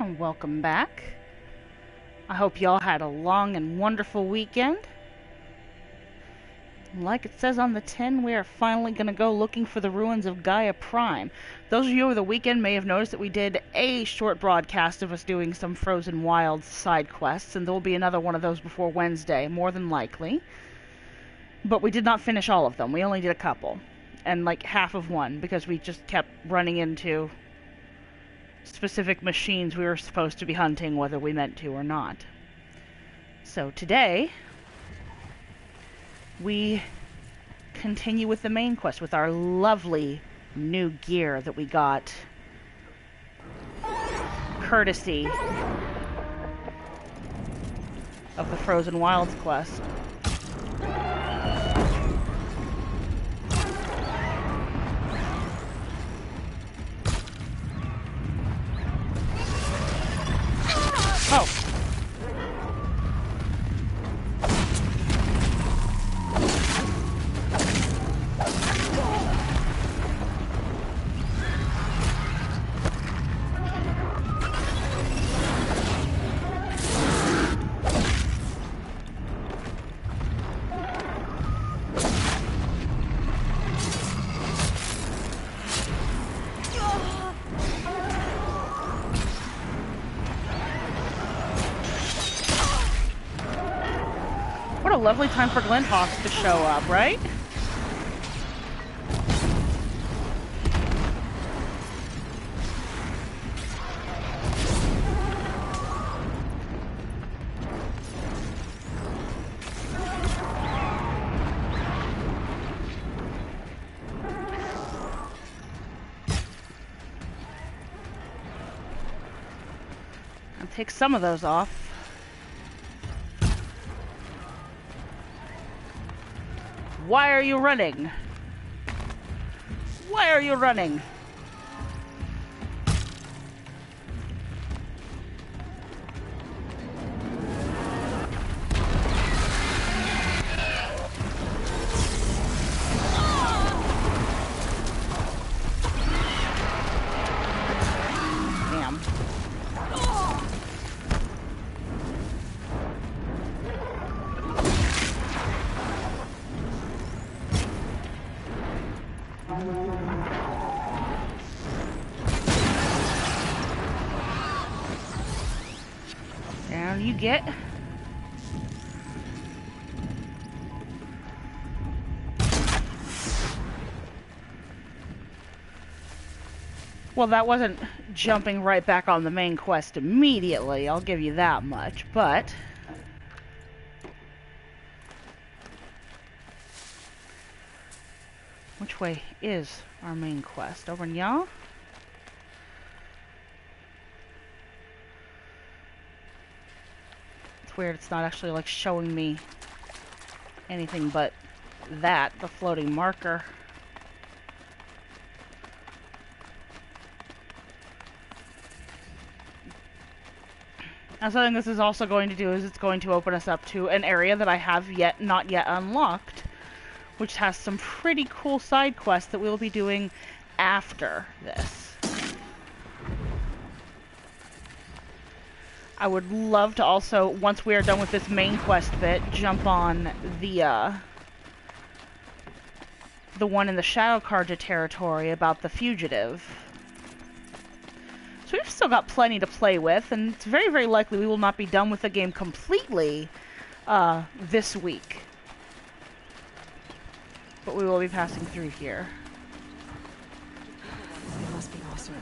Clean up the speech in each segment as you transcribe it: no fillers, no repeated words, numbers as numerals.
and welcome back. I hope y'all had a long and wonderful weekend. Like it says on the tin, we are finally going to go looking for the ruins of Gaia Prime. Those of you over the weekend may have noticed that we did a short broadcast of us doing some Frozen Wilds side quests, and there will be another one of those before Wednesday, more than likely. But we did not finish all of them. We only did a couple. And like half of one, because we just kept running into specific machines we were supposed to be hunting, whether we meant to or not. So today, we continue with the main quest with our lovely new gear that we got courtesy of the Frozen Wilds quest. Oh. What a lovely time for Glenhawks to show up, right? I'll take some of those off. Why are you running? Why are you running? Damn. Down you get. Well, that wasn't jumping right back on the main quest immediately, I'll give you that much, but which way is our main quest? Over in y'all? It's weird, it's not actually like showing me anything but that, the floating marker. And something this is also going to do is it's going to open us up to an area that I have not yet unlocked, which has some pretty cool side quests that we'll be doing after this. I would love to also, once we are done with this main quest bit, jump on the one in the Shadow Carja territory about the fugitive. So we've still got plenty to play with, and it's very, very likely we will not be done with the game completely this week. But we will be passing through here. It must be awesome.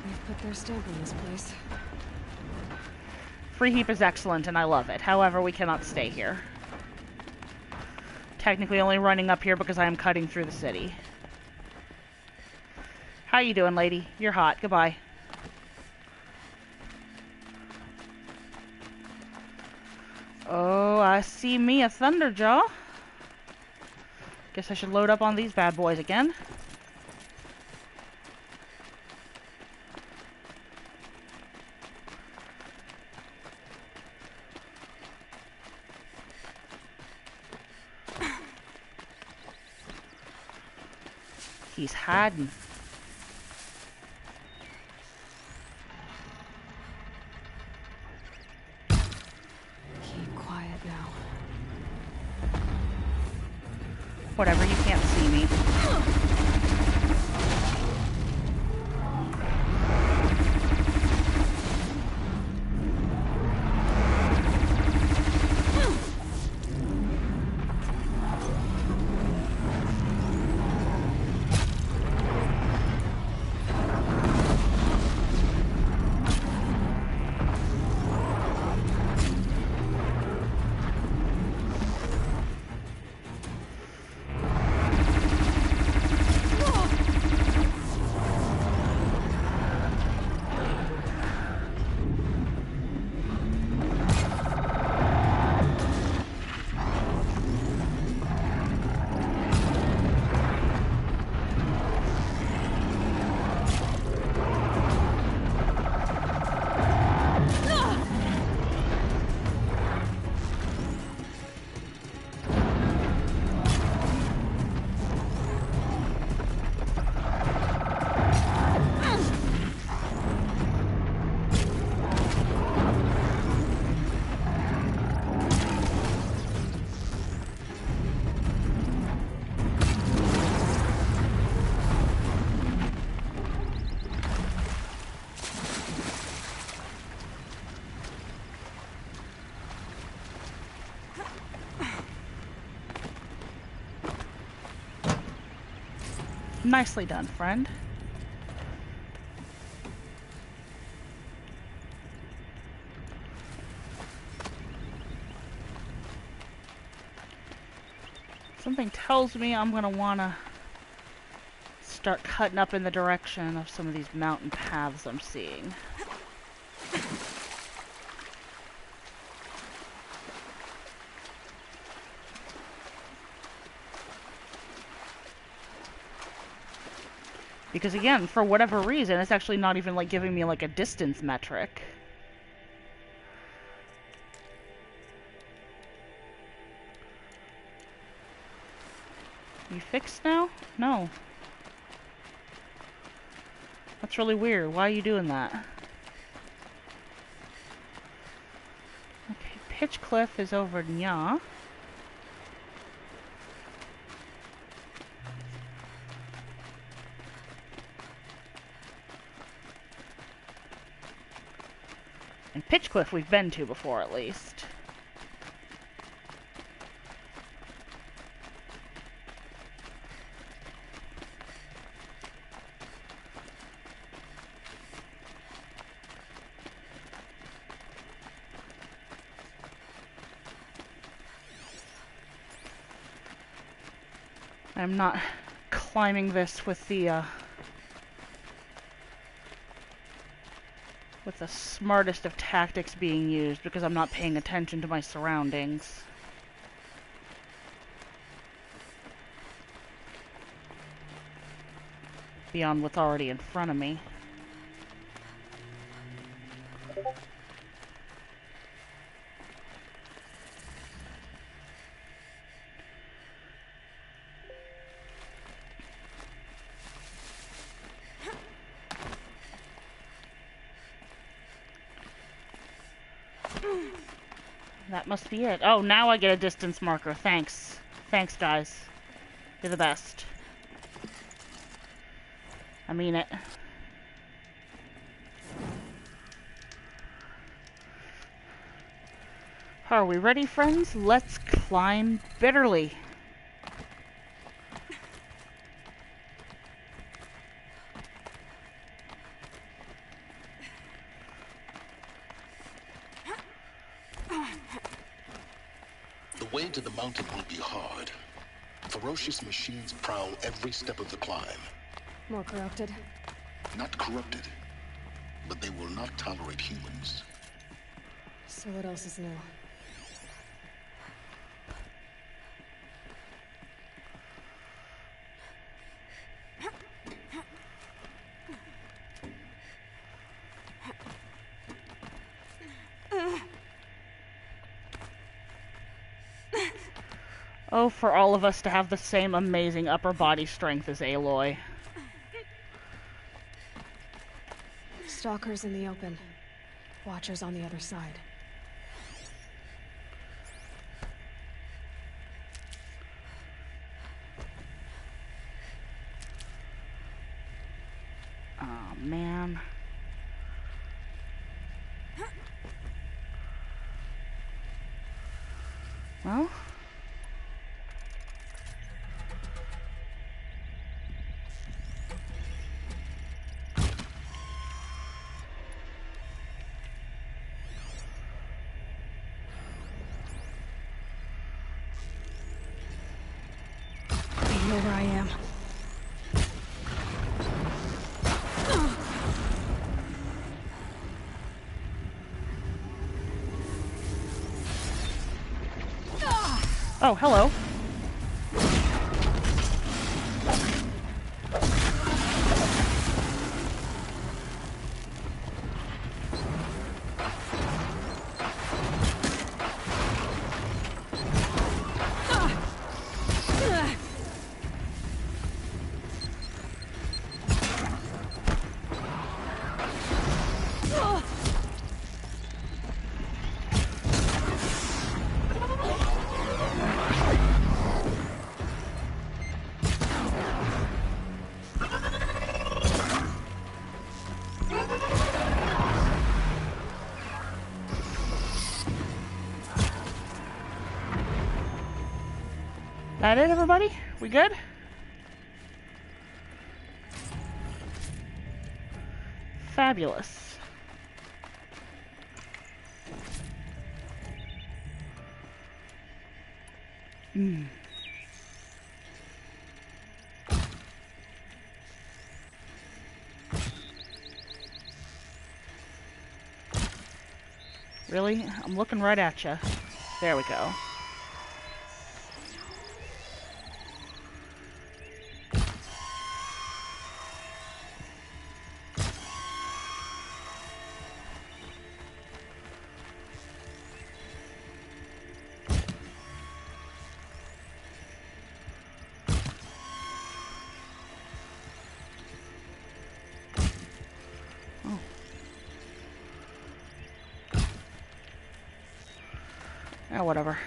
They've put their stamp on this place. Free heap is excellent, and I love it. However, we cannot stay here. Technically only running up here because I am cutting through the city. How you doing, lady? You're hot. Goodbye. Oh, I see me a Thunderjaw. Guess I should load up on these bad boys again. He's hiding. Whatever, you can't see me. Nicely done, friend. Something tells me I'm gonna wanna start cutting up in the direction of some of these mountain paths I'm seeing. Because again, for whatever reason, it's actually not even like giving me like a distance metric. You fixed now? No. That's really weird. Why are you doing that? Okay, Pitch Cliff is over nya. And Pitch Cliff we've been to before, at least. I'm not climbing this with the smartest of tactics being used because I'm not paying attention to my surroundings. Beyond what's already in front of me. That must be it. Oh, now I get a distance marker. Thanks. Thanks, guys. You're the best. I mean it. Are we ready, friends? Let's climb bitterly. The way to the mountain will be hard. Ferocious machines prowl every step of the climb. More corrupted? Not corrupted, but they will not tolerate humans. So what else is new? Oh, for all of us to have the same amazing upper body strength as Aloy. Stalkers in the open. Watchers on the other side. on. Well... I know where I am. Oh, hello. That it, everybody? We good? Fabulous. Really? I'm looking right at you. There we go. Oh, whatever.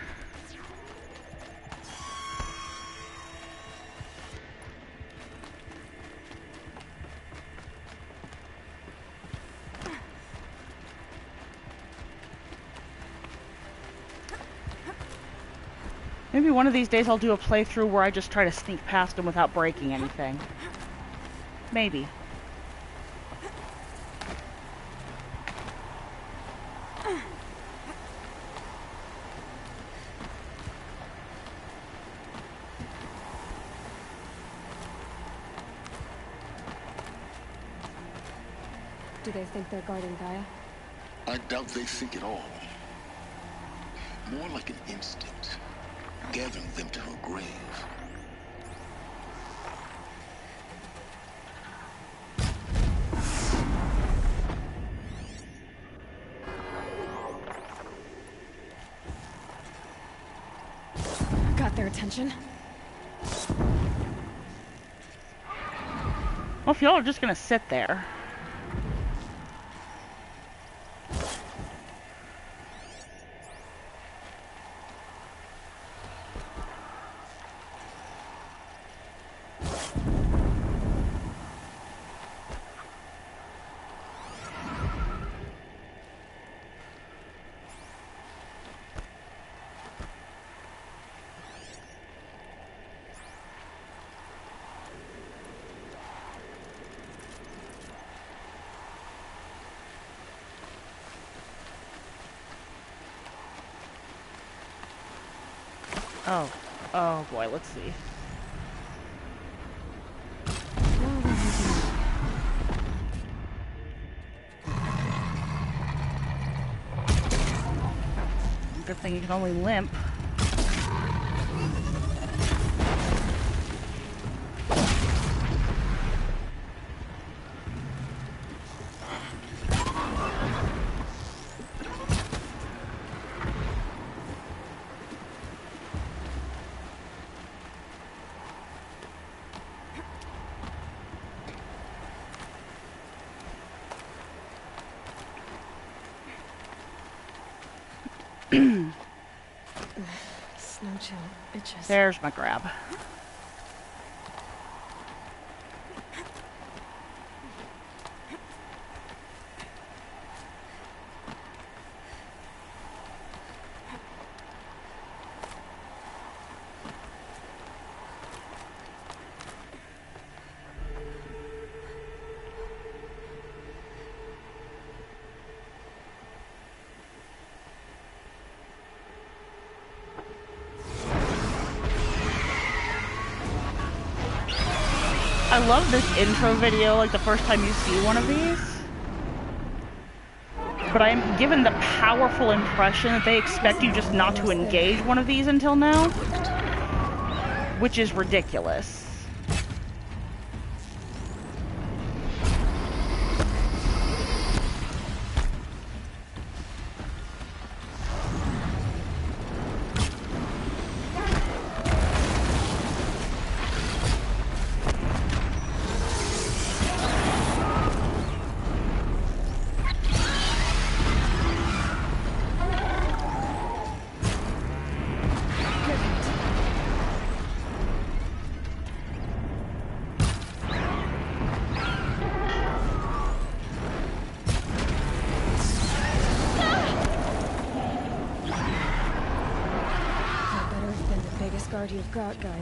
Maybe one of these days I'll do a playthrough where I just try to sneak past them without breaking anything. Maybe. Do they think they're guarding Gaia? I doubt they think at all. More like an instinct, gathering them to her grave. Got their attention? Well, if y'all are just gonna sit there. Oh. Oh boy, let's see. Good thing you can only limp. Snow chill, bitches. There's my grab. I love this intro video, like the first time you see one of these. But I'm given the powerful impression that they expect you just not to engage one of these until now. Which is ridiculous. You've got, Gaia.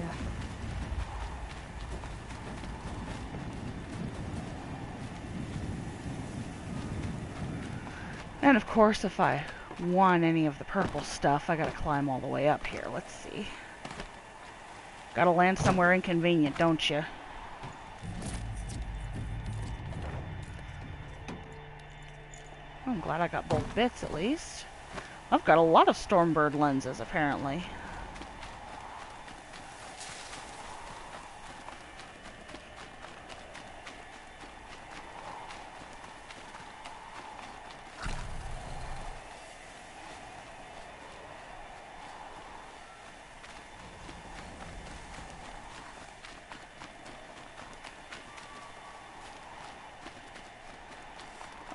And of course, if I want any of the purple stuff, I gotta climb all the way up here. Let's see. Gotta land somewhere inconvenient, don't you? I'm glad I got both bits at least. I've got a lot of Stormbird lenses, apparently.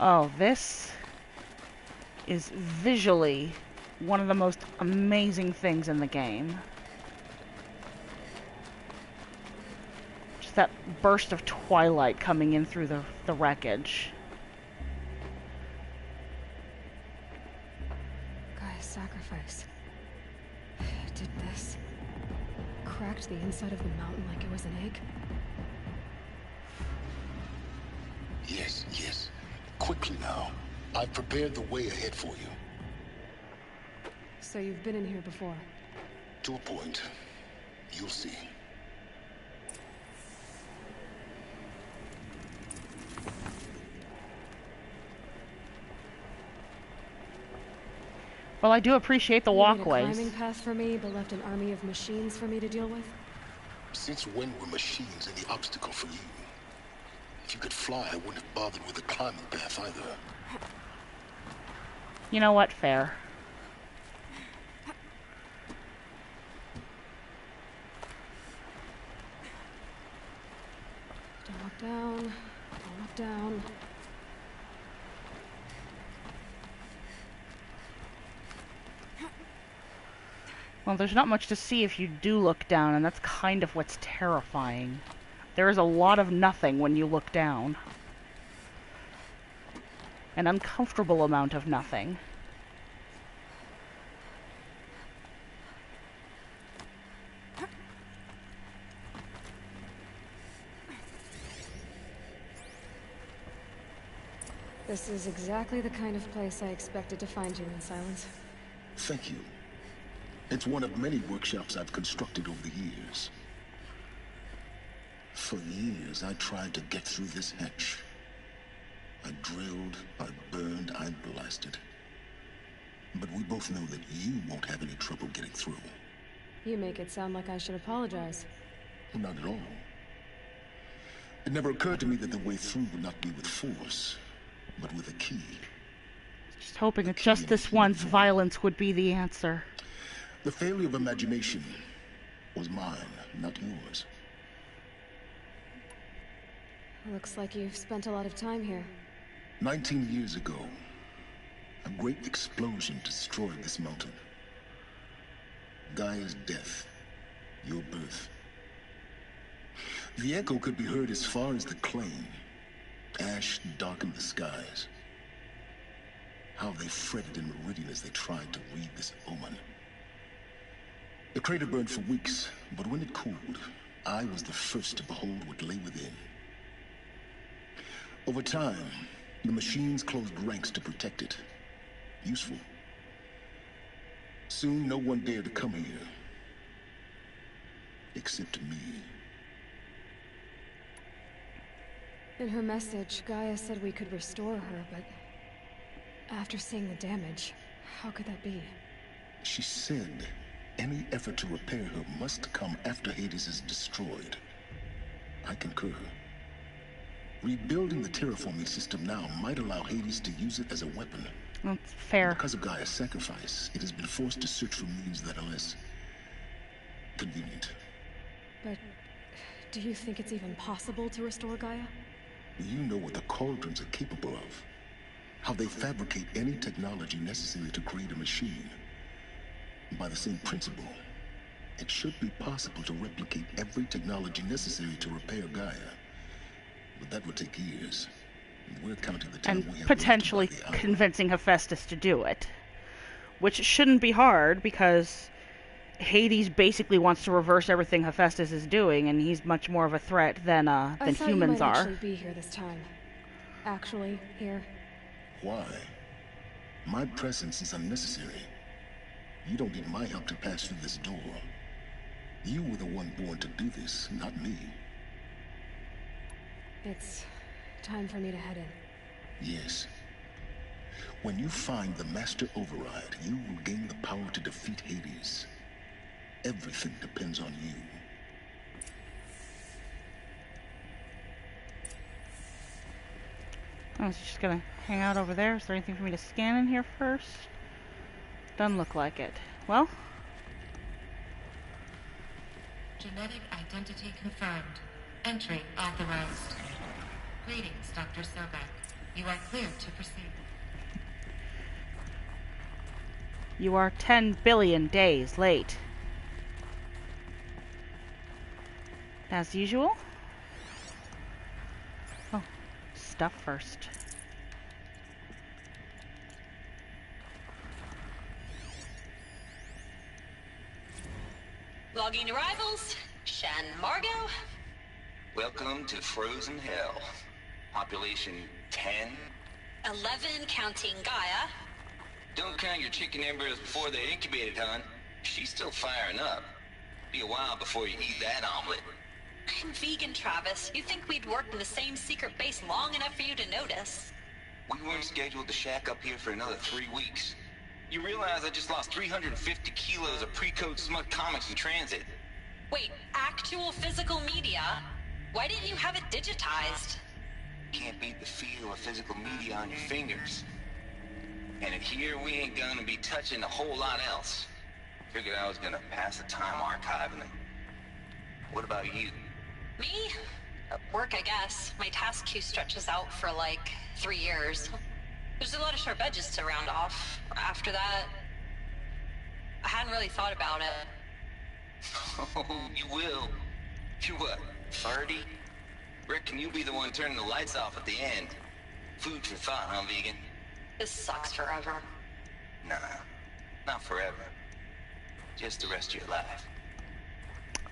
Oh, this is visually one of the most amazing things in the game. Just that burst of twilight coming in through the wreckage. Gaia's sacrifice. It did this. Cracked the inside of the mountain like it was an egg. Yes, yes. Quickly now. I've prepared the way ahead for you. So you've been in here before? To a point. You'll see. Well, I do appreciate the walkways. You made a climbing path for me, but left an army of machines for me to deal with? Since when were machines any obstacle for you? If you could fly, I wouldn't have bothered with the climbing path either. You know what? Fair. Don't look down. Don't look down. Well, there's not much to see if you do look down, and that's kind of what's terrifying. There is a lot of nothing when you look down. An uncomfortable amount of nothing. This is exactly the kind of place I expected to find you in, Silence. Thank you. It's one of many workshops I've constructed over the years. For years, I tried to get through this hatch. I drilled, I burned, I blasted. But we both know that you won't have any trouble getting through. You make it sound like I should apologize. Not at all. It never occurred to me that the way through would not be with force, but with a key. Just hoping that just this once violence would be the answer. The failure of imagination was mine, not yours. Looks like you've spent a lot of time here. 19 years ago, a great explosion destroyed this mountain. Gaia's death, your birth. The echo could be heard as far as the claim. Ash darkened the skies. How they fretted in meridian as they tried to read this omen. The crater burned for weeks, but when it cooled, I was the first to behold what lay within. Over time, the machines closed ranks to protect it. Useful. Soon, no one dared to come here. Except me. In her message, Gaia said we could restore her, but after seeing the damage, how could that be? She said any effort to repair her must come after Hades is destroyed. I concur. Rebuilding the terraforming system now might allow Hades to use it as a weapon. That's fair. Because of Gaia's sacrifice, it has been forced to search for means that are less convenient. But do you think it's even possible to restore Gaia? You know what the Cauldrons are capable of. How they fabricate any technology necessary to create a machine. By the same principle, it should be possible to replicate every technology necessary to repair Gaia. But that would take years. We're counting the time we have potentially left by the hour. convincing Hephaestus to do it. Which shouldn't be hard, because Hades basically wants to reverse everything Hephaestus is doing, and he's much more of a threat than I thought humans you might are. actually be here this time. Actually, here. Why? My presence is unnecessary. You don't need my help to pass through this door. You were the one born to do this, not me. It's time for me to head in. Yes. When you find the Master Override, you will gain the power to defeat Hades. Everything depends on you. I was just gonna hang out over there. Is there anything for me to scan in here first? Doesn't look like it. Well, genetic identity confirmed. Entry authorized. Greetings, Dr. Sobek. You are cleared to proceed. you are 10 billion days late. As usual. Oh, stuff first. Logging arrivals. Shen Margot. Welcome to Frozen Hell. Population 10. 11 counting Gaia. Don't count your chicken embryos before they're incubated, hon. She's still firing up. Be a while before you eat that omelet. I'm vegan, Travis. You think we'd worked in the same secret base long enough for you to notice? We weren't scheduled to shack up here for another 3 weeks. You realize I just lost 350 kilos of pre-code smut comics in transit. Wait, actual physical media? Why didn't you have it digitized? Can't beat the feel of physical media on your fingers. And in here, we ain't gonna be touching a whole lot else. Figured I was gonna pass the time archiving them. What about you? Me? Work, I guess. My task queue stretches out for like 3 years. There's a lot of sharp edges to round off. After that, I hadn't really thought about it. Oh, you will. You're what, 30? Reckon you'll be the one turning the lights off at the end. Food for thought, huh, vegan? This sucks forever. Nah, not forever. Just the rest of your life.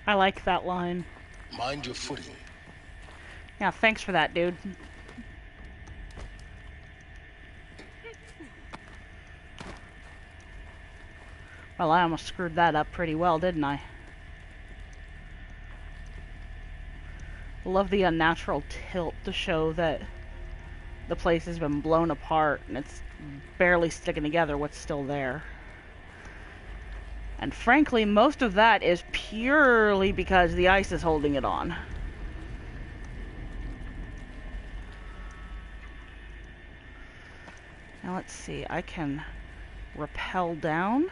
I like that line. Mind your footing. Yeah, thanks for that, dude. Well, I almost screwed that up pretty well, didn't I? Love the unnatural tilt to show that the place has been blown apart and it's barely sticking together what's still there. And frankly, most of that is purely because the ice is holding it on. Now let's see, I can rappel down.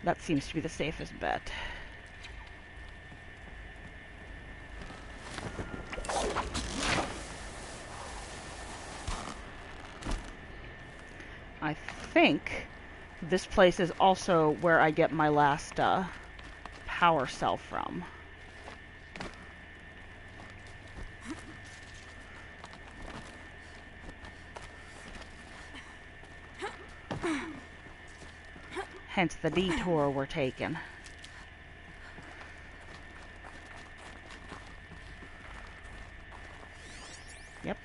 That seems to be the safest bet. I think this place is also where I get my last power cell from. Hence the detour we're taking. Yep.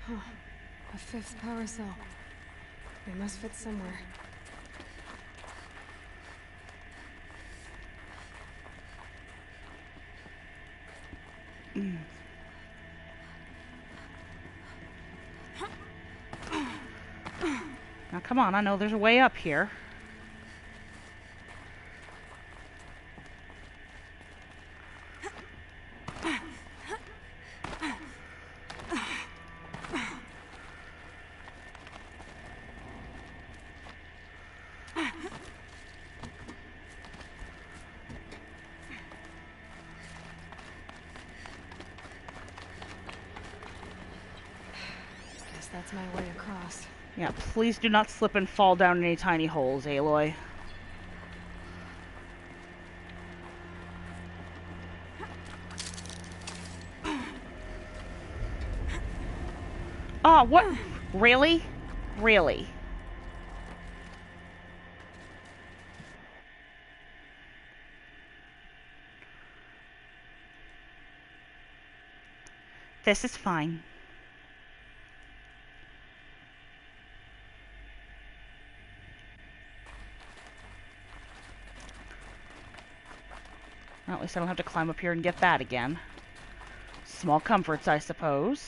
A 5th power cell. They must fit somewhere. Now come on, I know there's a way up here. Guess that's my way across. Yeah, please do not slip and fall down any tiny holes, Aloy. Ah, what? Really? Really? This is fine. Well, at least I don't have to climb up here and get that again. Small comforts, I suppose.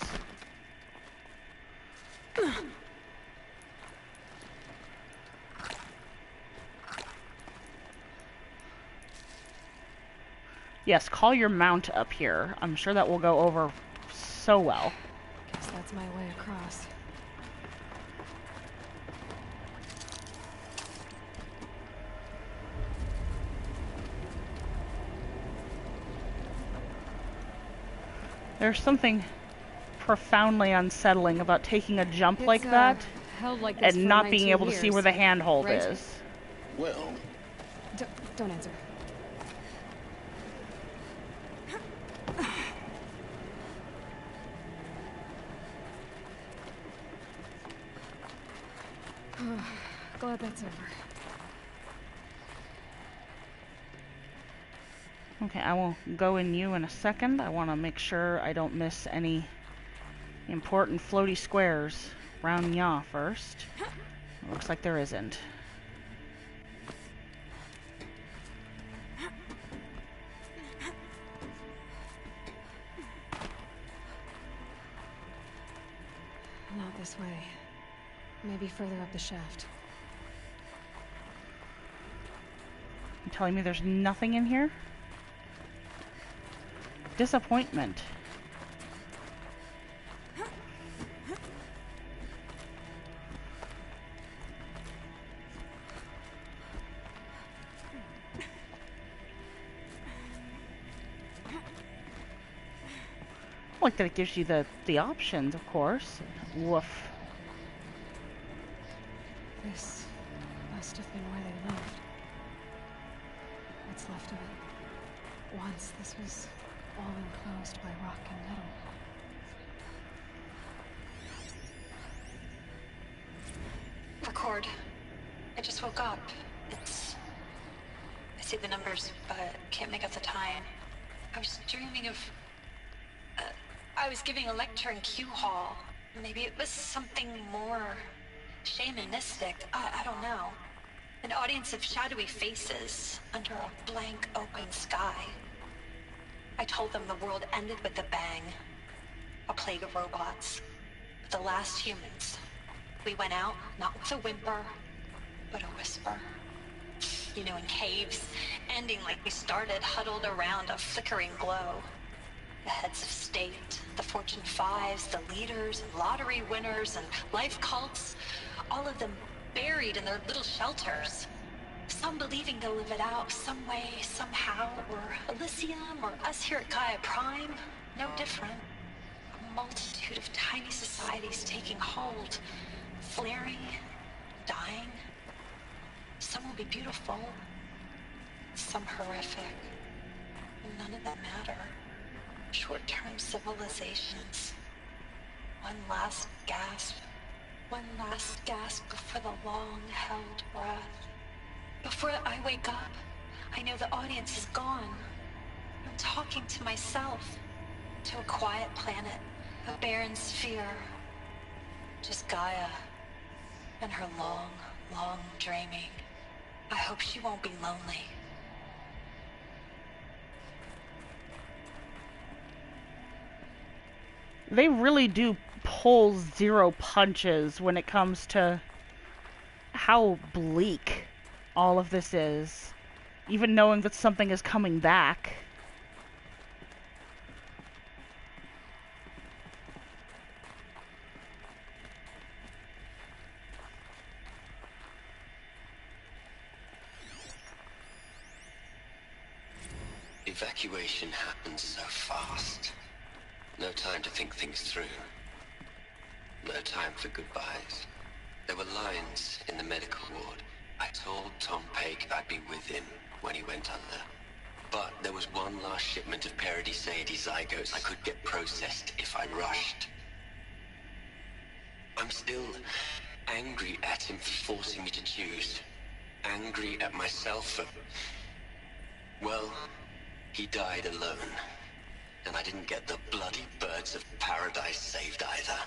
Yes, call your mount up here. I'm sure that will go over so well. Guess that's my way across. There's something profoundly unsettling about taking a jump like that held like this and for not being 19 able to see years, where the handhold right? is. Well, Don't answer. Glad that's over. Okay, I will go in you in a second. I want to make sure I don't miss any important floaty squares. Round yaw first. Looks like there isn't. Not this way. Maybe further up the shaft. You telling me there's nothing in here? Disappointment. I like that it gives you the options, of course. Woof. This must have been where they lived. What's left of it. Once this was all enclosed by rock and metal. Record. I just woke up. I see the numbers, but can't make out the time. I was dreaming of... I was giving a lecture in Q Hall. Maybe it was something more shamanistic. I don't know. An audience of shadowy faces under a blank open sky. I told them the world ended with a bang. A plague of robots. The last humans. We went out, not with a whimper, but a whisper. You know, in caves, ending like we started, huddled around a flickering glow. The heads of state, the Fortune 5s, the leaders, and lottery winners, and life cults, all of them buried in their little shelters. Some believing they'll live it out some way, somehow, or Elysium, or us here at Gaia Prime, no different. A multitude of tiny societies taking hold, flaring, dying. Some will be beautiful, some horrific. None of them matter. Short-term civilizations. One last gasp before the long-held breath. Before I wake up, I know the audience is gone. I'm talking to myself, to a quiet planet, a barren sphere. Just Gaia and her long, long dreaming. I hope she won't be lonely. They really do pull zero punches when it comes to how bleak all of this is. Even knowing that something is coming back. Evacuation happens so fast. No time to think things through. No time for goodbyes. There were lines in the medical ward. I told Tom Paik I'd be with him when he went under. But there was one last shipment of Paradis-Sade zygotes I could get processed if I rushed. I'm still angry at him for forcing me to choose. Angry at myself for... well, he died alone. And I didn't get the bloody birds of paradise saved either.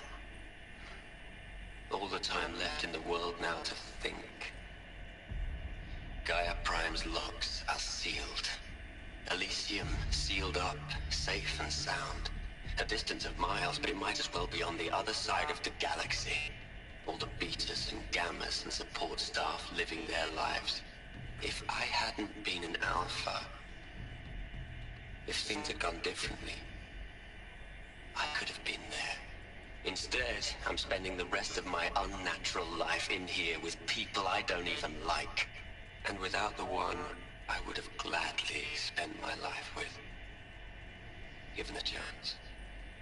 All the time left in the world now to think. Gaia Prime's locks are sealed. Elysium sealed up, safe and sound. A distance of miles, but it might as well be on the other side of the galaxy. All the betas and gammas and support staff living their lives. If I hadn't been an alpha, if things had gone differently, I could have been there. Instead, I'm spending the rest of my unnatural life in here with people I don't even like. And without the one I would have gladly spent my life with. Given the chance.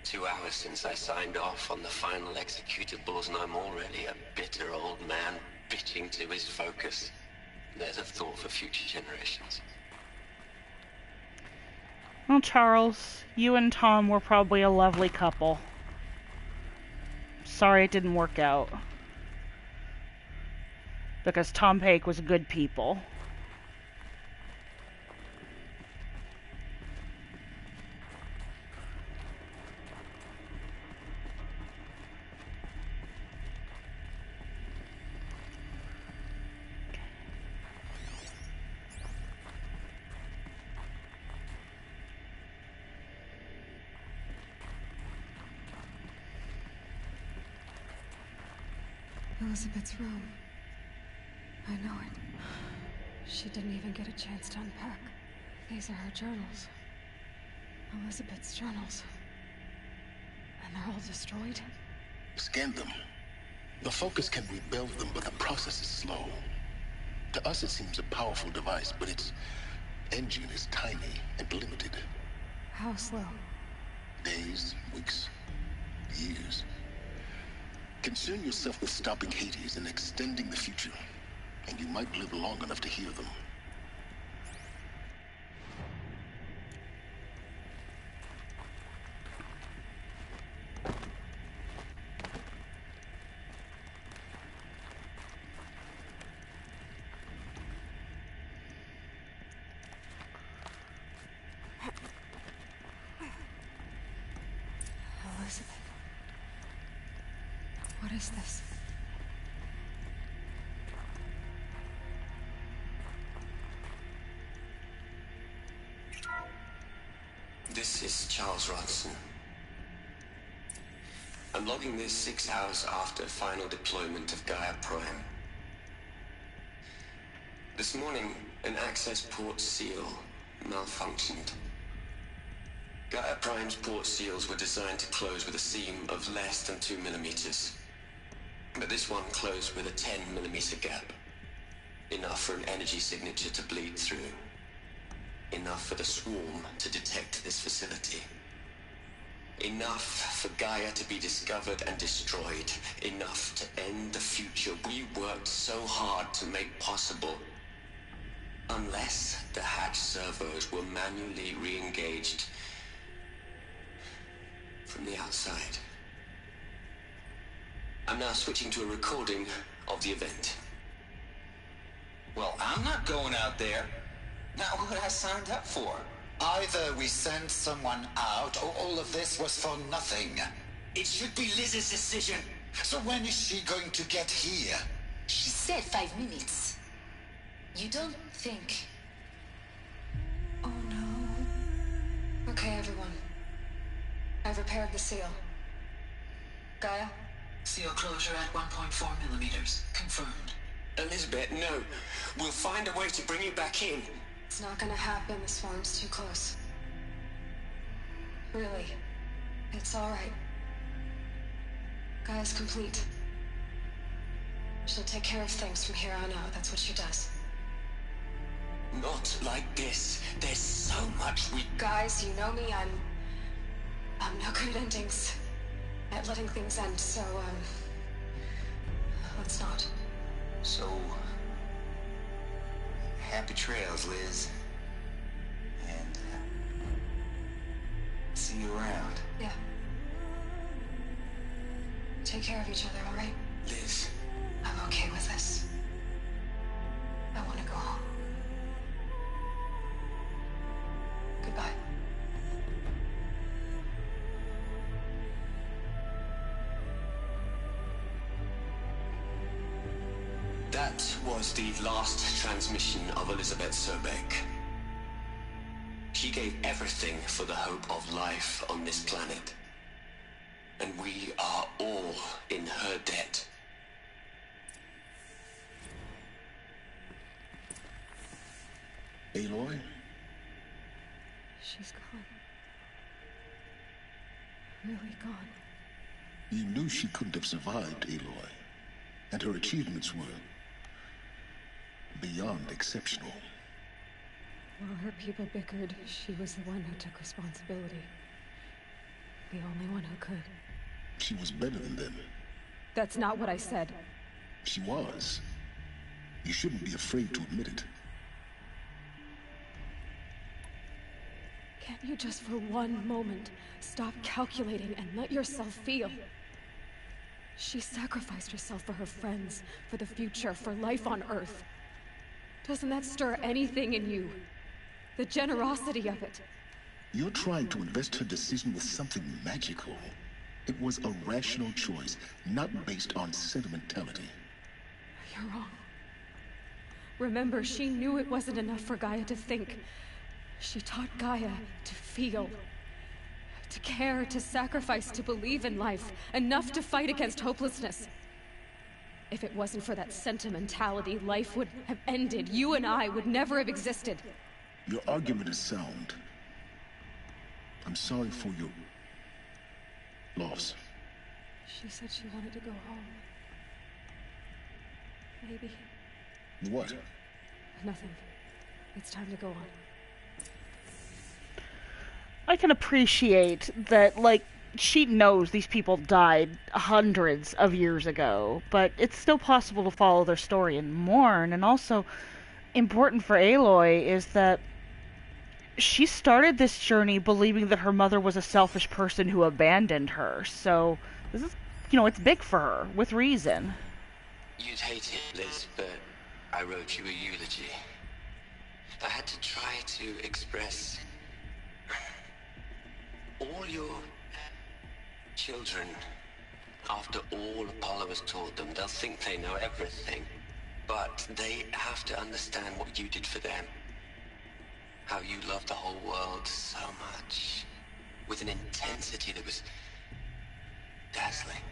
2 hours since I signed off on the final executables, and I'm already a bitter old man bitching to his focus. There's a thought for future generations. Well, Charles, you and Tom were probably a lovely couple. Sorry it didn't work out. Because Tom Paik was good people. Elizabeth's room. I know it. She didn't even get a chance to unpack. These are her journals. Elizabeth's journals. And they're all destroyed? Scan them. The Focus can rebuild them, but the process is slow. To us, it seems a powerful device, but its engine is tiny and limited. How slow? Days, weeks, years. Concern yourself with stopping Hades and extending the future, and you might live long enough to hear them. Elizabeth. What is this? This is Charles Ronson. I'm logging this 6 hours after final deployment of Gaia Prime. This morning, an access port seal malfunctioned. Gaia Prime's port seals were designed to close with a seam of less than 2 millimeters. But this one closed with a 10 millimeter gap. Enough for an energy signature to bleed through. Enough for the swarm to detect this facility. Enough for Gaia to be discovered and destroyed. Enough to end the future we worked so hard to make possible. Unless the hatch servos were manually re-engaged from the outside. I'm now switching to a recording of the event. Well, I'm not going out there. Not what I signed up for. Either we send someone out, or all of this was for nothing. It should be Liz's decision. So when is she going to get here? She said 5 minutes. You don't think... Oh no. Okay, everyone. I've repaired the seal. Gaia? Seal closure at 1.4 millimeters. Confirmed. Elizabeth, no. We'll find a way to bring you back in. It's not gonna happen. The swarm's too close. Really. It's alright. Gaia's complete. She'll take care of things from here on out. That's what she does. Not like this. There's so much we... Guys, you know me. I'm no good at endings. At letting things end, so, let's not. So, happy trails, Liz. And see you around. Yeah. Take care of each other, all right? Liz. I'm okay with this. I want to go home. Goodbye. That was the last transmission of Elizabeth Sobek. She gave everything for the hope of life on this planet. And we are all in her debt. Aloy? She's gone. Really gone. You knew she couldn't have survived, Aloy. And her achievements were beyond exceptional. While her people bickered, she was the one who took responsibility. The only one who could. She was better than them. That's not what I said. She was. You shouldn't be afraid to admit it. Can't you just for one moment stop calculating and let yourself feel? She sacrificed herself for her friends, for the future, for life on Earth. Doesn't that stir anything in you? The generosity of it. You're trying to invest her decision with something magical. It was a rational choice, not based on sentimentality. You're wrong. Remember, she knew it wasn't enough for Gaia to think. She taught Gaia to feel. To care, to sacrifice, to believe in life. Enough to fight against hopelessness. If it wasn't for that sentimentality, life would have ended. You and I would never have existed. Your argument is sound. I'm sorry for your loss. She said she wanted to go home. Maybe. What? Nothing. It's time to go on. I can appreciate that, like, she knows these people died hundreds of years ago, but it's still possible to follow their story and mourn. And also, important for Aloy is that she started this journey believing that her mother was a selfish person who abandoned her. So, this is, it's big for her, with reason. You'd hate it, Liz, but I wrote you a eulogy. I had to try to express all your children. After all Apollo has taught them, they'll think they know everything. But they have to understand what you did for them. How you loved the whole world so much. With an intensity that was dazzling.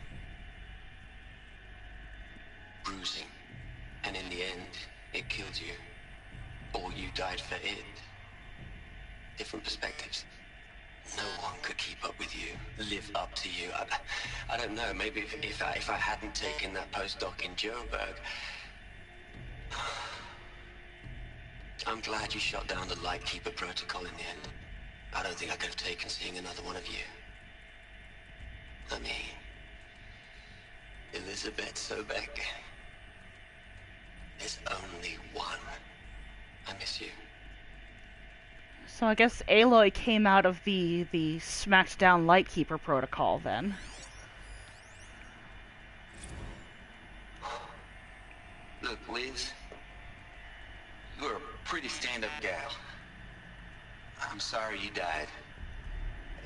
Bruising. And in the end, it killed you. Or you died for it. Different perspectives. No one could keep up with you, live up to you. I don't know, maybe if I hadn't taken that postdoc in Joburg. I'm glad you shut down the Lightkeeper protocol in the end. I don't think I could have taken seeing another one of you. I mean, Elizabeth Sobek. There's only one. I miss you. So I guess Aloy came out of the smacked down Lightkeeper protocol then. Look, Liz, you're a pretty stand-up gal. I'm sorry you died.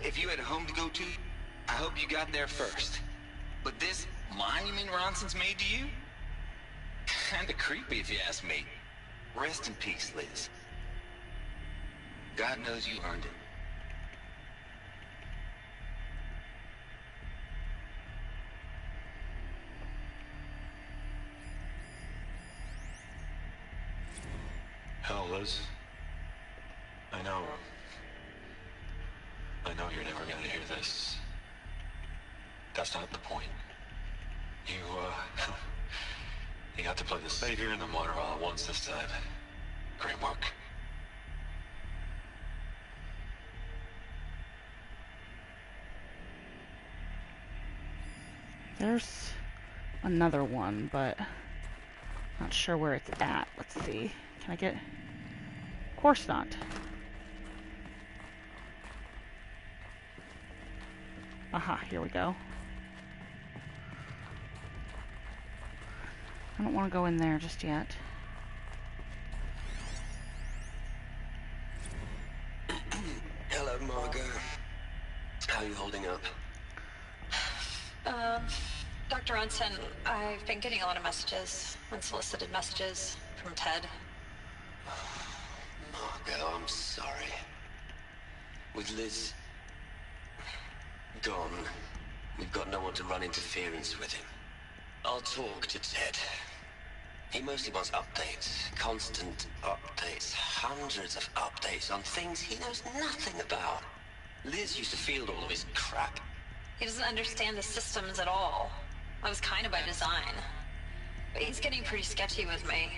If you had a home to go to, I hope you got there first. But this monument Ronson's made to you? Kinda creepy if you ask me. Rest in peace, Liz. God knows you earned it. tell, Liz. I know you're never gonna hear this. That's not the point. You, you got to play the savior and the martyr all at once this time. Great work. There's another one, but not sure where it's at. Let's see. Can I get... Of course not. Aha, here we go. I don't want to go in there just yet. Hello, Margot. How are you holding up? Dr. Ronson, I've been getting a lot of messages, unsolicited messages from Ted. Margot, I'm sorry. With Liz gone, we've got no one to run interference with him. I'll talk to Ted. He mostly wants updates, constant updates, hundreds of updates on things he knows nothing about. Liz used to field all of his crap. He doesn't understand the systems at all. That was kind of by design. But he's getting pretty sketchy with me.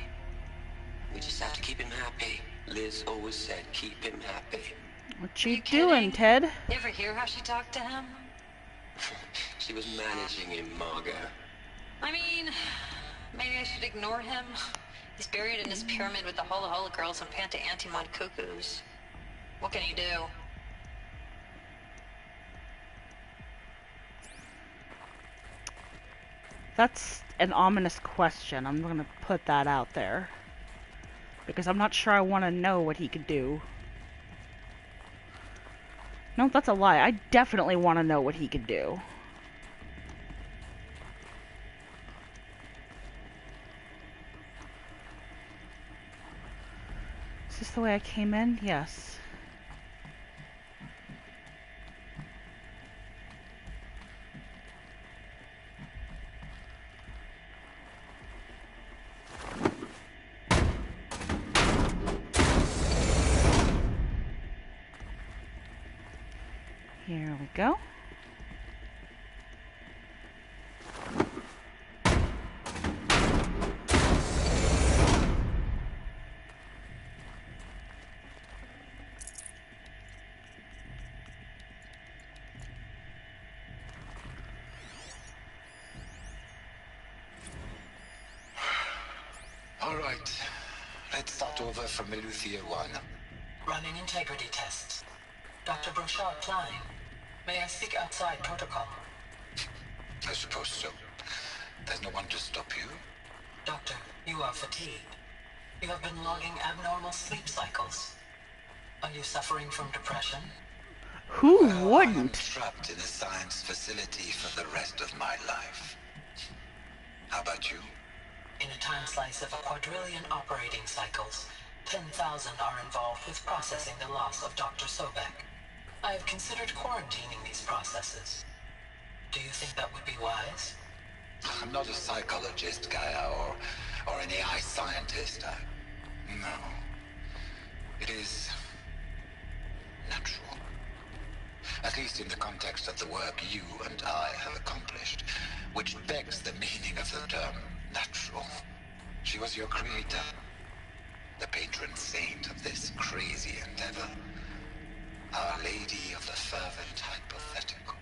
We just have to keep him happy. Liz always said keep him happy. What you doing, Ted? You ever hear how she talked to him? She was managing him, Margot. I mean, maybe I should ignore him. He's buried in his pyramid with the Hola Hola girls and Panta Antimon cuckoos. What can he do? That's an ominous question. I'm gonna put that out there. Because I'm not sure I want to know what he could do. No, that's a lie. I definitely want to know what he could do. Is this the way I came in? Yes. Here we go. All right. Let's start over from Eleuthia 1. Running integrity tests. Dr. Brochard Klein, may I speak outside protocol? I suppose so. There's no one to stop you. Doctor, you are fatigued. You have been logging abnormal sleep cycles. Are you suffering from depression? Who I am wouldn't? trapped in a science facility for the rest of my life. How about you? In a time slice of a quadrillion operating cycles, 10,000 are involved with processing the loss of Dr. Sobek. I have considered quarantining these processes. Do you think that would be wise? I'm not a psychologist, Gaia, or an AI scientist. No. It is natural. At least in the context of the work you and I have accomplished, which begs the meaning of the term natural. She was your creator, the patron saint of this crazy endeavor. Our Lady of the Fervent Hypothetical.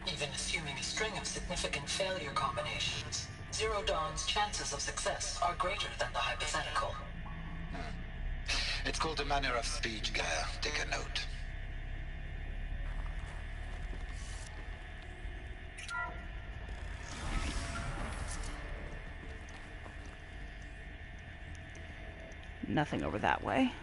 Even assuming a string of significant failure combinations, Zero Dawn's chances of success are greater than the hypothetical. It's called a manner of speech, Gaia. Take a note. Nothing over that way.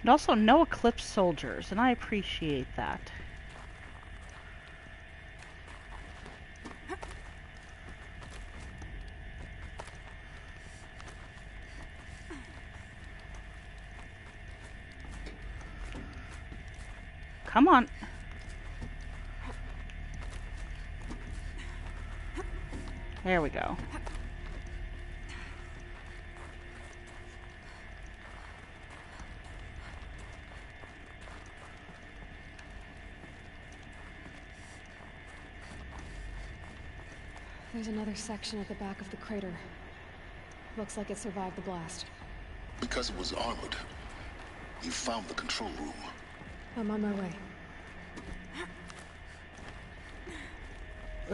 And also no Eclipse soldiers, and I appreciate that. Come on. There we go. There's another section at the back of the crater. Looks like it survived the blast. Because it was armored, you found the control room. I'm on my way.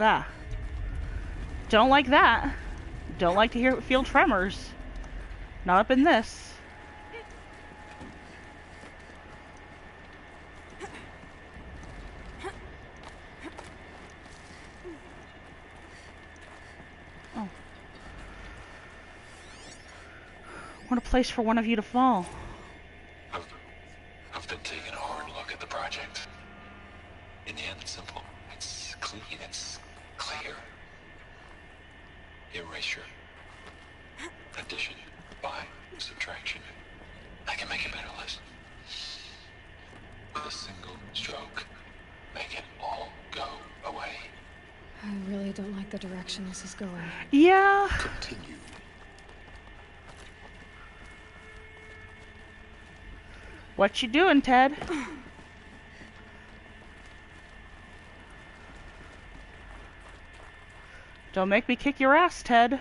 Ah. Don't like that. Don't like to feel tremors. Not up in this. Oh. What a place for one of you to fall. I've been taking a hard look at the project. In the end, it's simple. It's clean. It's clear. Erasure. Addition. By. Subtraction. I can make a better list. With a single stroke. Make it all go away. I really don't like the direction this is going. Yeah. Continue. What you doing, Ted? Don't make me kick your ass, Ted.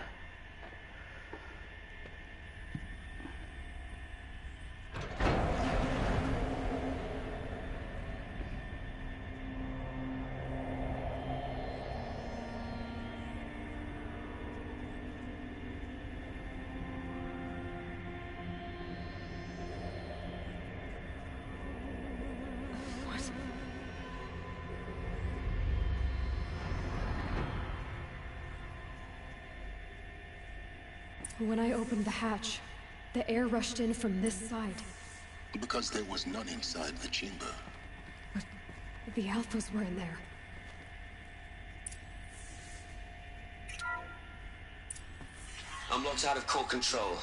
When I opened the hatch, the air rushed in from this side. Because there was none inside the chamber. But the Alphas were in there. I'm locked out of core control.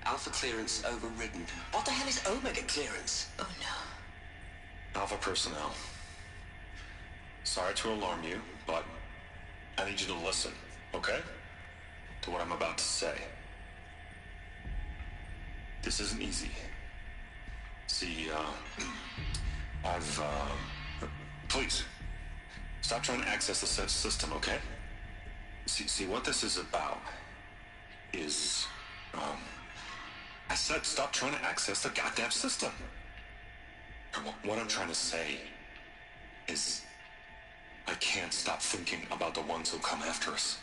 Alpha clearance overridden. What the hell is Omega clearance? Oh no. Alpha personnel. Sorry to alarm you, but I need you to listen, okay? To what I'm about to say. This isn't easy. See, please, stop trying to access the system, okay? See, what this is about is, I said stop trying to access the goddamn system. What I'm trying to say is, I can't stop thinking about the ones who come after us.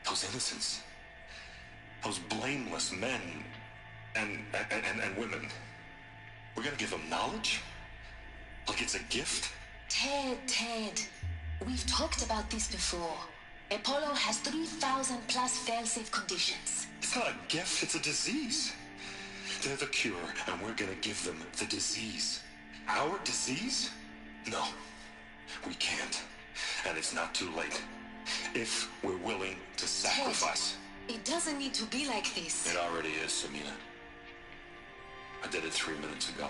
Those innocents. Those blameless men and women. We're gonna give them knowledge? Like it's a gift? Ted. We've talked about this before. Apollo has 3,000 plus fail-safe conditions. It's not a gift, it's a disease. They're the cure, and we're gonna give them the disease. Our disease? No, we can't. And it's not too late. If we're willing to sacrifice. Ted, it doesn't need to be like this. It already is, Samina. I did it 3 minutes ago.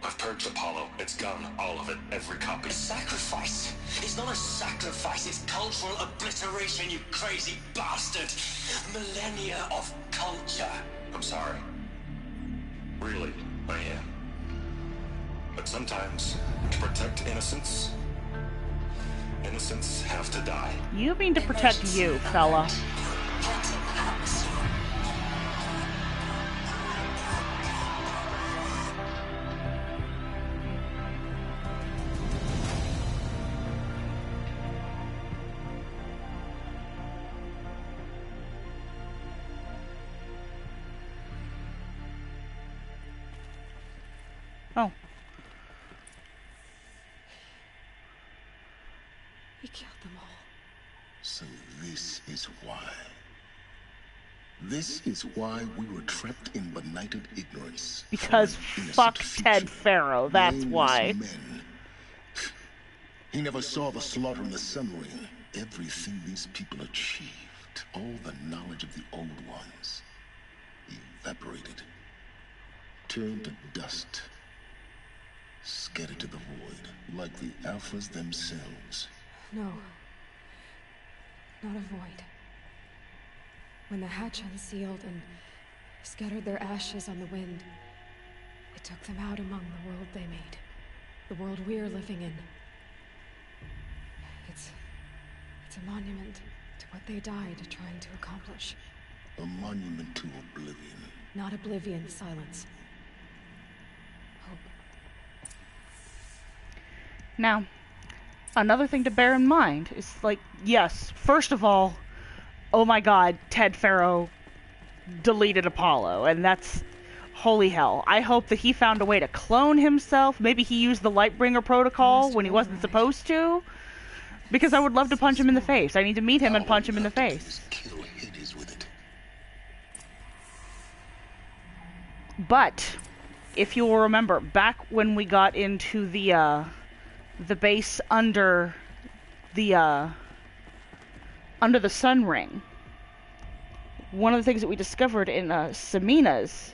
I've purged Apollo. It's gone, all of it, every copy. A sacrifice? It's not a sacrifice, it's cultural obliteration, you crazy bastard! Millennia of culture. I'm sorry. Really, I am. But sometimes, to protect innocence, innocents have to die. You mean to protect you, fella. Oh. He killed them all. So this is why. This is why we were trapped in benighted ignorance. Because fuck Ted Farrow, that's Nameless why. Men. He never saw the slaughter in the Sun Ring. Everything these people achieved, all the knowledge of the old ones, evaporated, turned to dust, scattered to the void, like the Alphas themselves. No. Not a void. When the hatch unsealed and scattered their ashes on the wind, it took them out among the world they made. The world we're living in. It's a monument to What they died trying to accomplish. A monument to oblivion. Not oblivion, silence. Hope. Now, another thing to bear in mind is, like, yes, first of all, oh my god, Ted Farrow deleted Apollo, and that's holy hell. I hope that he found a way to clone himself. Maybe he used the Lightbringer protocol when he wasn't supposed to. Because I would love to punch him in the face. I need to meet him and punch him in the face. Kill Hades with it. But, if you will remember, back when we got into the base under the Sun Ring, one of the things that we discovered in Semina's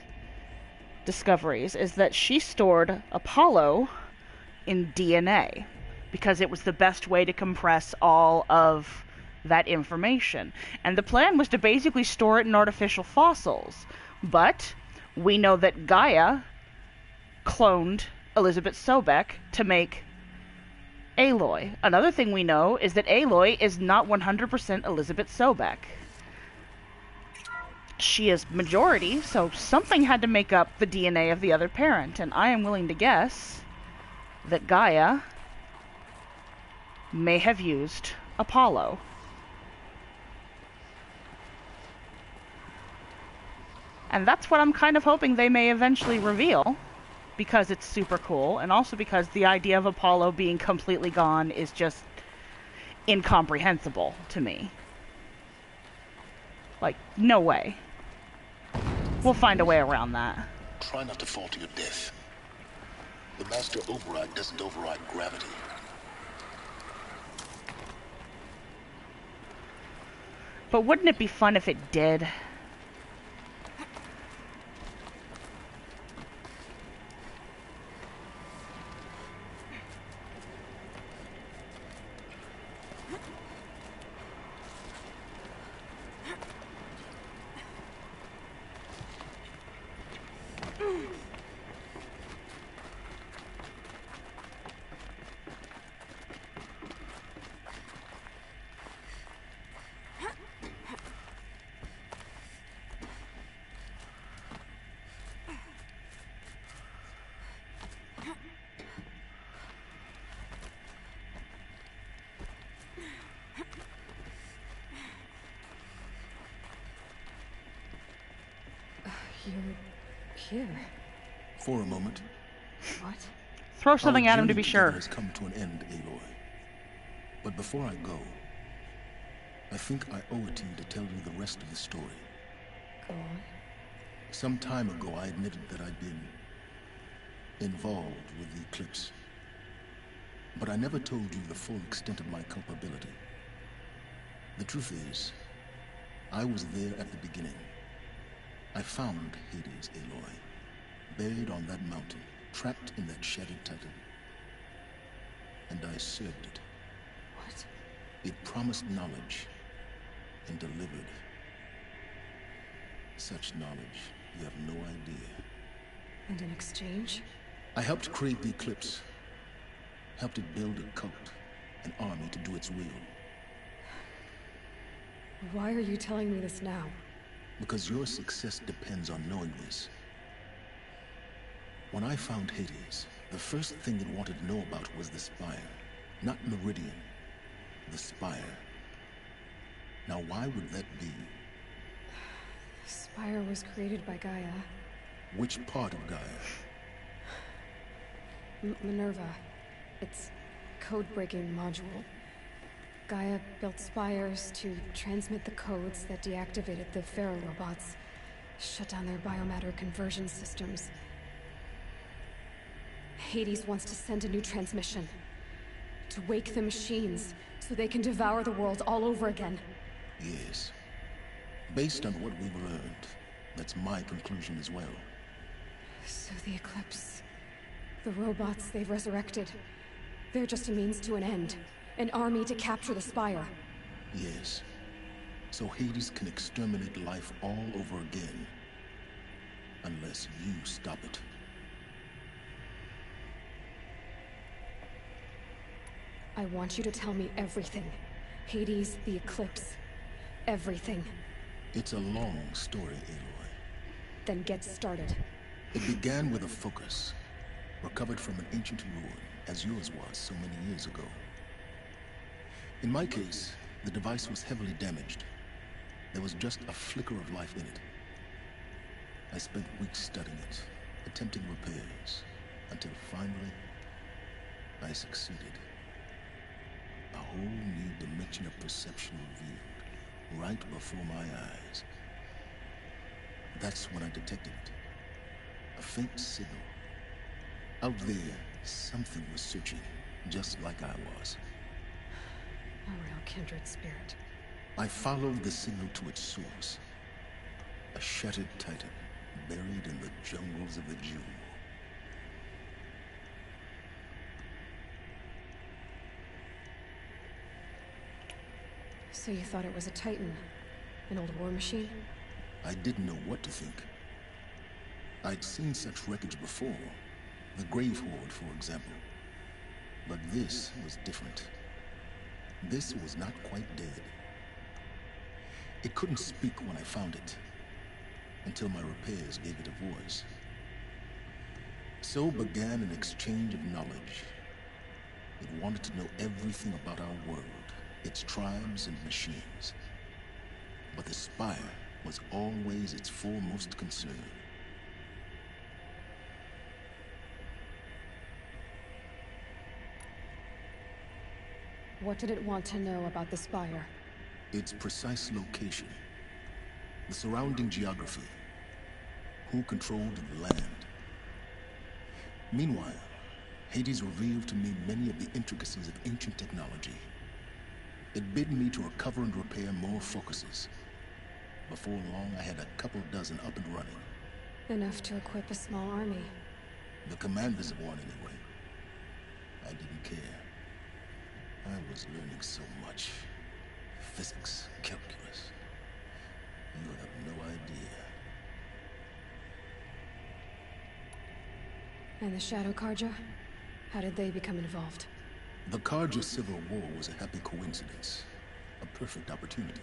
discoveries is that she stored Apollo in DNA because it was the best way to compress all of that information. And the plan was to basically store it in artificial fossils. But we know that Gaia cloned Elizabeth Sobeck to make Aloy. Another thing we know is that Aloy is not 100% Elizabeth Sobeck. She is majority, so something had to make up the DNA of the other parent, and I am willing to guess that Gaia may have used Apollo. And that's what I'm kind of hoping they may eventually reveal, because it's super cool, and also because the idea of Apollo being completely gone is just incomprehensible to me. Like, no way. We'll find a way around that. Try not to fall to your death. The master override doesn't override gravity. But wouldn't it be fun if it did? You're here. For a moment. What? Throw something at him to be sure. Has come to an end, Aloy. But before I go, I think I owe it to you to tell you the rest of the story. Go on. Some time ago, I admitted that I'd been involved with the eclipse. But I never told you the full extent of my culpability. The truth is, I was there at the beginning. I found Hades, Aloy, buried on that mountain, trapped in that shattered titan. And I served it. What? It promised knowledge and delivered. Such knowledge, you have no idea. And in exchange? I helped create the eclipse. Helped it build a cult, an army to do its will. Why are you telling me this now? Because your success depends on knowing this. When I found Hades, the first thing it wanted to know about was the Spire. Not Meridian, the Spire. Now why would that be? The Spire was created by Gaia. Which part of Gaia? Minerva. Its code-breaking module. Gaia built spires to transmit the codes that deactivated the Pharaoh robots, shut down their biomatter conversion systems. Hades wants to send a new transmission, to wake the machines, so they can devour the world all over again. Yes. Based on what we've learned, that's my conclusion as well. So the Eclipse, the robots they've resurrected, they're just a means to an end. An army to capture the Spire. Yes. So Hades can exterminate life all over again. Unless you stop it. I want you to tell me everything. Hades, the Eclipse. everything. It's a long story, Aloy. Then get started. It began with a focus, recovered from an ancient ruin, as yours was so many years ago. In my case, the device was heavily damaged. There was just a flicker of life in it. I spent weeks studying it, attempting repairs, until finally, I succeeded. A whole new dimension of perception revealed, right before my eyes. That's when I detected it. A faint signal. Out there, something was searching, just like I was. A real kindred spirit. I followed the signal to its source. A shattered titan, buried in the jungles of the Jewel. So you thought it was a Titan? An old war machine? I didn't know what to think. I'd seen such wreckage before. The Grave Horde, for example. But this was different. This was not quite dead. It couldn't speak when I found it, until my repairs gave it a voice. So began an exchange of knowledge. It wanted to know everything about our world, its tribes and machines. But the Spire was always its foremost concern. What did it want to know about the Spire? Its precise location, the surrounding geography, who controlled the land. Meanwhile, Hades revealed to me many of the intricacies of ancient technology. It bid me to recover and repair more focuses. Before long, I had a couple dozen up and running. Enough to equip a small army. The commanders of one, anyway. I didn't care. I was learning so much. Physics, calculus. You have no idea. And the Shadow Carja? How did they become involved? The Carja Civil War was a happy coincidence. A perfect opportunity.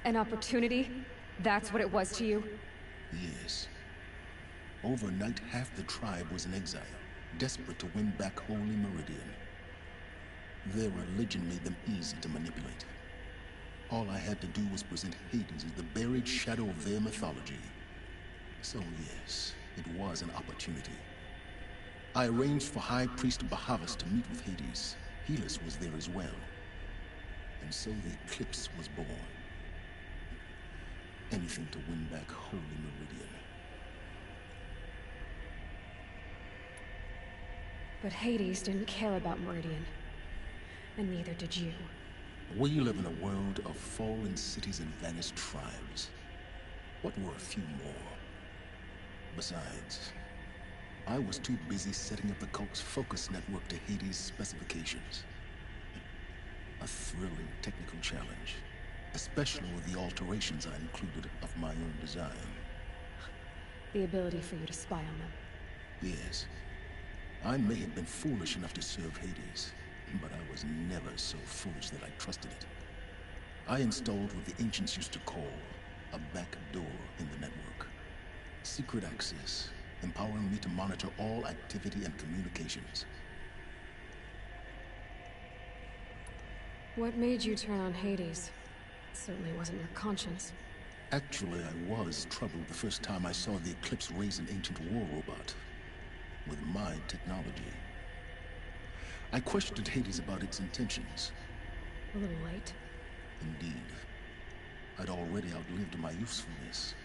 An opportunity? That's what it was to you? Yes. Overnight, half the tribe was in exile, desperate to win back Holy Meridian. Their religion made them easy to manipulate. All I had to do was present Hades as the buried shadow of their mythology. So yes, it was an opportunity. I arranged for High Priest Bahavas to meet with Hades. Helis was there as well. And so the eclipse was born. Anything to win back Holy Meridian. But Hades didn't care about Meridian. And neither did you. We live in a world of fallen cities and vanished tribes. What were a few more? Besides, I was too busy setting up the cult's focus network to Hades' specifications. A thrilling technical challenge, especially with the alterations I included of my own design. The ability for you to spy on them. Yes. I may have been foolish enough to serve Hades, but I was never so foolish that I trusted it. I installed what the ancients used to call a back door in the network. Secret access, empowering me to monitor all activity and communications. What made you turn on Hades? It certainly wasn't your conscience. Actually, I was troubled the first time I saw the Eclipse raise an ancient war robot. With my technology. I questioned Hades about its intentions. A little late. Indeed. I'd already outlived my usefulness.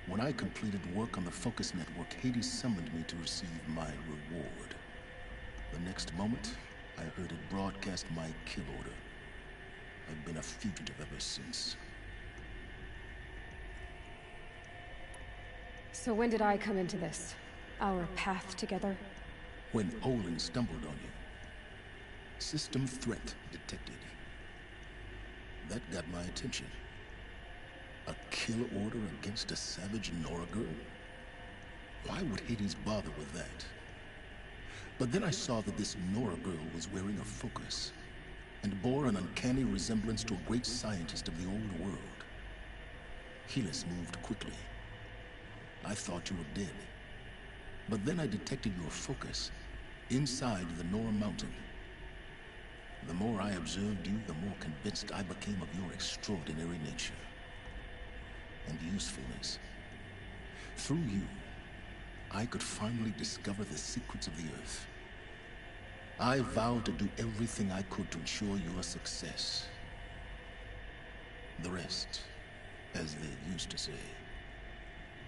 When I completed work on the Focus Network, Hades summoned me to receive my reward. The next moment, I heard it broadcast my kill order. I've been a fugitive ever since. So when did I come into this? Our path together? When Olin stumbled on you. System threat detected. That got my attention. A kill order against a savage Nora girl? Why would Hades bother with that? But then I saw that this Nora girl was wearing a focus. and bore an uncanny resemblance to a great scientist of the old world. Helis moved quickly. I thought you were dead. But then I detected your focus inside the Nora Mountain. The more I observed you, the more convinced I became of your extraordinary nature and usefulness. Through you, I could finally discover the secrets of the Earth. I vowed to do everything I could to ensure your success. The rest, as they used to say,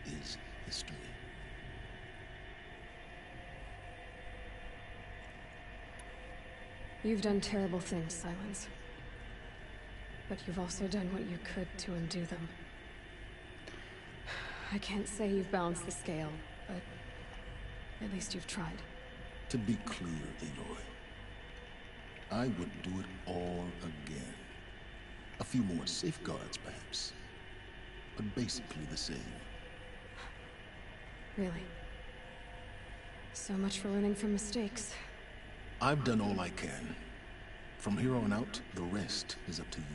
is history. You've done terrible things, Silence. But you've also done what you could to undo them. I can't say you've balanced the scale, but at least you've tried. To be clear, Aloy, I would do it all again. A few more safeguards, perhaps, but basically the same. Really? So much for learning from mistakes. I've done all I can. From here on out, the rest is up to you.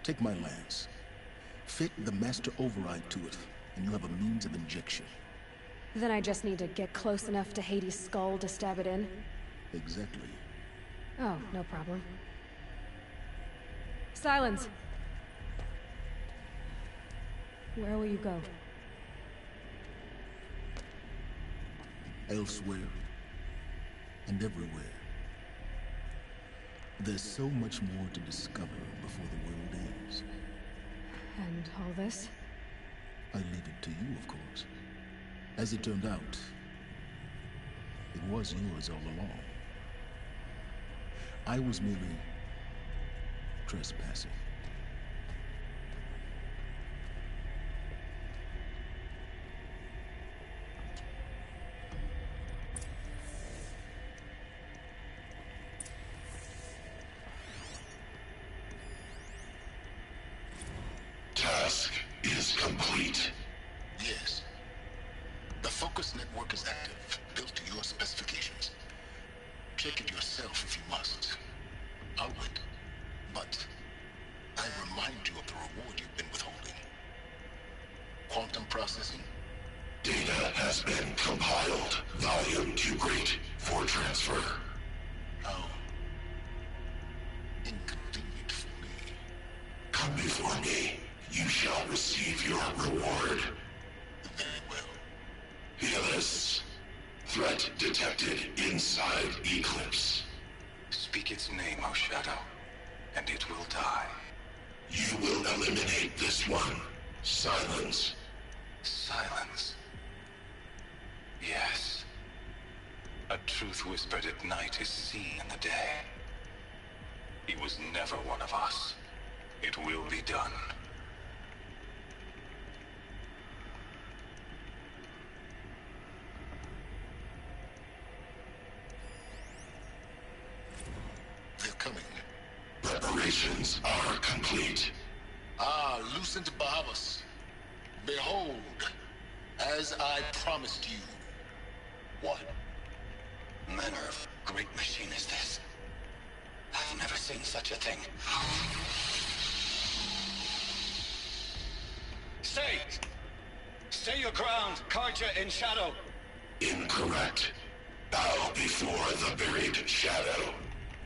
Take my lance. Fit the master override to it, and you have a means of injection. Then I just need to get close enough to Hades' skull to stab it in? Exactly. Oh, no problem. Silence! Where will you go? Elsewhere and everywhere. There's so much more to discover before the world ends. And all this? I leave it to you, of course. As it turned out, it was yours all along. I was merely trespassing. Task is complete. Yes. The focus network is active, built to your specifications. Check it yourself if you must. I'll wait. But I remind you of the reward you've been withholding. Quantum processing? Data has been compiled. Volume too great for transfer. How inconvenient for me. Come before me. You shall receive your reward. Very well. Helis. Threat detected inside Eclipse. Speak its name, O Shadow, and it will die. You will eliminate this one. Silence. Silence. Yes. A truth whispered at night is seen in the day. He was never one of us. It will be done. They're coming. Preparations are complete. Ah, Lucent Bahavas. Behold, as I promised you. What? Manner of great machine is this? I've never seen such a thing. Stay! Stay your ground, Carja in shadow! Incorrect. Bow before the buried shadow.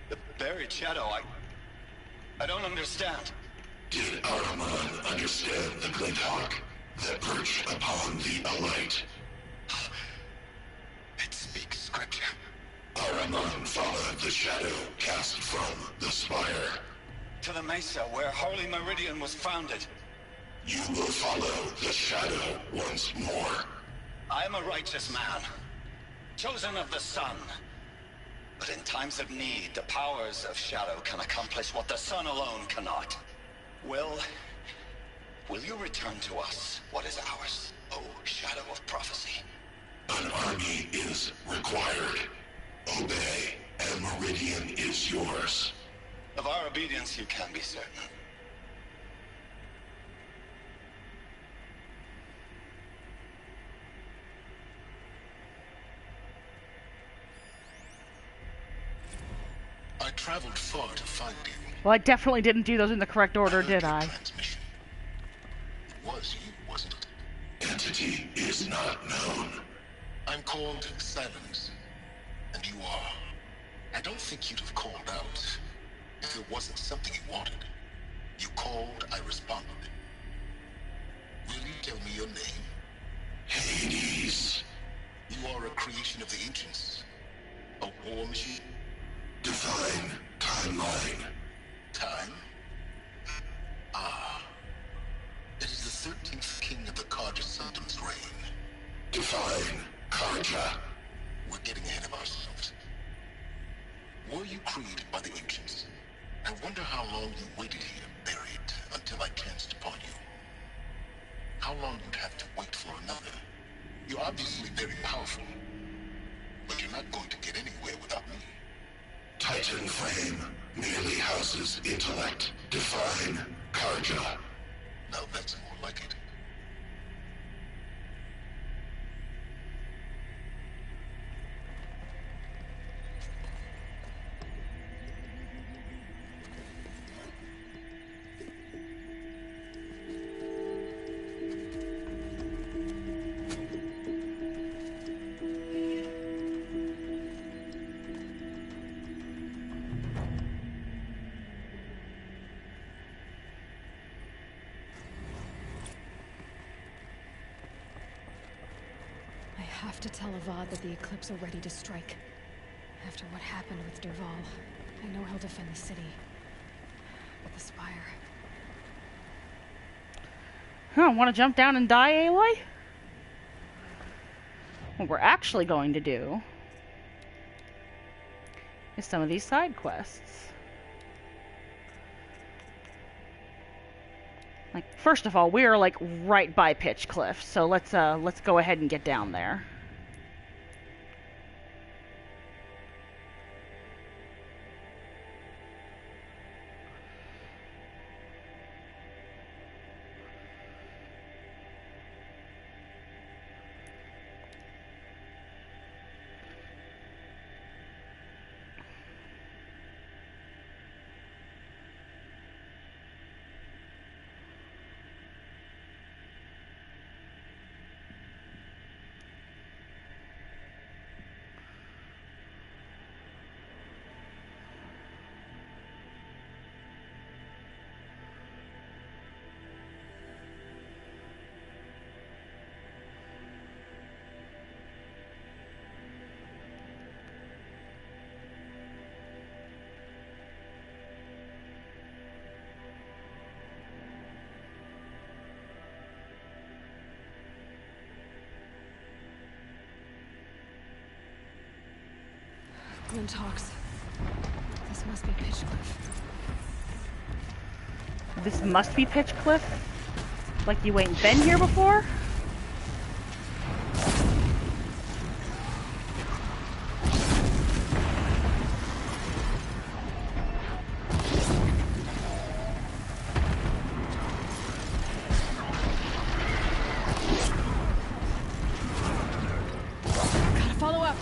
The buried shadow, I don't understand. Did Araman understand the glint hawk that perched upon the alight? It speaks scripture. Araman followed the shadow cast from the spire. To the mesa where Holy Meridian was founded. You will follow the shadow once more. I am a righteous man, chosen of the sun. But in times of need, the powers of shadow can accomplish what the sun alone cannot. Will you return to us what is ours, O Shadow of Prophecy? An army is required. Obey, and Meridian is yours. Of our obedience you can be certain. I traveled far to find you. Well, I definitely didn't do those in the correct order, did I? Transmission. It was you, wasn't it? Entity is not known. I'm called Silence, and you are. I don't think you'd have called out if it wasn't something you wanted. You called, I responded. Will you tell me your name? Hades. You are a creation of the ancients. A war machine? Define timeline. Time? Ah. It is the 13th king of the Karja Sultan's reign. Define Karja. We're getting ahead of ourselves. Were you created by the ancients? I wonder how long you waited here, buried, until I chanced upon you. How long you'd have to wait for another. You're obviously very powerful, but you're not going to get anywhere without me. Titan flame merely houses intellect. Define Karja. Now that's more like it. I have to tell Avad that the Eclipse are ready to strike. After what happened with Derval, I know he'll defend the city. But the Spire... Huh, want to jump down and die, Aloy? What we're actually going to do is some of these side quests. Like, first of all, we are like right by Pitch Cliff, so let's go ahead and get down there. Glinthawks. This must be Pitchcliff. This must be Pitch Cliff? Like you ain't been here before? Gotta follow up.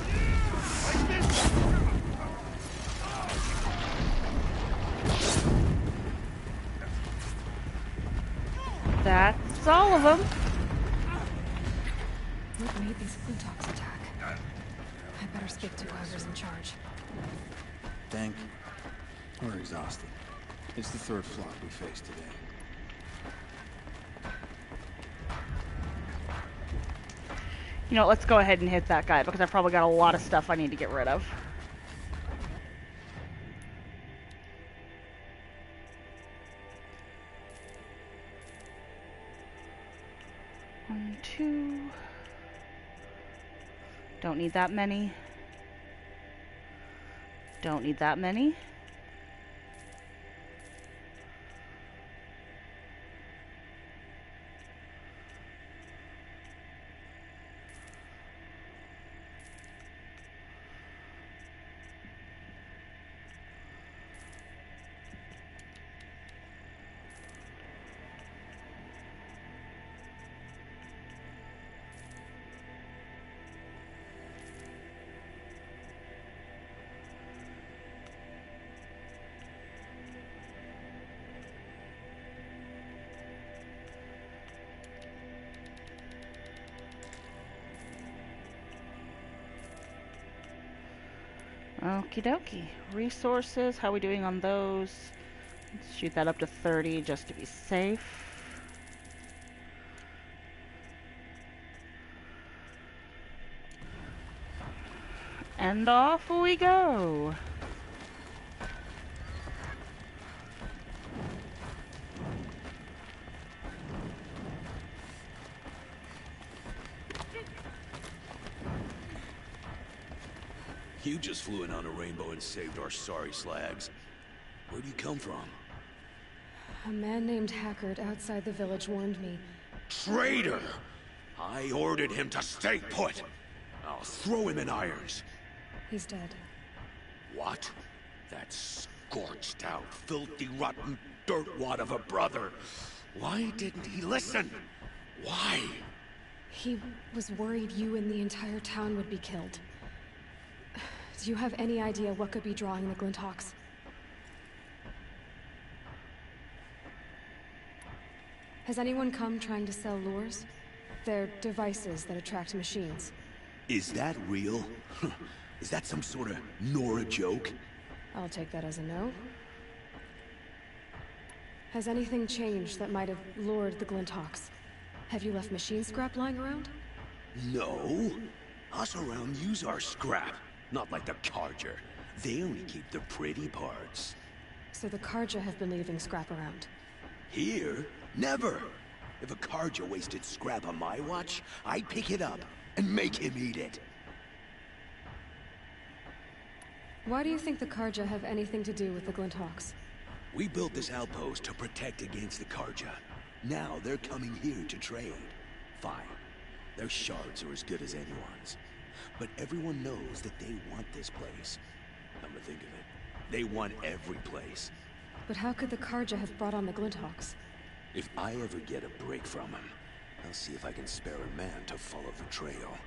That's all of them. What made these Glinthawks attack? I better speak to whoever's in charge. Think? We're exhausted. It's the third flock we faced today. You know, let's go ahead and hit that guy because I've probably got a lot of stuff I need to get rid of. One, two. Don't need that many. Don't need that many. Okie dokie. Resources, how are we doing on those? Let's shoot that up to 30 just to be safe. And off we go. You just flew in on a rainbow and saved our sorry slags. Where do you come from? A man named Hackard outside the village warned me. Traitor! I ordered him to stay put. I'll throw him in irons. He's dead. What? That scorched out, filthy, rotten dirtwad of a brother. Why didn't he listen? Why? He was worried you and the entire town would be killed. Do you have any idea what could be drawing the Glinthawks? Has anyone come trying to sell lures? They're devices that attract machines. Is that real? Is that some sort of Nora joke? I'll take that as a no. Has anything changed that might have lured the Glinthawks? Have you left machine scrap lying around? No. Us around use our scrap. Not like the Carja. They only keep the pretty parts. So the Carja have been leaving scrap around? Here? Never! If a Carja wasted scrap on my watch, I'd pick it up and make him eat it. Why do you think the Carja have anything to do with the Glinthawks? We built this outpost to protect against the Carja. Now they're coming here to trade. Fine. Their shards are as good as anyone's. But everyone knows that they want this place. Come to think of it, they want every place. But how could the Carja have brought on the Glinthawks? If I ever get a break from him, I'll see if I can spare a man to follow the trail.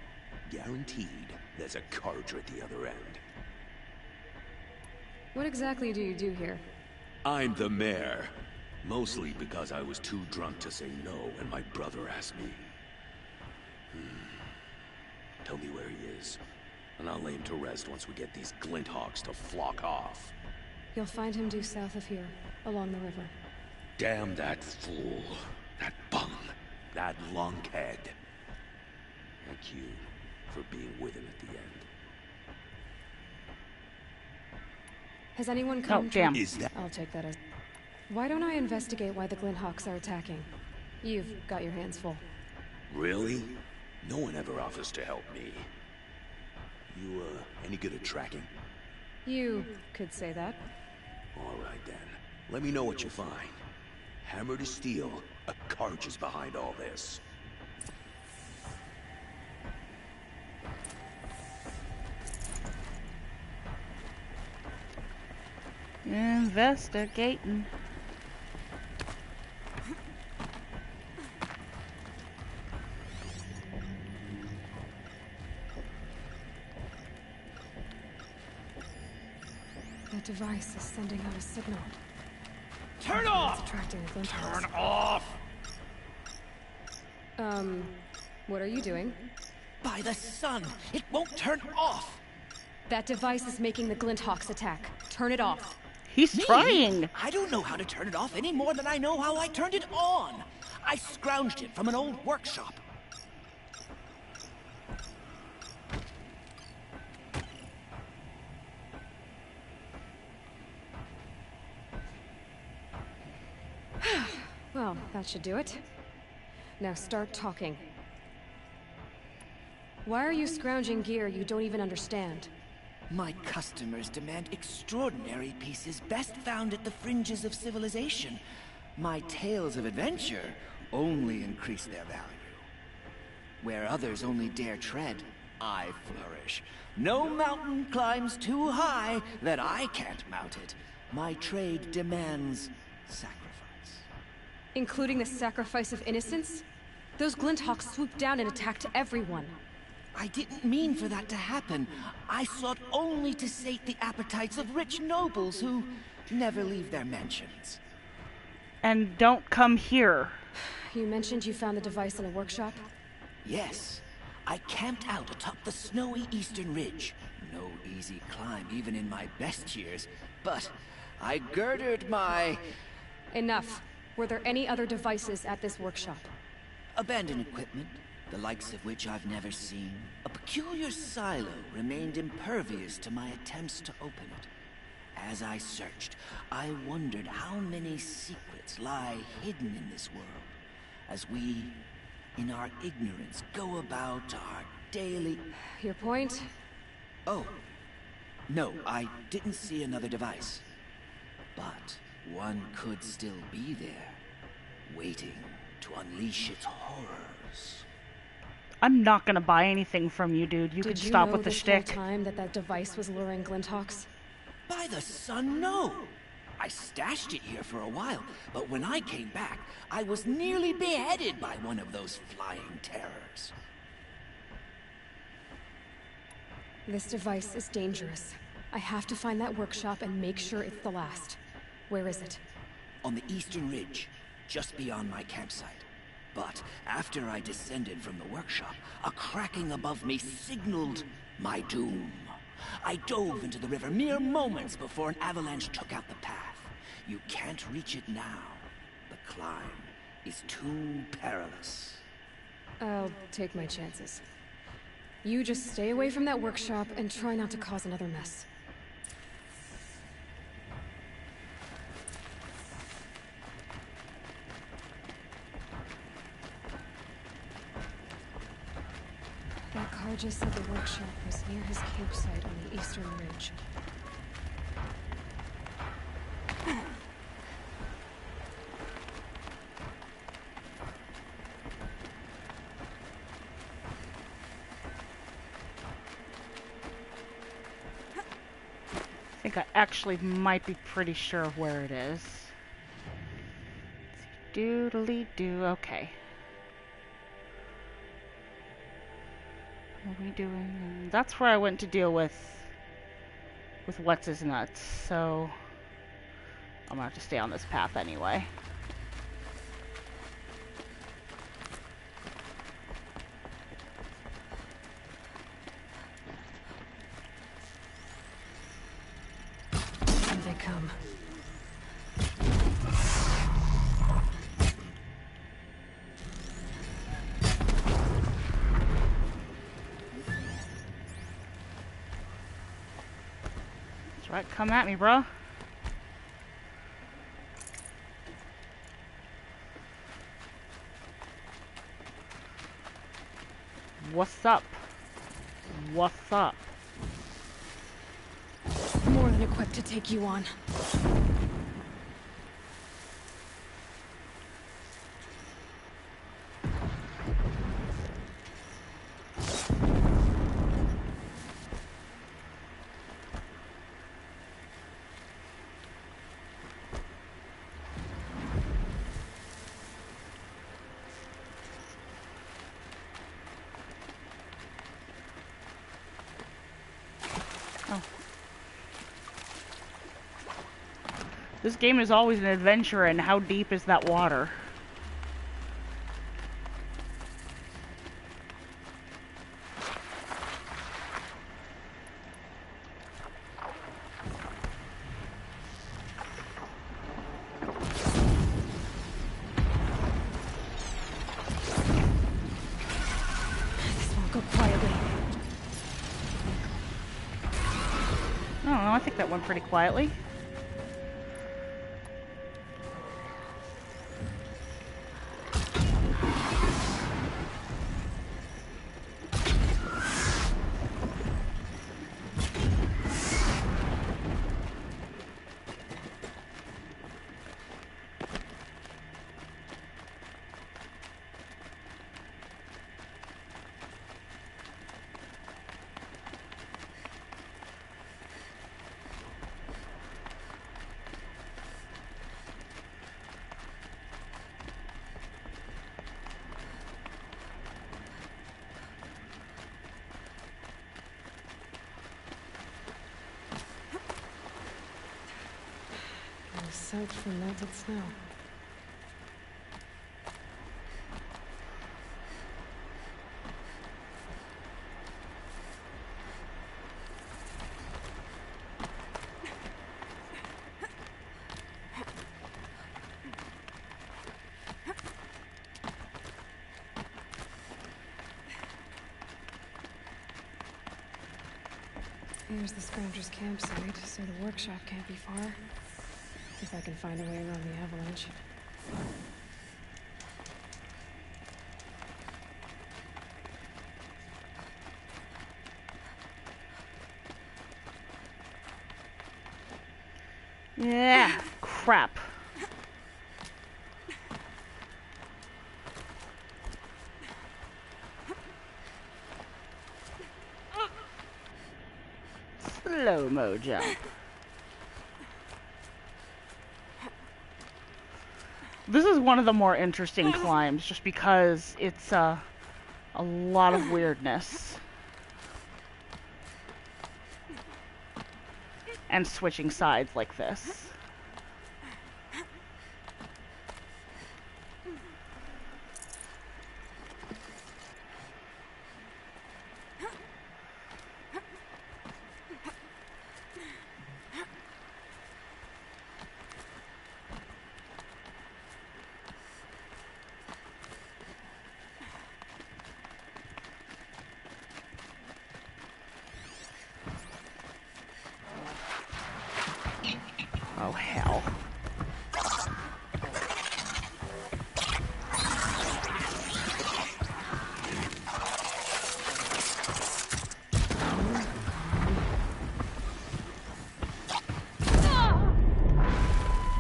Guaranteed there's a Carja at the other end. What exactly do you do here? I'm the mayor. Mostly because I was too drunk to say no when my brother asked me. Tell me where he is, and I'll lay him to rest once we get these Glinthawks to flock off. You'll find him due south of here, along the river. Damn that fool. That bum. That lunkhead. Thank you for being with him at the end. Has anyone come to... damn. Is that... I'll take that as... Why don't I investigate why the Glinthawks are attacking? You've got your hands full. Really? No one ever offers to help me. You, any good at tracking? You could say that. All right, then. Let me know what you find. Hammer to steel, a Carja is behind all this. Investigating. That device is sending out a signal. Turn off! It's attracting the Glinthawks. Turn off! What are you doing? By the sun! It won't turn off! That device is making the Glinthawks attack. Turn it off. He's Me? trying! I don't know how to turn it off any more than I know how I turned it on! I scrounged it from an old workshop. Well, that should do it. Now start talking. Why are you scrounging gear you don't even understand? My customers demand extraordinary pieces best found at the fringes of civilization. My tales of adventure only increase their value. Where others only dare tread, I flourish. No mountain climbs too high that I can't mount it. My trade demands sacrifice. Including the sacrifice of innocence? Those Glinthawks swooped down and attacked everyone. I didn't mean for that to happen. I sought only to sate the appetites of rich nobles who never leave their mansions. And don't come here. You mentioned you found the device in a workshop? Yes. I camped out atop the snowy eastern ridge. No easy climb, even in my best years. But I girded my... Enough. Were there any other devices at this workshop? abandoned equipment, the likes of which I've never seen. A peculiar silo remained impervious to my attempts to open it. As I searched, I wondered how many secrets lie hidden in this world, as we, in our ignorance, go about our daily... Your point? Oh, no, I didn't see another device. But one could still be there, waiting to unleash its horrors. I'm not gonna buy anything from you, dude. You can stop with the shtick. Did you know this whole time that device was luring Glinthawks? By the sun, no! I stashed it here for a while, but when I came back, I was nearly beheaded by one of those flying terrors. This device is dangerous. I have to find that workshop and make sure it's the last. Where is it? On the eastern ridge, just beyond my campsite. But after I descended from the workshop, a cracking above me signaled my doom. I dove into the river mere moments before an avalanche took out the path. You can't reach it now. The climb is too perilous. I'll take my chances. You just stay away from that workshop and try not to cause another mess. That car just said the workshop was near his campsite on the eastern ridge. I think I actually might be pretty sure of where it is. Doodly-doo, okay. What are we doing? That's where I went to deal with what's his nuts, so I'm gonna have to stay on this path anyway. Here they come. That's right, come at me, bro. What's up? What's up? More than equipped to take you on. This game is always an adventure, and how deep is that water? This won't go quietly. I don't know, I think that went pretty quietly. Soaked from melted snow. Here's the Scrounger's campsite, so the workshop can't be far. If I can find a way around the avalanche. Yeah, crap. Slow-mo jump. This is one of the more interesting climbs, just because it's a lot of weirdness. And switching sides like this. Oh, hell.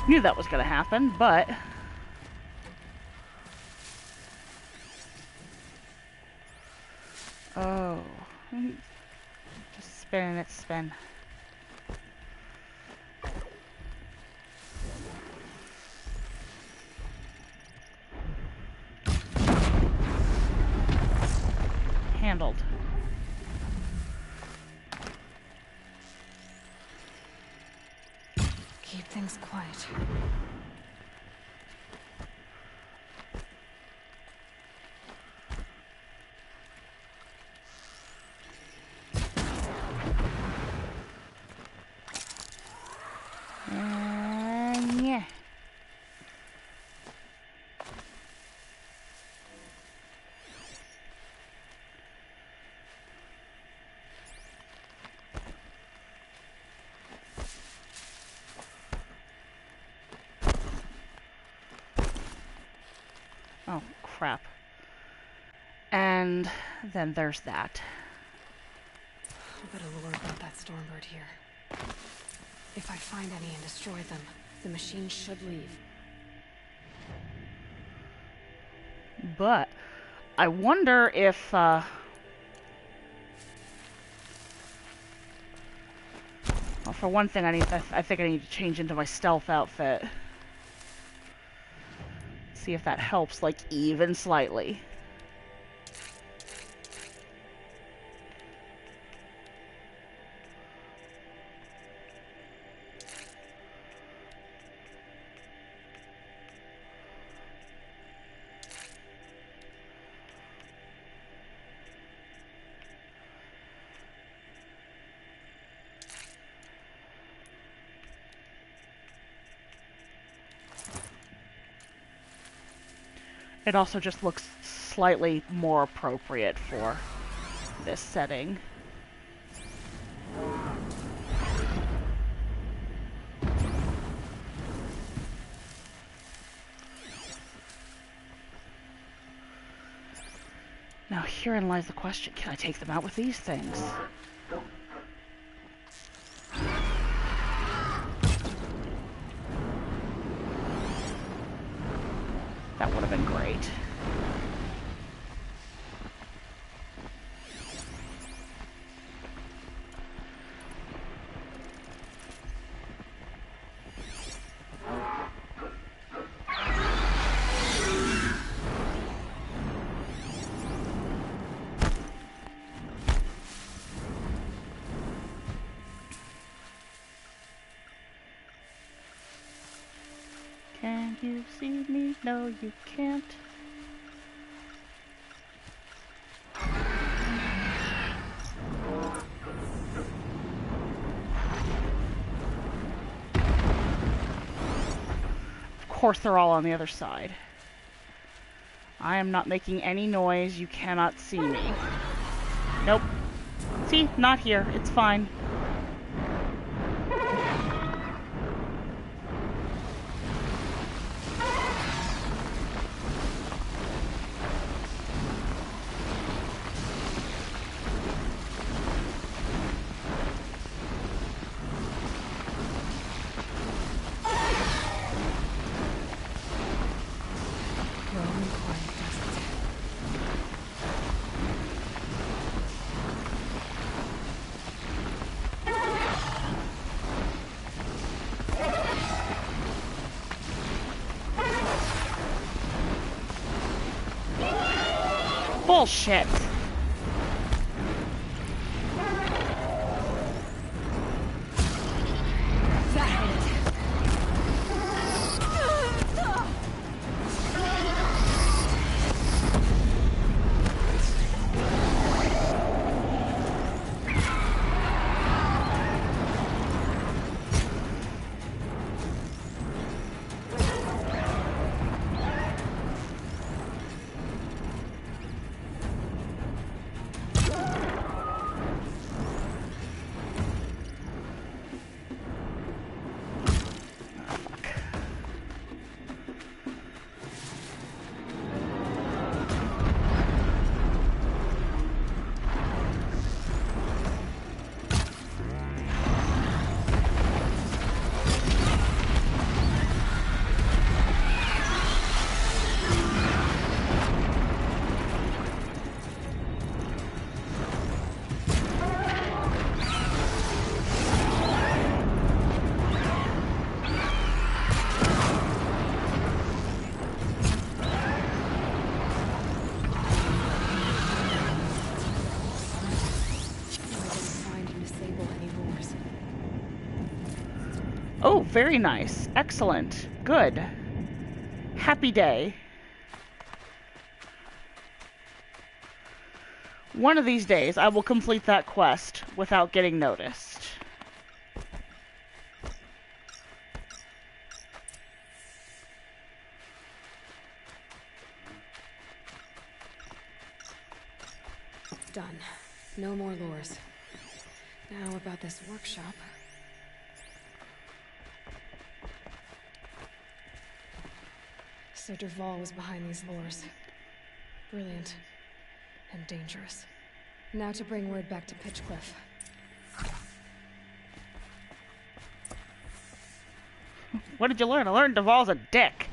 Knew that was gonna happen, but... Oh. Just spinning its spin. Handled. Keep things quiet. Yeah. Oh, crap. And then there's that. I better lure about that Stormbird here. If I find any and destroy them, the machine should leave. But I wonder if well, for one thing, I think I need to change into my stealth outfit. See if that helps, like, even slightly. It also just looks slightly more appropriate for this setting. Now herein lies the question, can I take them out with these things? That would have been great. Can you see me? No, you can't. Of course they're all on the other side. I am not making any noise. You cannot see me. Nope. See? Not here. It's fine. Bullshit. Oh, very nice. Excellent. Good. Happy day. One of these days, I will complete that quest without getting noticed. It's done. No more lures. Now about this workshop. So Dervahl was behind these lures. Brilliant. And dangerous. Now to bring word back to Pitchcliff. What did you learn? I learned Dervahl's a dick.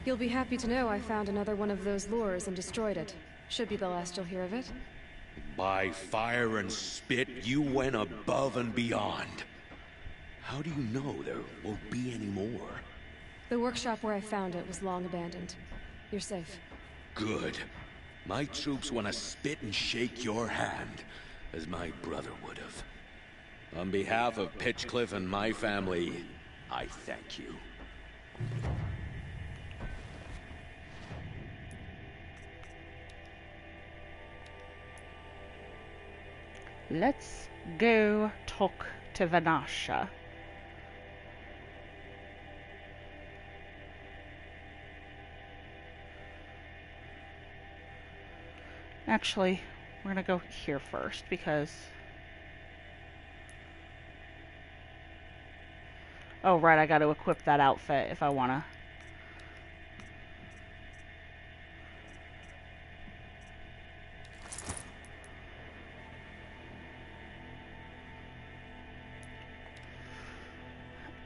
You'll be happy to know I found another one of those lures and destroyed it. Should be the last you'll hear of it. By fire and spit, you went above and beyond. How do you know there won't be any more? The workshop where I found it was long abandoned. You're safe. Good. My troops want to spit and shake your hand, as my brother would have. On behalf of Pitchcliff and my family, I thank you. Let's go talk to Vanasha. Actually, we're gonna go here first because... Oh, right, I gotta equip that outfit if I wanna...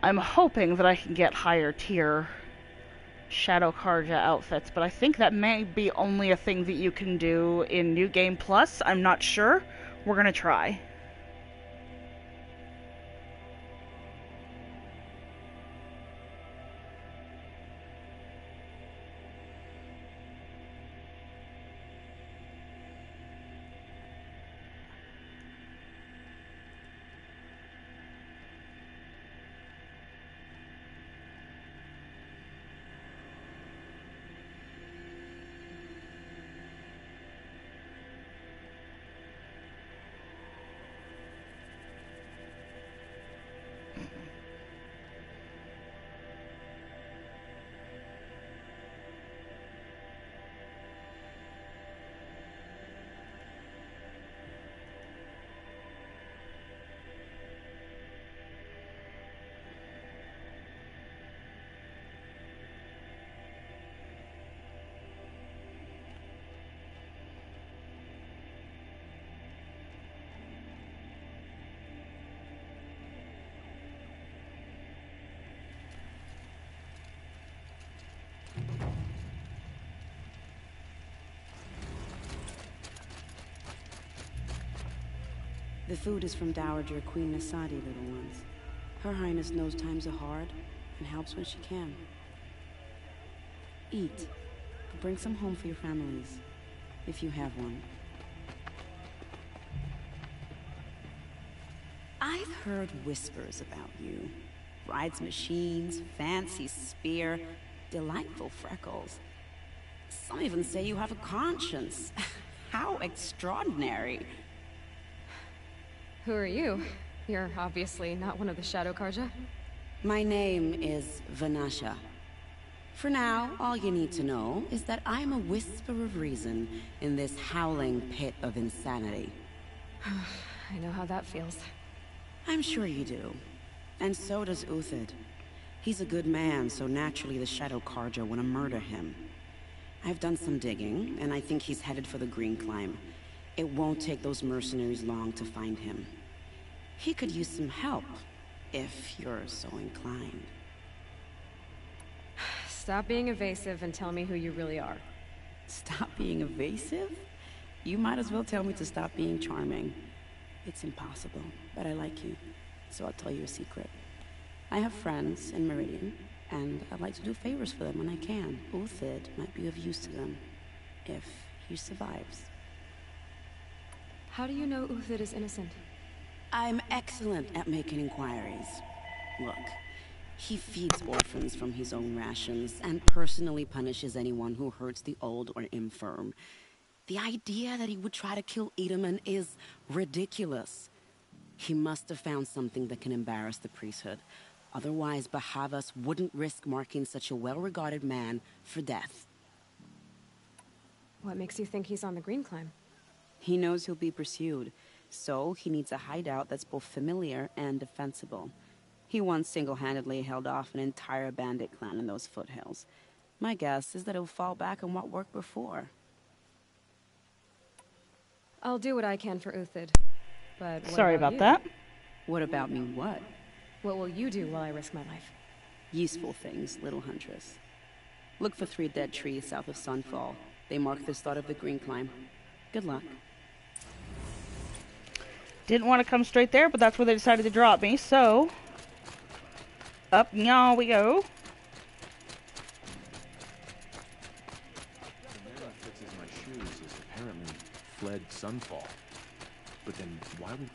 I'm hoping that I can get higher tier Shadow Karja outfits, but I think that may be only a thing that you can do in New Game Plus. I'm not sure. We're gonna try. The food is from Dowager Queen Nasadi, little ones. Her Highness knows times are hard and helps when she can. Eat. Bring some home for your families, if you have one. I've heard whispers about you. Rides machines, fancy spear, delightful freckles. Some even say you have a conscience. How extraordinary. Who are you? You're obviously not one of the Shadow Karja. My name is Vanasha. For now, all you need to know is that I'm a whisper of reason in this howling pit of insanity. I know how that feels. I'm sure you do. And so does Uthid. He's a good man, so naturally the Shadow Karja want to murder him. I've done some digging, and I think he's headed for the Green Climb. It won't take those mercenaries long to find him. He could use some help, if you're so inclined. Stop being evasive and tell me who you really are. Stop being evasive? You might as well tell me to stop being charming. It's impossible, but I like you, so I'll tell you a secret. I have friends in Meridian, and I'd like to do favors for them when I can. Uthid might be of use to them, if he survives. How do you know Uthid is innocent? I'm excellent at making inquiries. Look, he feeds orphans from his own rations and personally punishes anyone who hurts the old or infirm. The idea that he would try to kill Edelman is ridiculous. He must have found something that can embarrass the priesthood. Otherwise, Bahavas wouldn't risk marking such a well-regarded man for death. What makes you think he's on the Green Climb? He knows he'll be pursued, so he needs a hideout that's both familiar and defensible. He once single-handedly held off an entire bandit clan in those foothills. My guess is that he'll fall back on what worked before. I'll do what I can for Uthid. But what Sorry about you? that. What about me what? What will you do while I risk my life? Useful things, little huntress. Look for 3 dead trees south of Sunfall. They mark the start of the Green Climb. Good luck. Didn't want to come straight there, but that's where they decided to drop me, so... Up now we go. The man who fixes my shoes is apparently fled Sunfall. But then why would...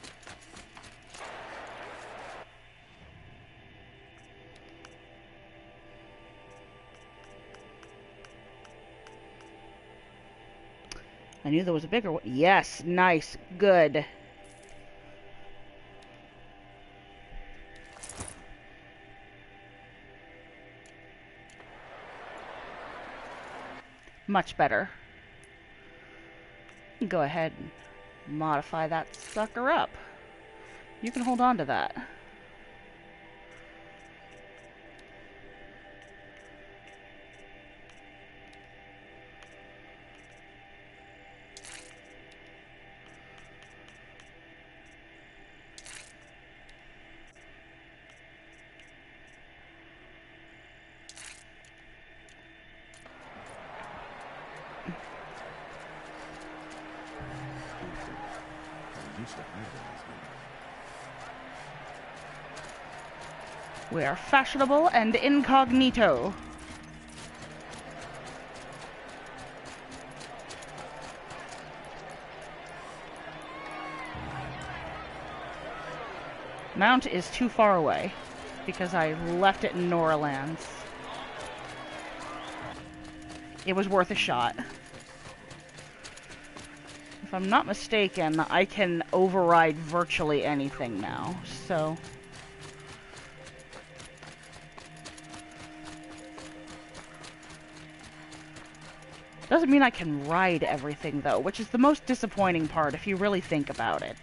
I knew there was a bigger one. Yes, nice, good. Much better. Go ahead and modify that sucker up. You can hold on to that. We are fashionable and incognito. Mount is too far away because I left it in New Orleans. It was worth a shot. If I'm not mistaken, I can override virtually anything now, so... Doesn't mean I can ride everything, though, which is the most disappointing part if you really think about it.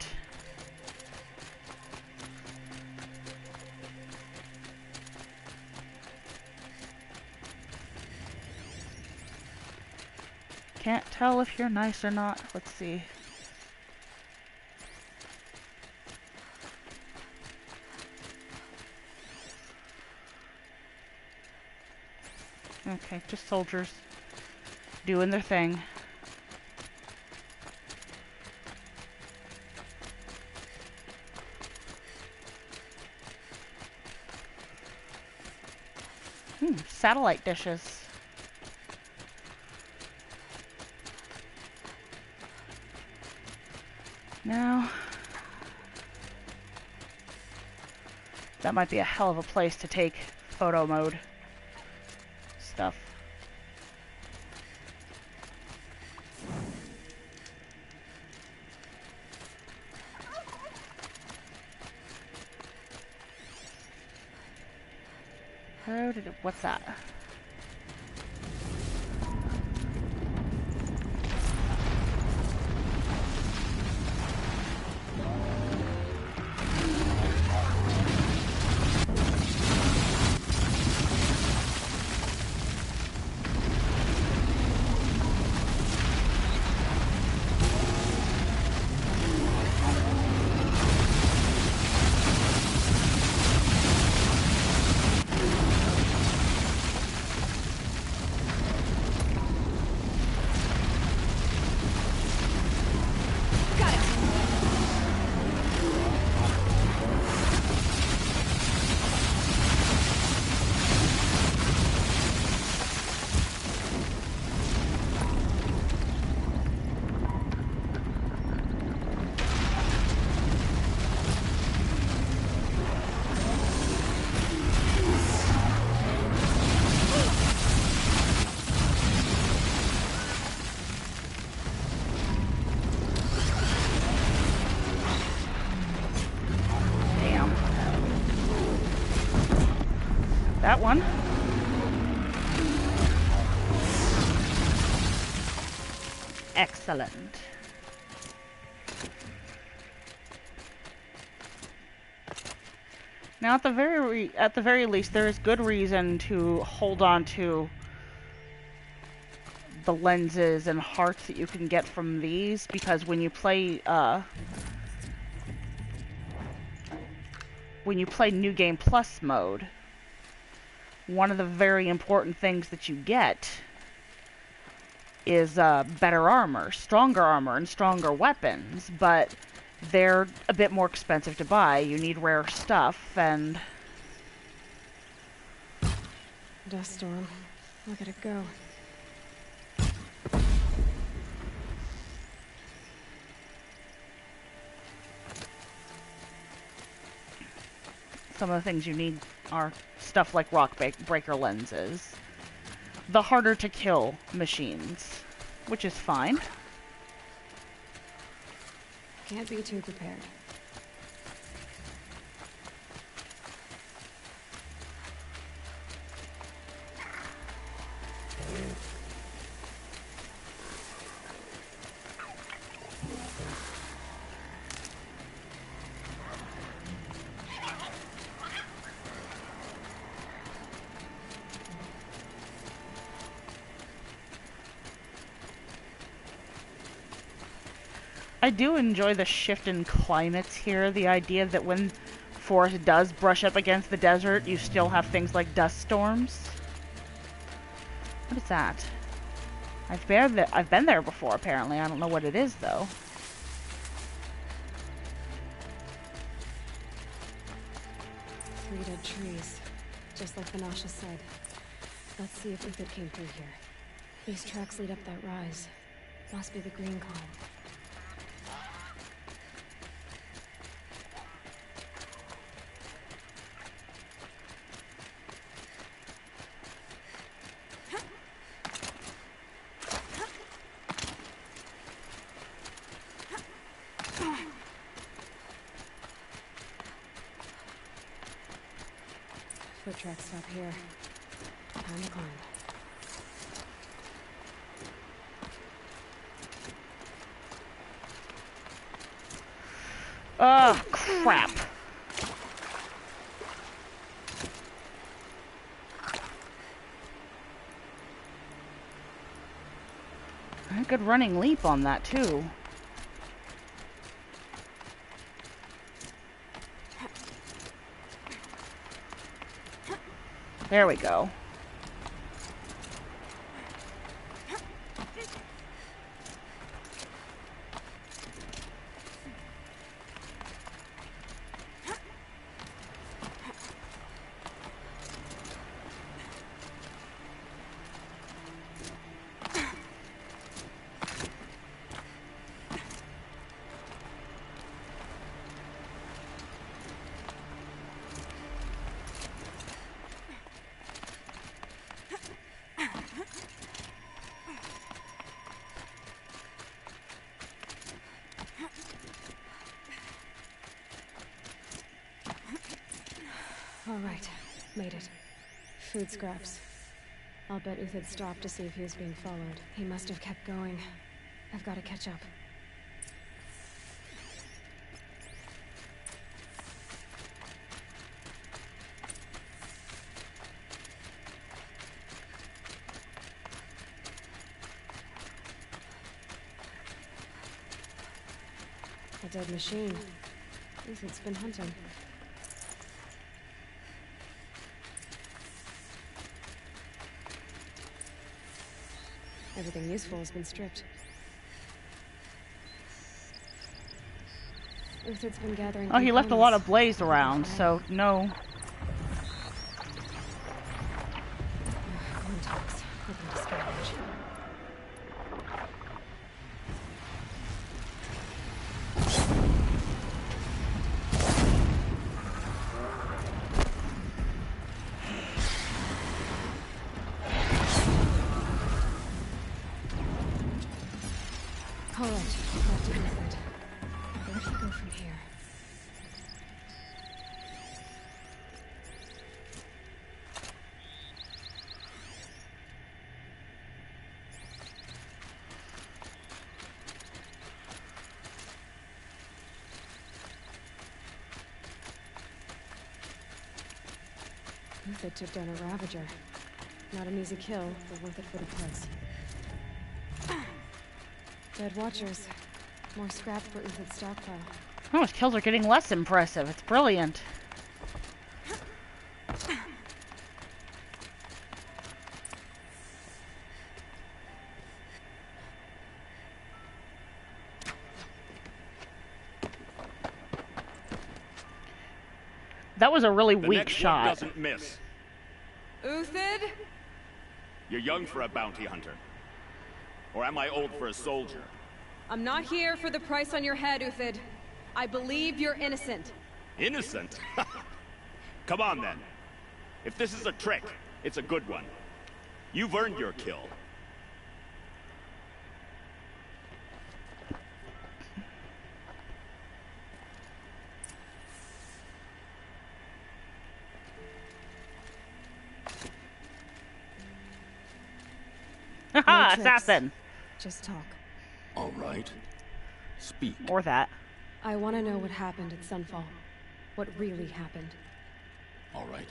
Can't tell if you're nice or not. Let's see. Okay, just soldiers doing their thing. Satellite dishes. Now, that might be a hell of a place to take photo mode stuff. How did it, what's that? That one. Excellent. Now, at the very least, there is good reason to hold on to the lenses and hearts that you can get from these, because when you play New Game Plus mode, one of the very important things that you get is better armor, and stronger weapons, but they're a bit more expensive to buy. You need rare stuff, and... Dust storm. Look at it go. Some of the things you need are stuff like rock breaker lenses. The harder to kill machines, which is fine. Can't be too prepared. I do enjoy the shift in climates here. The idea that when forest does brush up against the desert, you still have things like dust storms. What is that? I've been there before, apparently. I don't know what it is, though. dead trees, just like Vanasha said. Let's see if Uthid came through here. These tracks lead up that rise. Must be the green column. Foot tracks stop here. Time to climb. Oh, crap. A good running leap on that, too. There we go. All right, made it. Food scraps. I'll bet Uthid stopped to see if he was being followed. He must have kept going. I've got to catch up. A dead machine. Uthid's been hunting. Everything useful has been stripped. Uthid's been gathering. Oh, he left a lot of blaze around, so no. Contacts. Looking to scavenge. All right, back to Uthid. Where do we go from here? Uthid took down a Ravager. Not an easy kill, but worth it for the price. Dead Watchers. More scrap for Uthid's stockpile. Oh, his kills are getting less impressive. It's brilliant. That was a really The weak next one shot. doesn't miss. Uthid? You're young for a bounty hunter. Or am I old for a soldier? I'm not here for the price on your head, Uthid. I believe you're innocent. Innocent? Come on, then. If this is a trick, it's a good one. You've earned your kill. Haha, assassin! Just talk. All right. Speak. Or that. I want to know what happened at Sunfall. What really happened. All right.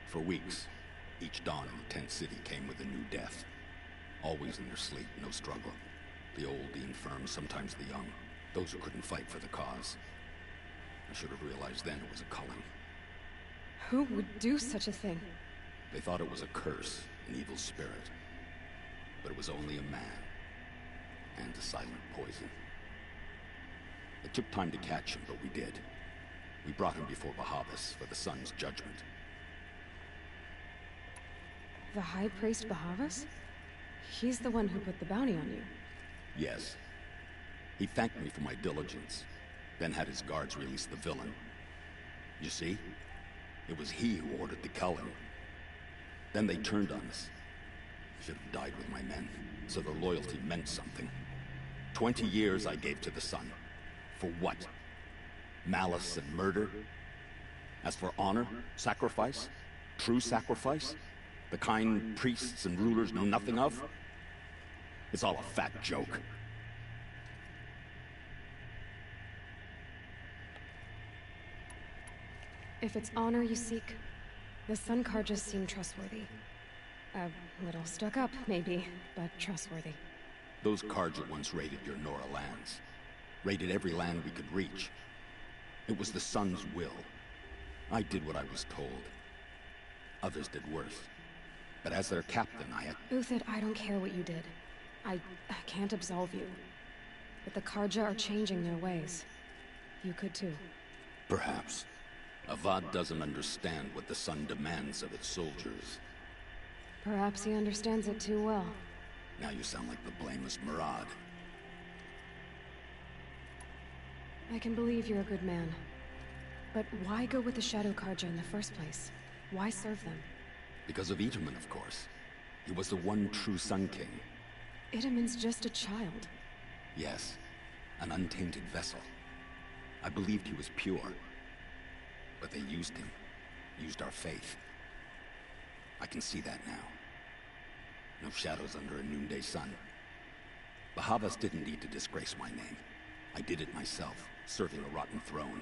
For weeks, each dawn in the tent city came with a new death. Always in their sleep, no struggle. The old, the infirm, sometimes the young. Those who couldn't fight for the cause. I should have realized then it was a culling. Who would do such a thing? They thought it was a curse, an evil spirit. But it was only a man. And a silent poison. It took time to catch him, but we did. We brought him before Bahavas for the sun's judgment. The High Priest Bahavas? He's the one who put the bounty on you. Yes. He thanked me for my diligence, then had his guards release the villain. You see? It was he who ordered the culling. Then they turned on us. Should have died with my men, so their loyalty meant something. 20 years I gave to the sun. For what? Malice and murder? As for honor, sacrifice, true sacrifice, the kind priests and rulers know nothing of, it's all a fat joke. If it's honor you seek, the Sun Karjas seem trustworthy. A little stuck up, maybe, but trustworthy. Those Karja once raided your Nora lands. Raided every land we could reach. It was the Sun's will. I did what I was told. Others did worse. But as their captain, I had... Uthid, I don't care what you did. I can't absolve you. But the Karja are changing their ways. You could too. Perhaps. Avad doesn't understand what the Sun demands of its soldiers. Perhaps he understands it too well. Now you sound like the blameless Murad. I can believe you're a good man. But why go with the Shadow Karja in the first place? Why serve them? Because of Itaman, of course. He was the one true Sun King. Itaman's just a child. Yes, an untainted vessel. I believed he was pure. But they used him. Used our faith. I can see that now. No shadows under a noonday sun. Bahavas didn't need to disgrace my name. I did it myself, serving a rotten throne.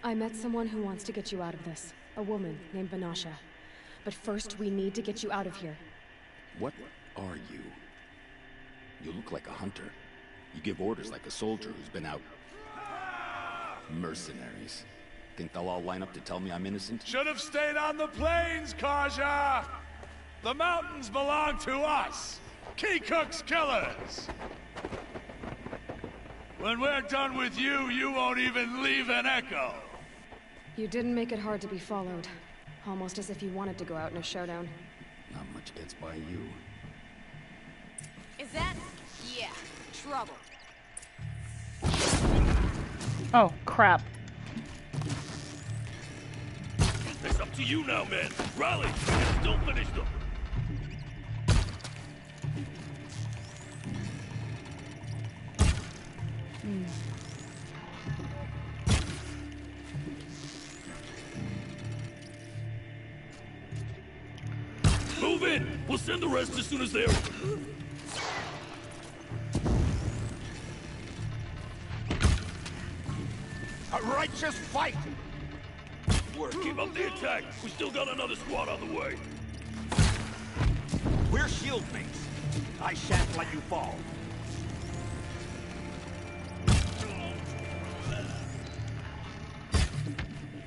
I met someone who wants to get you out of this. A woman named Vanasha. But first, we need to get you out of here. What are you? You look like a hunter. You give orders like a soldier who's been out. Mercenaries. Think they'll all line up to tell me I'm innocent? Should have stayed on the plains, Karja! The mountains belong to us! Keycook's killers! When we're done with you, you won't even leave an echo! You didn't make it hard to be followed. Almost as if you wanted to go out in a showdown. Not much gets by you. Is that... yeah, trouble. Oh, crap. It's up to you now, man. Rally! Don't finish them! Move in! We'll send the rest as soon as they're... A righteous fight! Keep up the attack! We still got another squad on the way! We're shield mates. I shan't let you fall.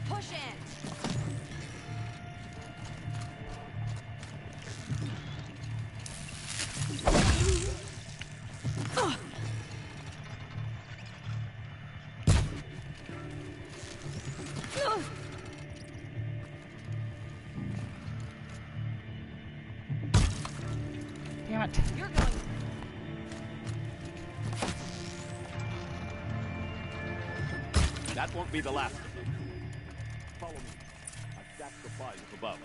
Push in! Damn it. You're going... That won't be the last of them. Follow me. I've stacked supplies up above.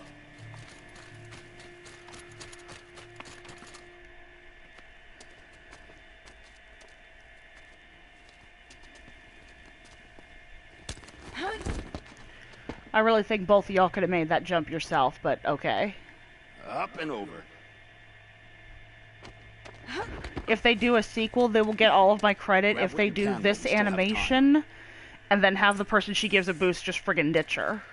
I really think both of y'all could have made that jump yourself, but okay. Up and over. If they do a sequel, they will get all of my credit if they do this animation, and then have the person she gives a boost just friggin' ditch her.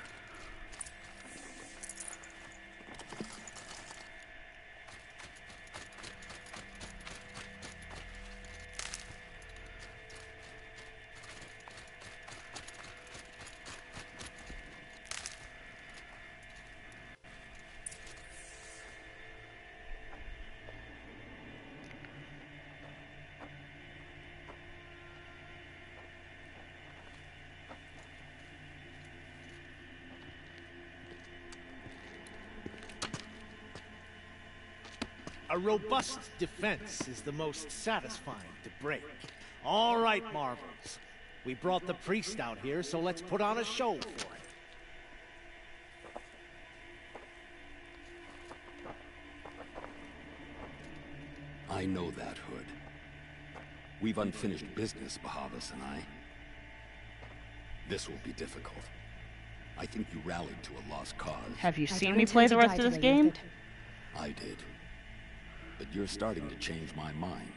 A robust defense is the most satisfying to break. All right, Marvels. We brought the priest out here, so let's put on a show for it. I know that, Hood. We've unfinished business, Bahavas and I. This will be difficult. I think you rallied to a lost cause. Have you seen me play the rest of this game? I did. But you're starting to change my mind.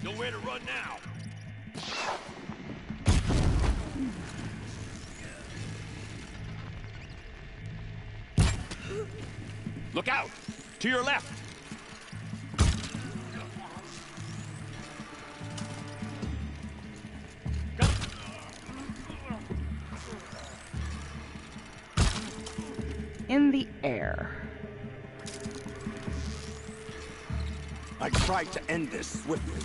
Nowhere to run now. Look out! To your left! In the air. I tried to end this swiftly.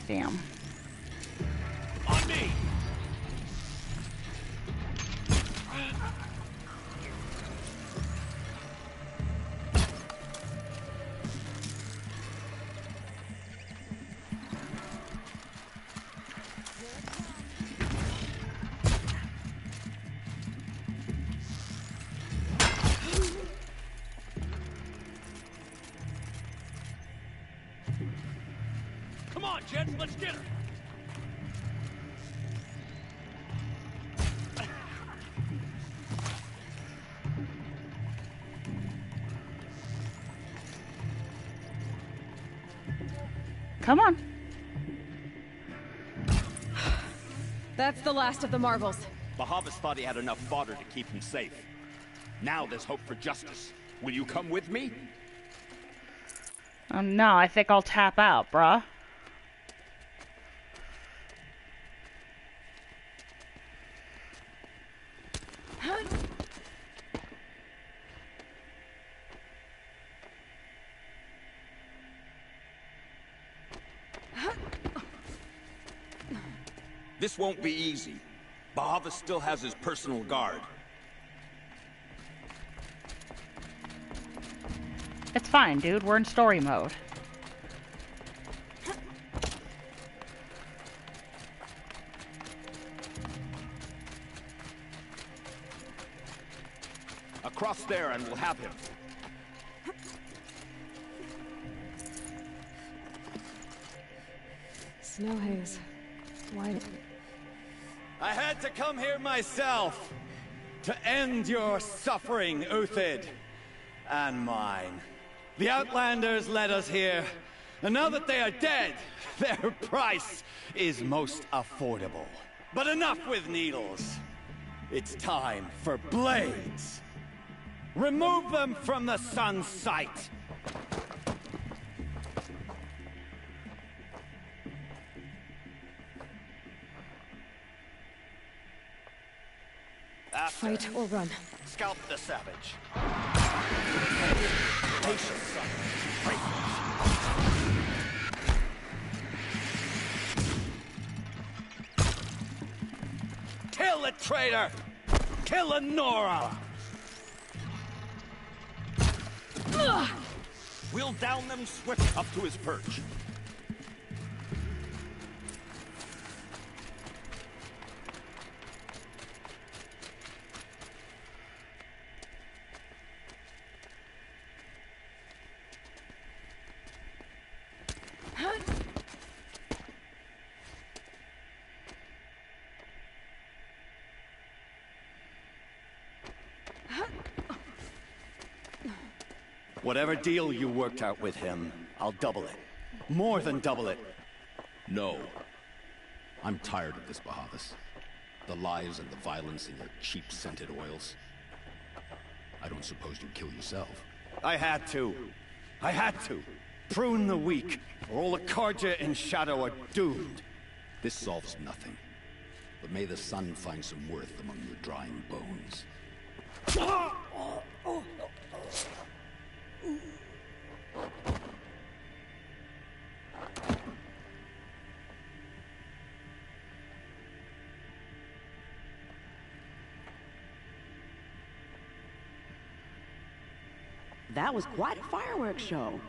Damn. On me! Come on, Jet, let's get her! Come on. That's the last of the Marvels. Bahavas thought he had enough fodder to keep him safe. Now there's hope for justice. Will you come with me? No, I think I'll tap out, bruh. This won't be easy. Bahavas still has his personal guard. It's fine, dude. We're in story mode. Across there and we'll have him. Snow haze. Why? I had to come here myself to end your suffering, Uthid, and mine. The Outlanders led us here, and now that they are dead, their price is most affordable. But enough with needles. It's time for blades. Remove them from the sun's sight. Fight or run. Scalp the savage. Patience, son. Kill the traitor! Kill the Nora! We'll down them swift up to his perch. Whatever deal you worked out with him, I'll double it. More than double it. No. I'm tired of this, Bahavas. The lies and the violence in your cheap scented oils. I don't suppose you'd kill yourself. I had to. I had to. Prune the weak, or all the Carja in Shadow are doomed. This solves nothing. But may the sun find some worth among your drying bones. That was quite a fireworks show.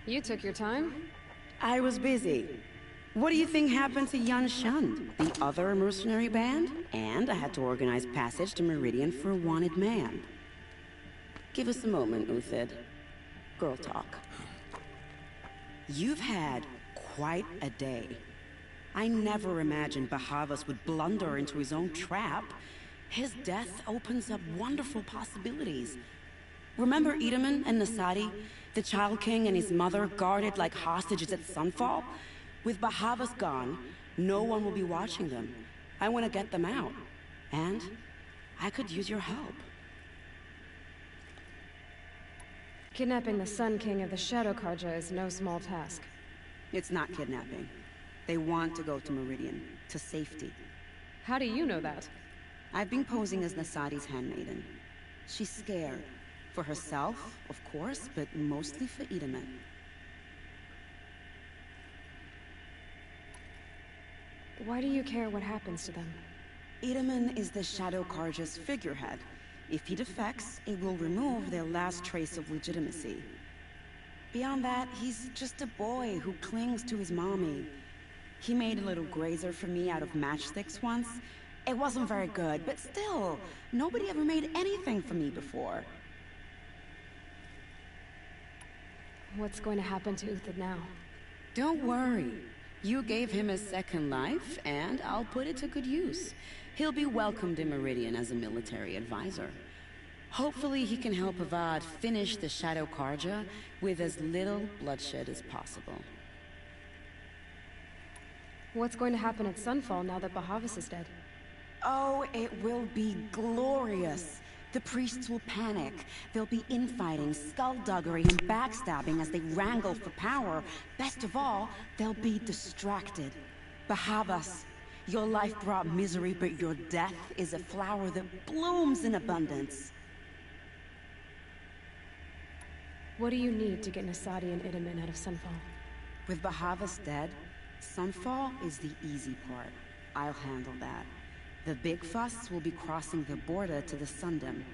You took your time? I was busy. What do you think happened to Yun Shund, the other mercenary band? And I had to organize passage to Meridian for a wanted man. Give us a moment, Uthid. Girl talk. You've had quite a day. I never imagined Bahavas would blunder into his own trap. His death opens up wonderful possibilities. Remember Edaman and Nasadi? The Child King and his mother guarded like hostages at Sunfall? With Bahavas gone, no one will be watching them. I want to get them out. And I could use your help. Kidnapping the Sun King of the Shadow Karja is no small task. It's not kidnapping. They want to go to Meridian, to safety. How do you know that? I've been posing as Nasadi's handmaiden. She's scared. For herself, of course, but mostly for Edaman. Why do you care what happens to them? Edaman is the Shadow Karja's figurehead. If he defects, it will remove their last trace of legitimacy. Beyond that, he's just a boy who clings to his mommy. He made a little grazer for me out of matchsticks once. It wasn't very good, but still, nobody ever made anything for me before. What's going to happen to Uthid now? Don't worry. You gave him a second life, and I'll put it to good use. He'll be welcomed in Meridian as a military advisor. Hopefully he can help Avad finish the Shadow Karja with as little bloodshed as possible. What's going to happen at Sunfall now that Bahavas is dead? Oh, it will be glorious. The priests will panic. There'll be infighting, skullduggery, and backstabbing as they wrangle for power. Best of all, they'll be distracted. Bahavas, your life brought misery, but your death is a flower that blooms in abundance. What do you need to get Nasadi and Edaman out of Sunfall? With Bahavas dead, Sunfall is the easy part. I'll handle that. The big fuss will be crossing the border to the Sundom.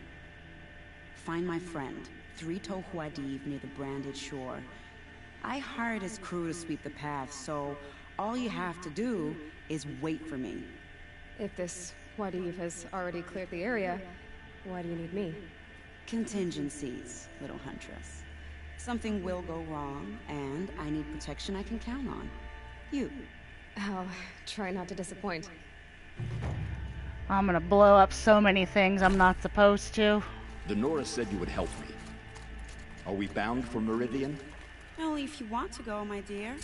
Find my friend, 3-Toe Huadiv, near the branded shore. I hired his crew to sweep the path, so all you have to do is wait for me. If this Huadiv has already cleared the area, why do you need me? Contingencies, little huntress. Something will go wrong, and I need protection I can count on. You. I'll try not to disappoint. I'm gonna blow up so many things I'm not supposed to. The Nora said you would help me. Are we bound for Meridian? Only if you want to go, my dear.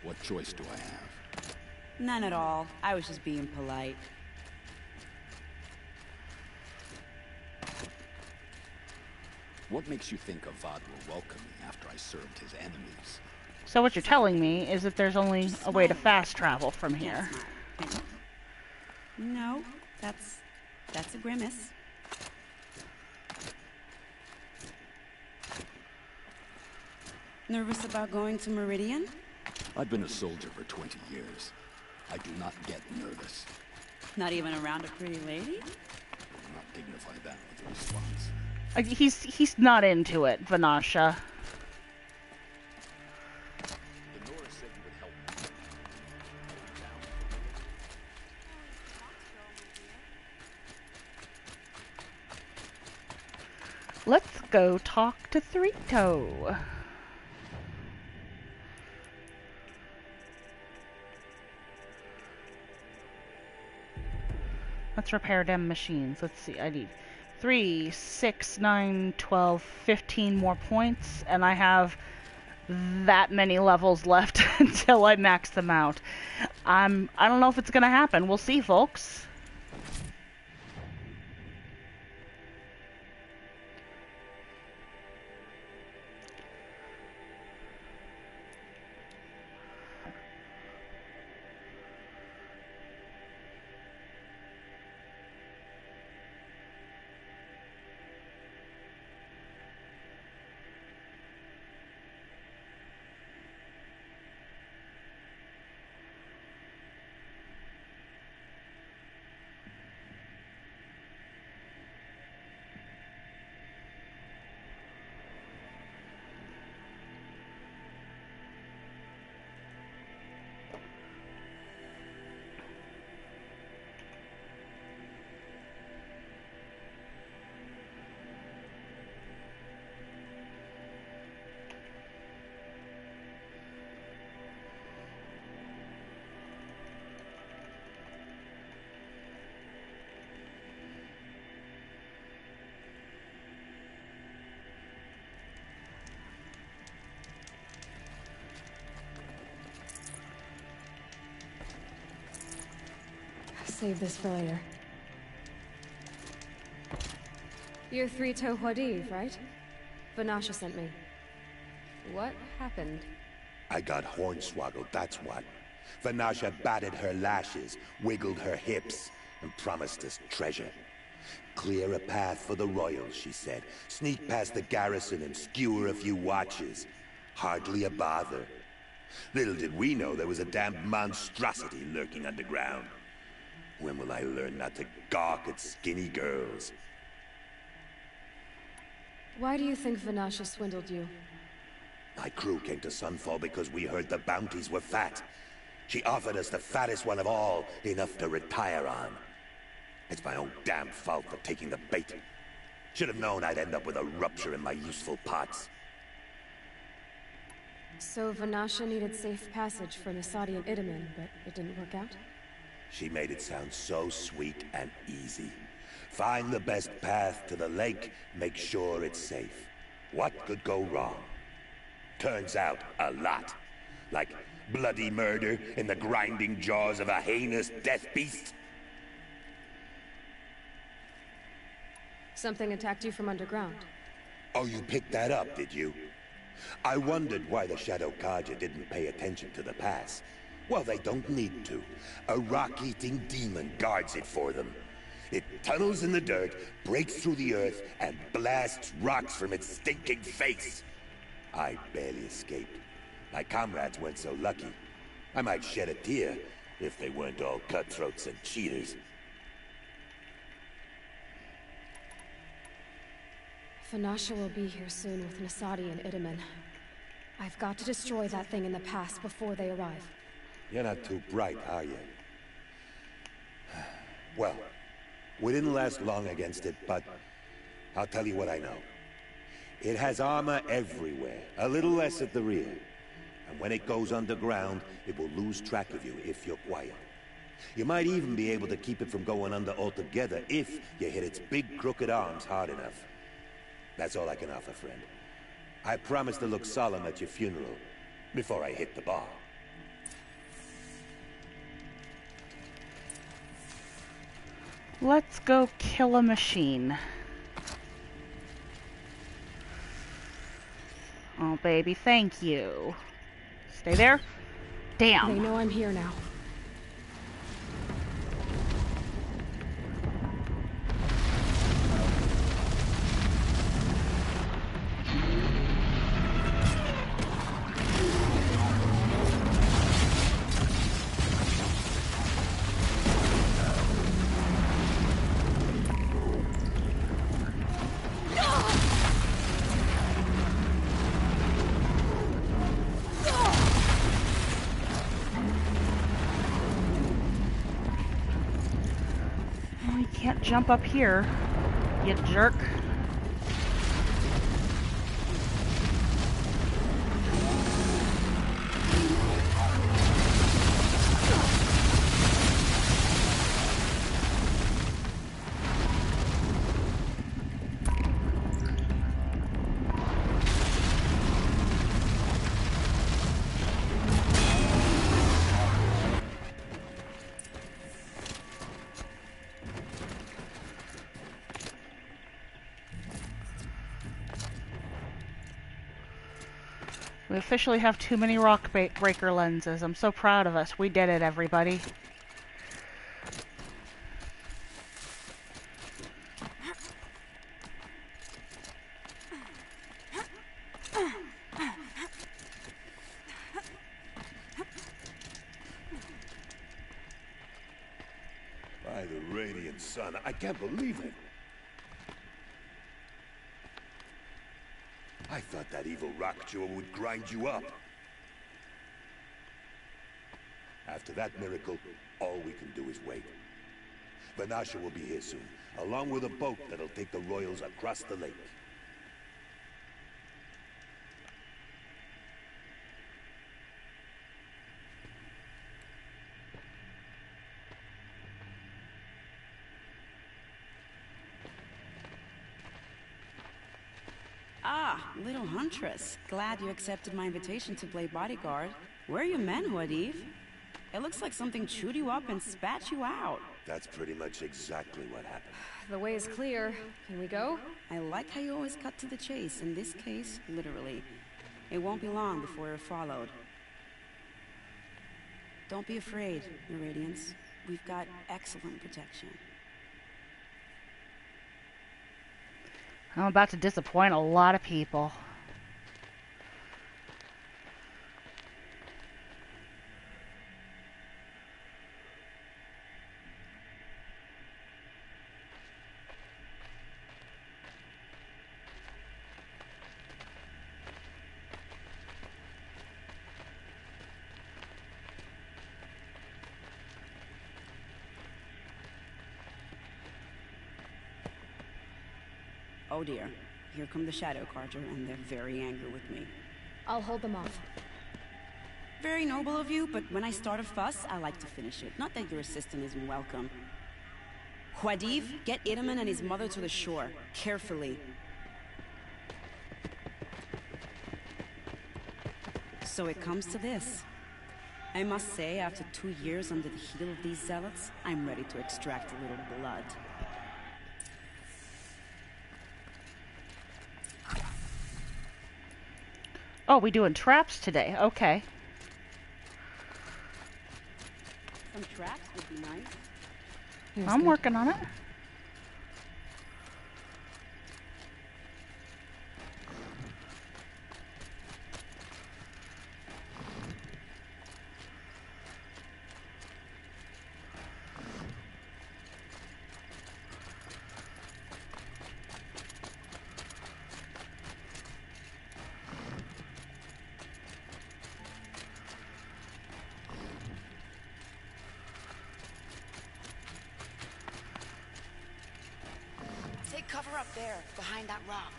What choice do I have? None at all. I was just being polite. What makes you think Avad will welcome me after I served his enemies? So what you're telling me is that there's only a way to fast travel from here. No, that's a grimace. Nervous about going to Meridian? I've been a soldier for 20 years. I do not get nervous. Not even around a pretty lady? I'll not dignify that with a response. He's not into it, Vanasha. The Nora said you would help me. Let's go talk to 3-Toe. Let's repair them machines. Let's see, I need 3, 6, 9, 12, 15 more points, and I have that many levels left until I max them out. I don't know if it's gonna happen. We'll see, folks. Save this for later. You're Three-Toe Huadiv, right? Vanasha sent me. What happened? I got hornswoggled, that's what. Vanasha batted her lashes, wiggled her hips, and promised us treasure. Clear a path for the royals, she said. Sneak past the garrison and skewer a few watches. Hardly a bother. Little did we know there was a damned monstrosity lurking underground. When will I learn not to gawk at skinny girls? Why do you think Vanasha swindled you? My crew came to Sunfall because we heard the bounties were fat. She offered us the fattest one of all, enough to retire on. It's my own damn fault for taking the bait. Should have known I'd end up with a rupture in my useful parts. So Vanasha needed safe passage for Nasadi and Idaman, but it didn't work out? She made it sound so sweet and easy. Find the best path to the lake, make sure it's safe. What could go wrong? Turns out, a lot. Like bloody murder in the grinding jaws of a heinous death beast. Something attacked you from underground. Oh, you picked that up, did you? I wondered why the Shadow Kaja didn't pay attention to the pass. Well, they don't need to. A rock-eating demon guards it for them. It tunnels in the dirt, breaks through the earth, and blasts rocks from its stinking face. I barely escaped. My comrades weren't so lucky. I might shed a tear if they weren't all cutthroats and cheaters. Vanasha will be here soon with Nasadi and Idaman. I've got to destroy that thing in the pass before they arrive. You're not too bright, are you? Well, we didn't last long against it, but I'll tell you what I know. It has armor everywhere, a little less at the rear. And when it goes underground, it will lose track of you if you're quiet. You might even be able to keep it from going under altogether if you hit its big crooked arms hard enough. That's all I can offer, friend. I promise to look solemn at your funeral before I hit the bar. Let's go kill a machine. Oh, baby, thank you. Stay there. Damn. They know I'm here now. Jump up here, you jerk. We officially have too many rock breaker lenses. I'm so proud of us. We did it, everybody. By the radiant sun, I can't believe it. I thought that evil rock chewer would grind you up. After that miracle, all we can do is wait. Vanasha will be here soon, along with a boat that'll take the royals across the lake. Ah, little huntress. Glad you accepted my invitation to play bodyguard. Where are your men, Huadiv? It looks like something chewed you up and spat you out. That's pretty much exactly what happened. The way is clear. Can we go? I like how you always cut to the chase. In this case, literally. It won't be long before we're followed. Don't be afraid, Your Radiance. We've got excellent protection. I'm about to disappoint a lot of people. Oh dear. Here come the Shadow Carter, and they're very angry with me. I'll hold them off. Very noble of you, but when I start a fuss, I like to finish it. Not that your assistant isn't welcome. Huadiv, get Itaman and his mother to the shore. Carefully. So it comes to this. I must say, after 2 years under the heel of these zealots, I'm ready to extract a little blood. Oh, we doing traps today. Okay. Some traps would be nice. I'm working on it. Take cover up there, behind that rock.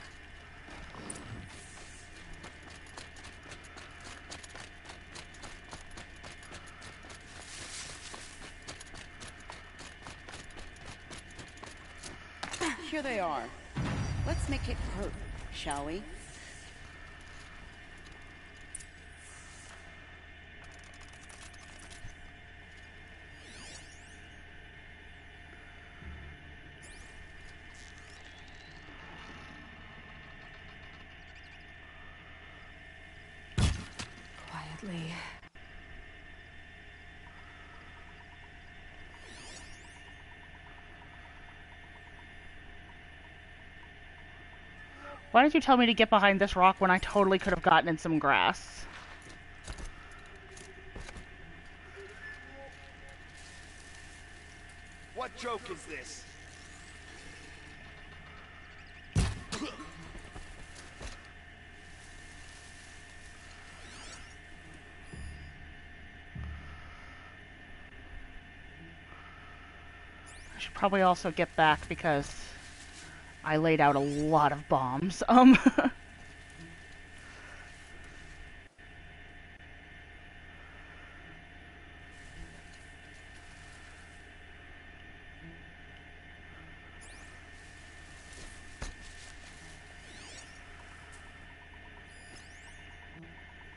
Here they are. Let's make it hurt, shall we? Quietly. Why did you tell me to get behind this rock when I totally could have gotten in some grass? What joke is this? I should probably also get back because I laid out a lot of bombs.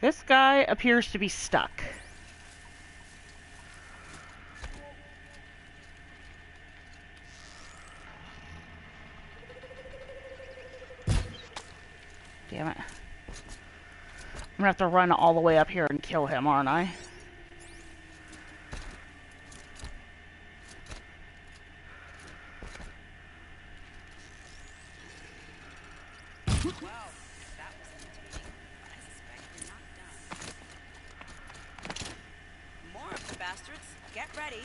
This guy appears to be stuck. Damn it. I'm gonna have to run all the way up here and kill him, aren't I? More of the bastards. Get ready.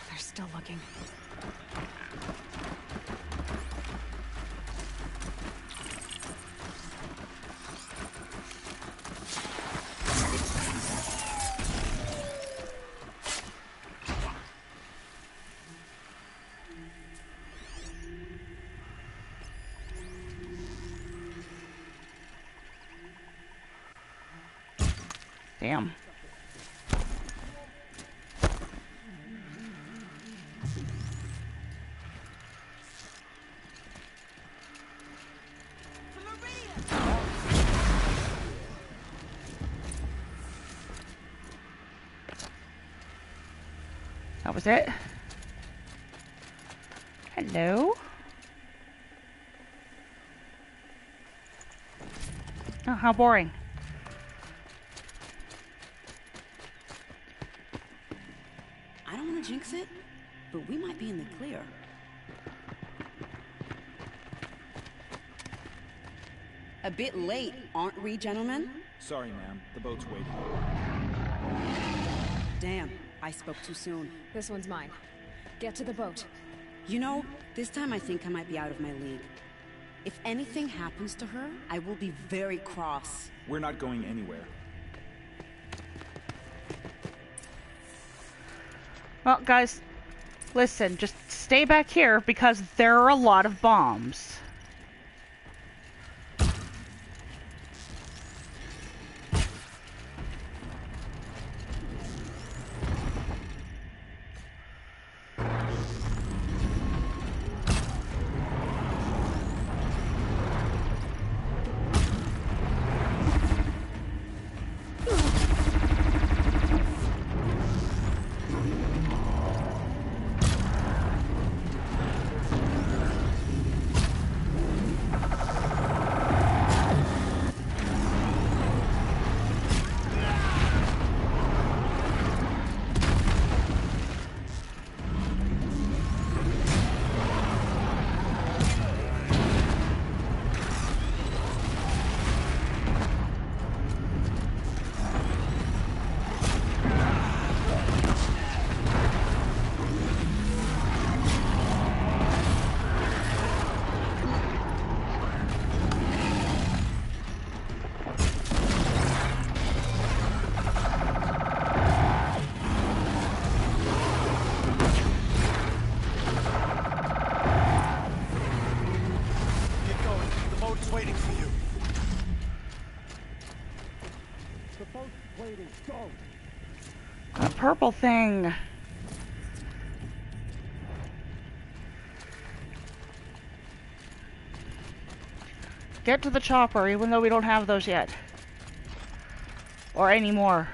They're still looking. Damn. was it. Hello? Oh, how boring. I don't want to jinx it, but we might be in the clear. A bit late, aren't we, gentlemen? Sorry, ma'am. The boat's waiting. Damn, I spoke too soon. This one's mine. Get to the boat. You know, this time I think I might be out of my league. If anything happens to her, I will be very cross. We're not going anywhere. Well, guys, listen, just stay back here because there are a lot of bombs. A purple thing. Get to the chopper, even though we don't have those yet. Or any more.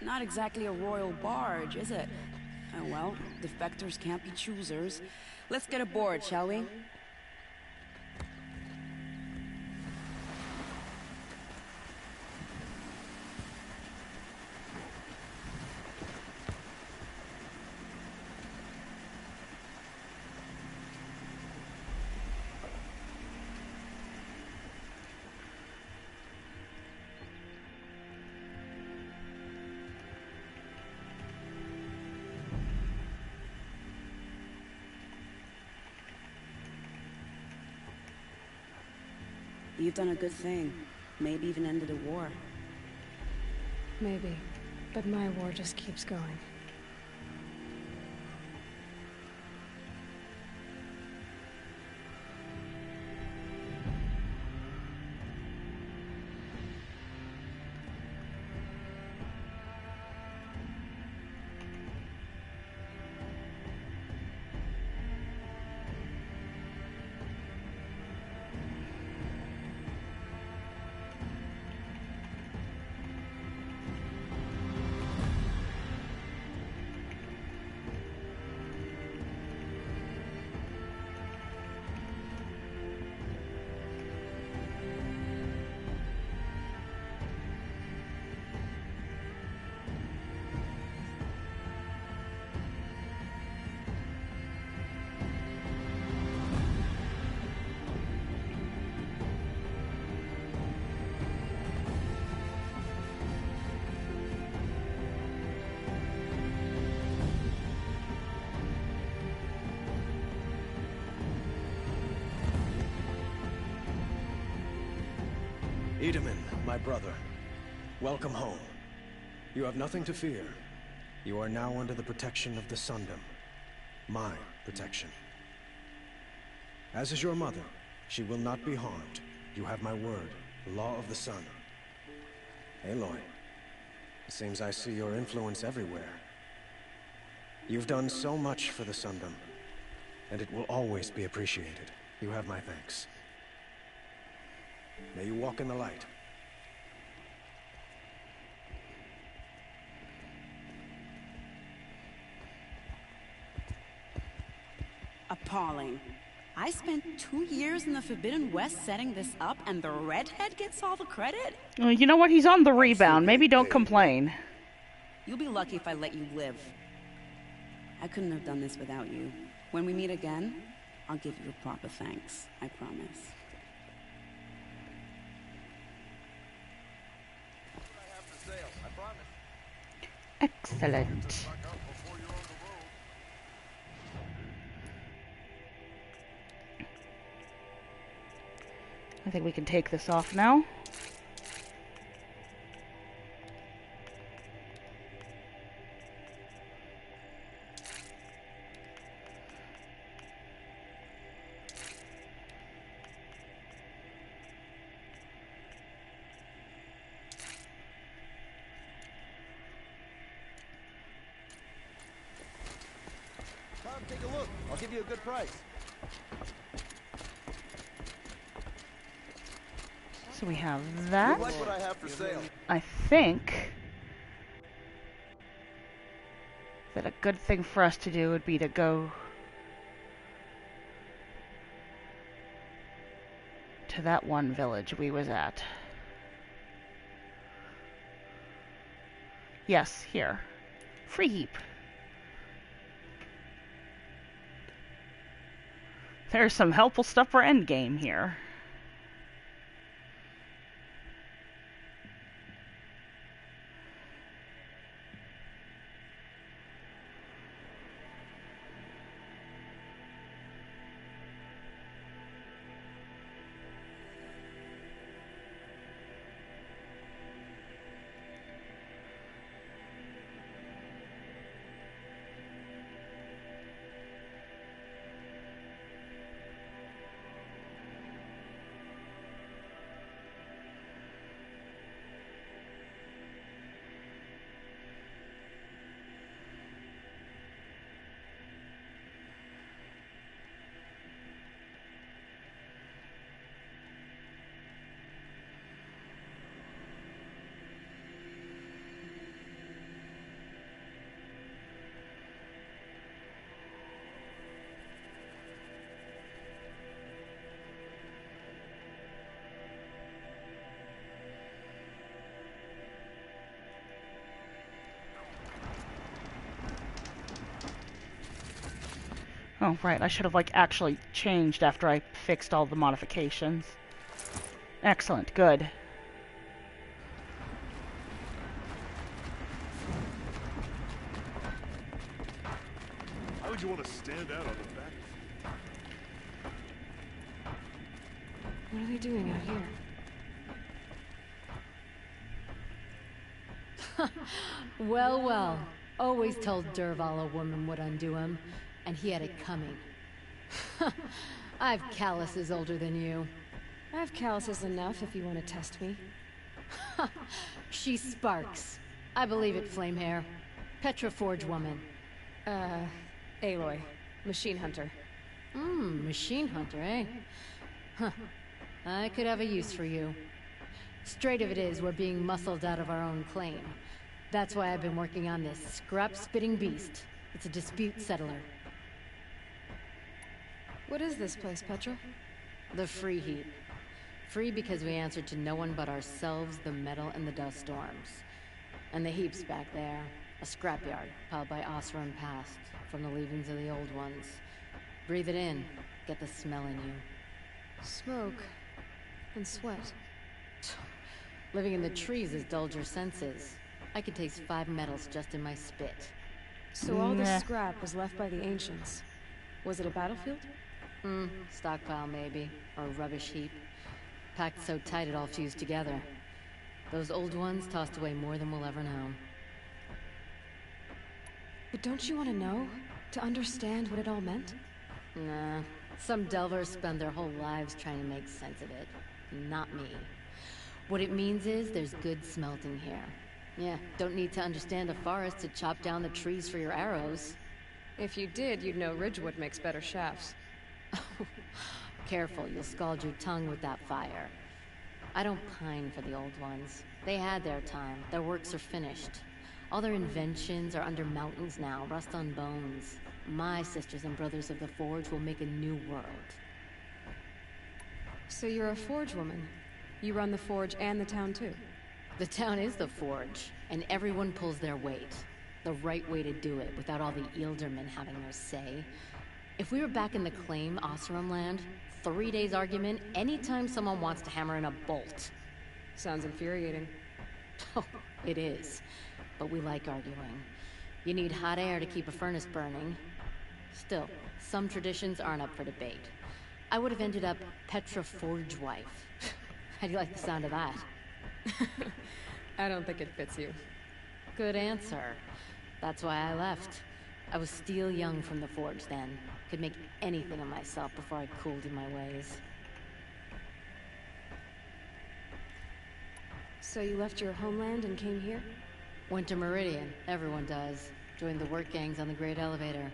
Not exactly a royal barge, is it? Oh well, defectors can't be choosers. Let's get aboard, shall we? You've done a good thing. Maybe even ended a war. Maybe. But my war just keeps going. Itamen, my brother, welcome home. You have nothing to fear. You are now under the protection of the Sundom. My protection. As is your mother, she will not be harmed. You have my word. Law of the Sun. Aloy, it seems I see your influence everywhere. You've done so much for the Sundom, and it will always be appreciated. You have my thanks. May you walk in the light. Appalling. I spent 2 years in the Forbidden West setting this up, and the redhead gets all the credit? Well, you know what? He's on the rebound. Maybe don't complain. You'll be lucky if I let you live. I couldn't have done this without you. When we meet again, I'll give you a proper thanks. I promise. Excellent. I think we can take this off now. Tom, take a look. I'll give you a good price. So we have that. You like what I have for sale? I think that a good thing for us to do would be to go to that one village we was at. Yes, here. Free heap. There's some helpful stuff for endgame here. Oh, right, I should have, like, actually changed after I fixed all the modifications. Excellent, good. How would you want to stand out on the back? What are they doing out here? Well, well. Always told Derval a woman would undo him, and he had it coming. I've calluses older than you. I have calluses enough if you want to test me. She sparks. I believe it, Flamehair. Petra Forge woman. Aloy. Machine hunter. Machine hunter, eh? Huh. I could have a use for you. Straight of it is, we're being muscled out of our own claim. That's why I've been working on this scrap-spitting beast. It's a dispute settler. What is this place, Petra? The Free Heat. Free because we answered to no one but ourselves, the metal, and the dust storms. And the heap's back there. A scrapyard, piled by Osram past, from the leavings of the old ones. Breathe it in. Get the smell in you. Smoke. And sweat. Living in the trees has dulled your senses. I could taste 5 metals just in my spit. So all this scrap was left by the ancients. Was it a battlefield? Stockpile maybe, or a rubbish heap. Packed so tight it all fused together. Those old ones tossed away more than we'll ever know. But don't you want to know? To understand what it all meant? Nah. Some delvers spend their whole lives trying to make sense of it. Not me. What it means is there's good smelting here. Yeah, don't need to understand a forest to chop down the trees for your arrows. If you did, you'd know Ridgewood makes better shafts. Careful, you'll scald your tongue with that fire. I don't pine for the old ones. They had their time. Their works are finished. All their inventions are under mountains now, rust on bones. My sisters and brothers of the Forge will make a new world. So you're a Forge woman. You run the Forge and the town too. The town is the Forge, and everyone pulls their weight. The right way to do it, without all the Eildermen having their say. If we were back in the Claim Osram land, 3 days argument anytime someone wants to hammer in a bolt. Sounds infuriating. Oh, it is. But we like arguing. You need hot air to keep a furnace burning. Still, some traditions aren't up for debate. I would have ended up Petra Forge wife. How do you like the sound of that? I don't think it fits you. Good answer. That's why I left. I was steel young from the Forge then. Could make anything of myself before I cooled in my ways. So you left your homeland and came here? Went to Meridian. Everyone does. Joined the work gangs on the Great Elevator.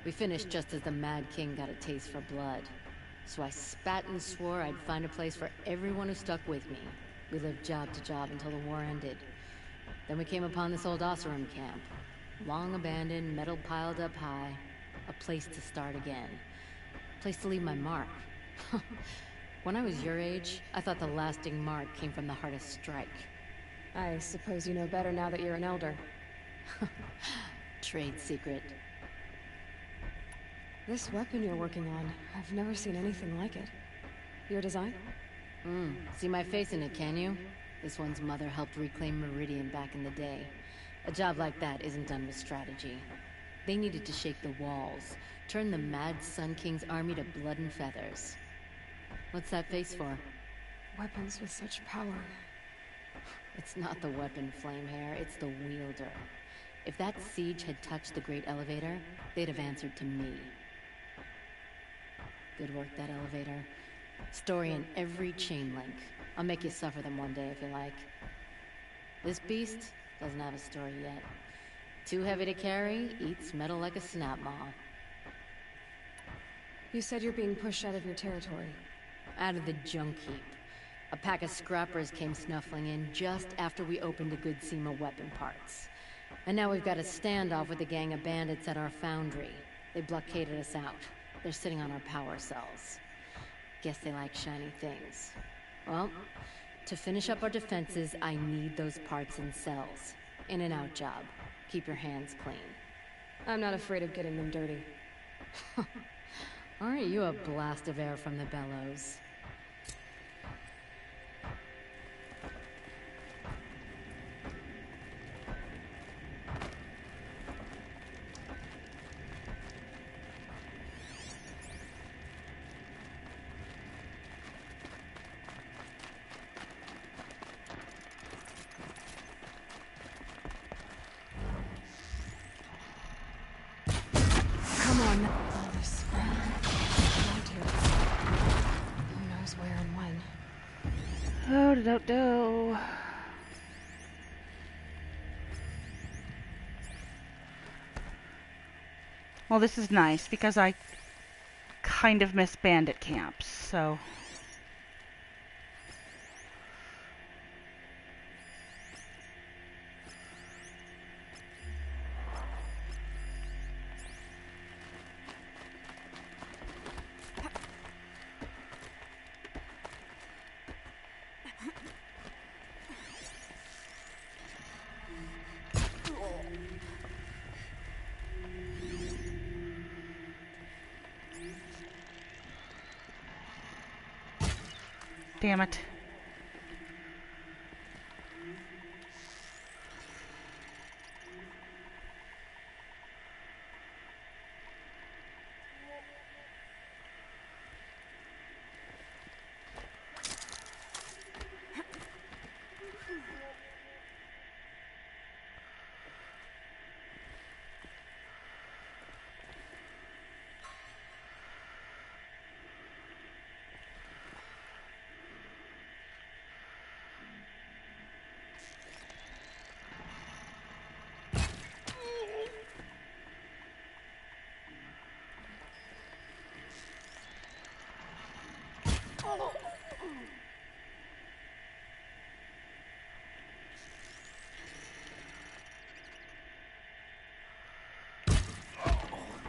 We finished just as the Mad King got a taste for blood. So I spat and swore I'd find a place for everyone who stuck with me. We lived job to job until the war ended. Then we came upon this old Osram camp. Long abandoned, metal piled up high. A place to start again. A place to leave my mark. When I was your age, I thought the lasting mark came from the hardest strike. I suppose you know better now that you're an elder. Trade secret. This weapon you're working on, I've never seen anything like it. Your design? See my face in it, can you? This one's mother helped reclaim Meridian back in the day. A job like that isn't done with strategy. They needed to shake the walls, turn the Mad Sun King's army to blood and feathers. What's that face for? Weapons with such power. It's not the weapon, Flamehair, it's the wielder. If that siege had touched the Great Elevator, they'd have answered to me. Good work, that elevator. Story in every chain link. I'll make you suffer them one day if you like. This beast doesn't have a story yet. Too heavy to carry, eats metal like a snap maw. You said you're being pushed out of your territory. Out of the junk heap. A pack of scrappers came snuffling in just after we opened a good seam of weapon parts. And now we've got a standoff with a gang of bandits at our foundry. They blockaded us out. They're sitting on our power cells. Guess they like shiny things. Well, to finish up our defenses, I need those parts in cells. In and out job. Keep your hands clean. I'm not afraid of getting them dirty. Aren't you a blast of air from the bellows? Come on. All this around here. Who knows where and when? Oh, do. Well, this is nice because I kind of miss bandit camps, so... Damn it.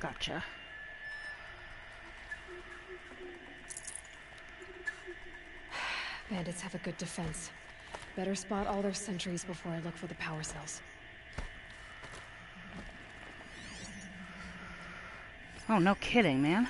Gotcha. Bandits have a good defense. Better spot all their sentries before I look for the power cells. Oh, no kidding, man.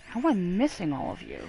How am I missing all of you?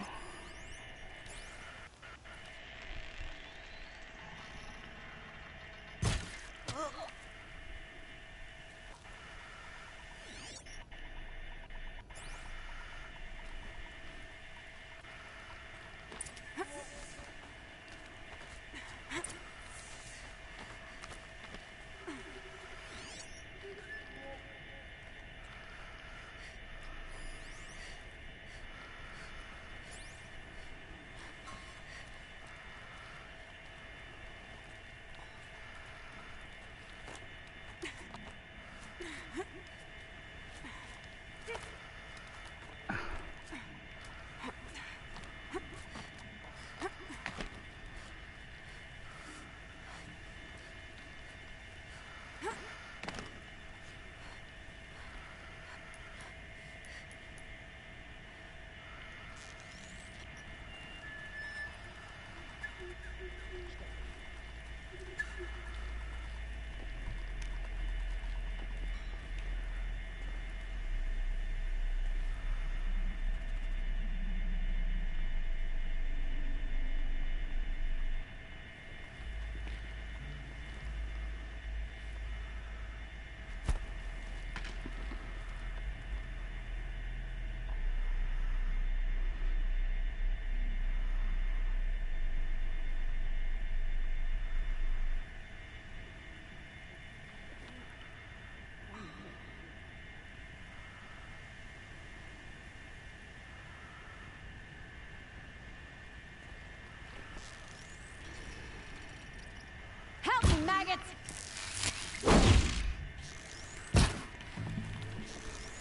Help me, maggots!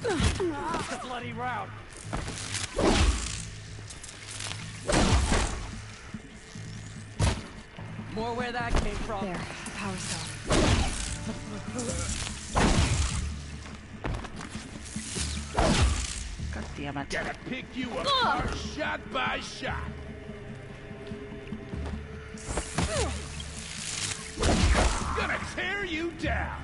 It's a bloody route. More where that came from. There, a power cell. God damn it. Gotta pick you apart shot by shot. Gonna tear you down.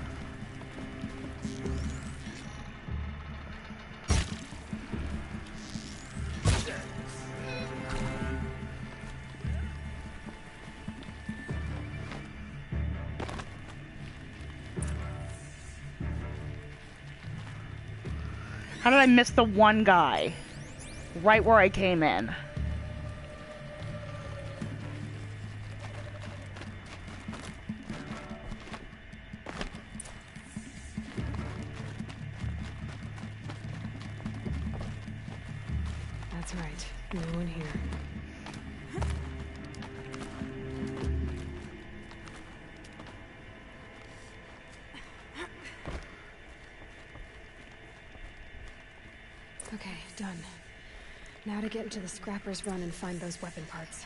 How did I miss the one guy? Right where I came in. That's right. No one here. Okay, done. Now to get into the Scrapper's Run and find those weapon parts.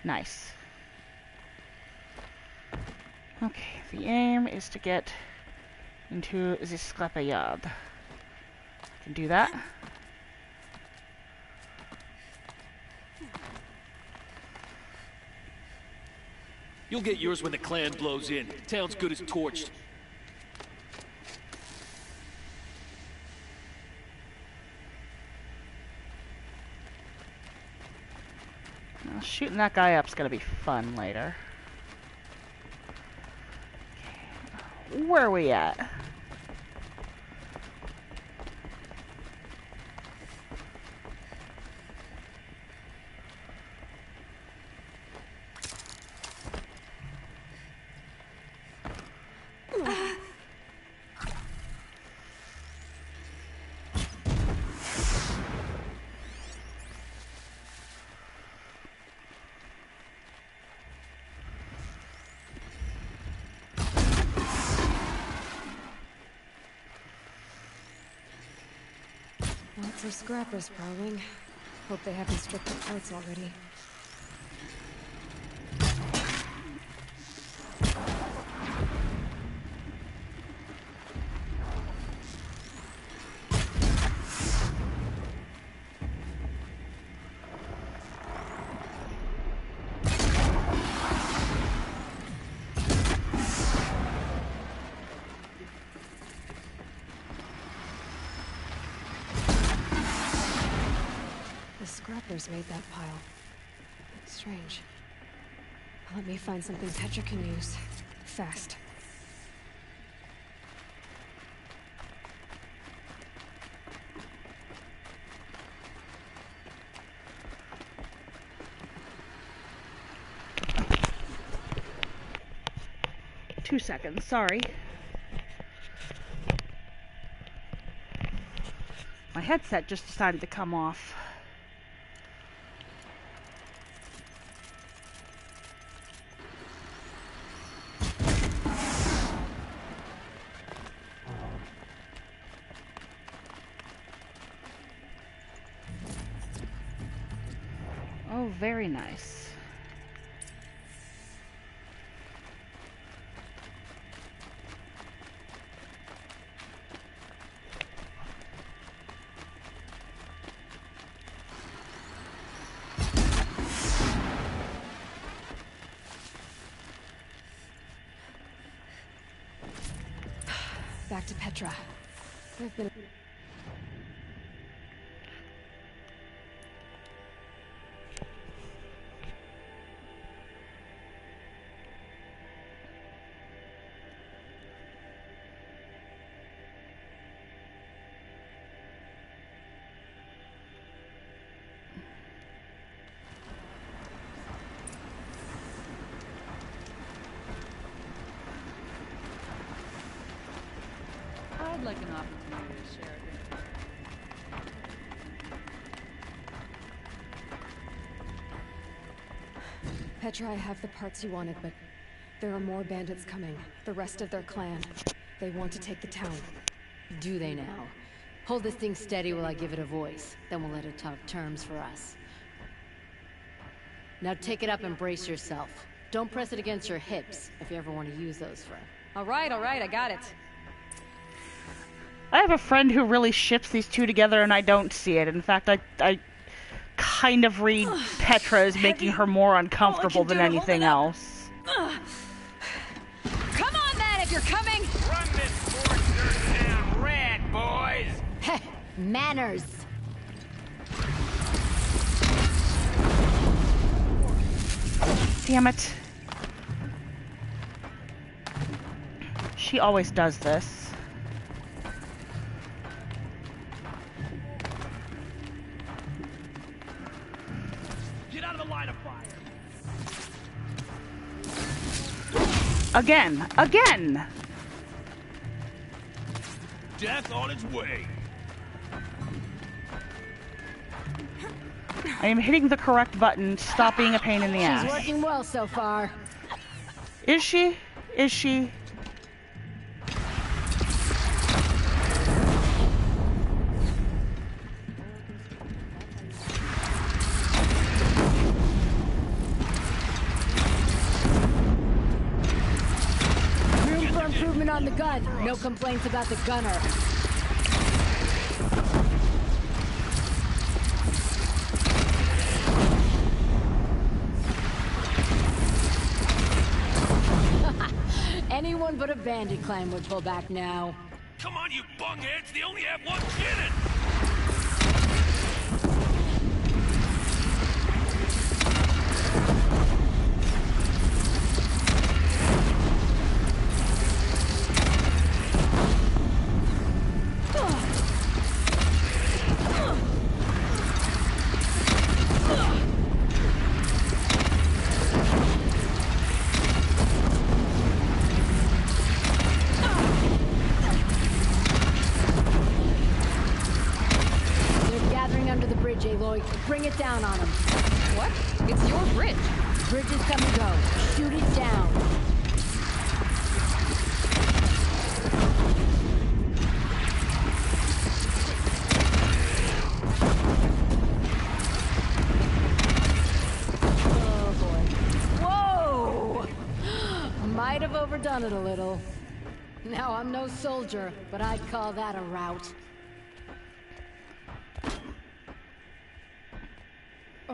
Nice. Okay, the aim is to get into the scrapyard. I can do that. You'll get yours when the clan blows in. Town's good as torched. Now, shooting that guy up's gonna be fun later. Okay. Where are we at? Lots of scrappers prowling. Hope they haven't stripped the parts already. The scrappers made that pile. Strange. Let me find something Petra can use. Fast. Two seconds, sorry. My headset just decided to come off. Oh, very nice. Back to Petra. There've been... I'd like an opportunity to share it. Petra, I have the parts you wanted, but there are more bandits coming. The rest of their clan. They want to take the town. Do they now? Hold this thing steady while I give it a voice. Then we'll let it talk terms for us. Now take it up and brace yourself. Don't press it against your hips if you ever want to use those for... All right, I got it. I have a friend who really ships these two together and I don't see it. In fact, I kind of read Petra as making her more uncomfortable than anything else. Come on, then, if you're coming. Run this force down red, boys. Heh, manners. Damn it. She always does this. Get out of the line of fire. Again! Again! Death on its way. I am hitting the correct button. Stop being a pain in the ass. She's working well so far. Is she? Is she? on the gun. No complaints about the gunner. Anyone but a bandit clan would pull back now. Come on, you bungheads! They only have one cannon! Bring it down on him. What? It's your bridge. Bridges come and go. Shoot it down. Oh boy. Whoa! Might have overdone it a little. Now, I'm no soldier, but I'd call that a rout.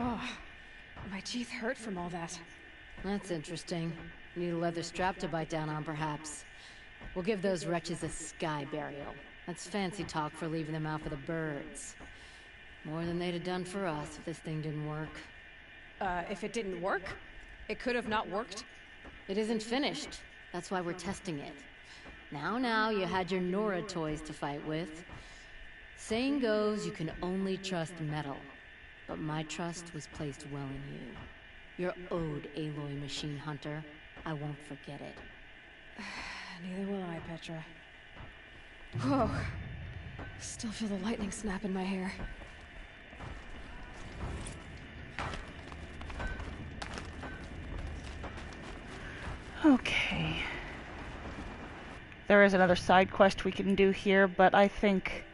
Oh, my teeth hurt from all that. That's interesting. Need a leather strap to bite down on, perhaps. We'll give those wretches a sky burial. That's fancy talk for leaving them out for the birds. More than they'd have done for us if this thing didn't work. If it didn't work? It could have not worked? It isn't finished. That's why we're testing it. Now, you had your Nora toys to fight with. Saying goes, you can only trust metal. But my trust was placed well in you. You're owed, Aloy Machine Hunter. I won't forget it. Neither will I, Petra. Whoa. Still feel the lightning snap in my hair. Okay. There is another side quest we can do here, but I think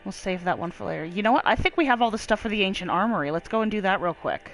we'll save that one for later. You know what? I think we have all the stuff for the Ancient Armory. Let's go and do that real quick.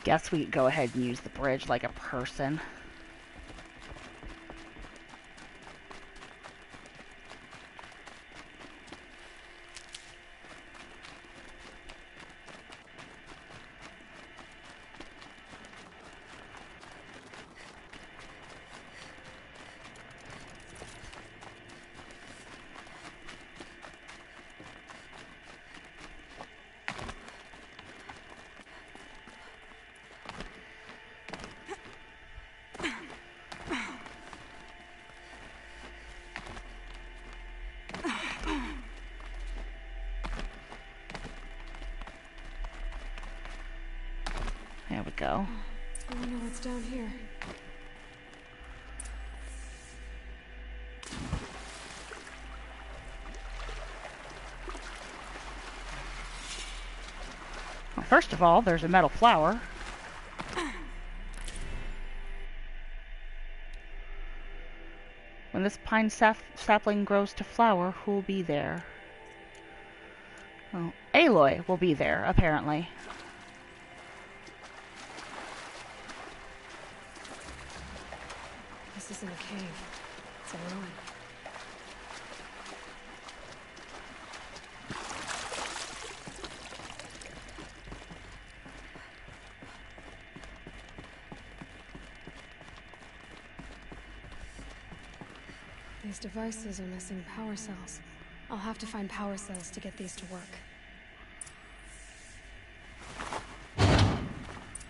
Guess we could go ahead and use the bridge like a person. There we go. I wonder what's down here. Well, first of all, there's a metal flower. When this pine sapling grows to flower, who'll be there? Oh, Aloy will be there, apparently. This isn't a cave. It's a ruin. These devices are missing power cells. I'll have to find power cells to get these to work.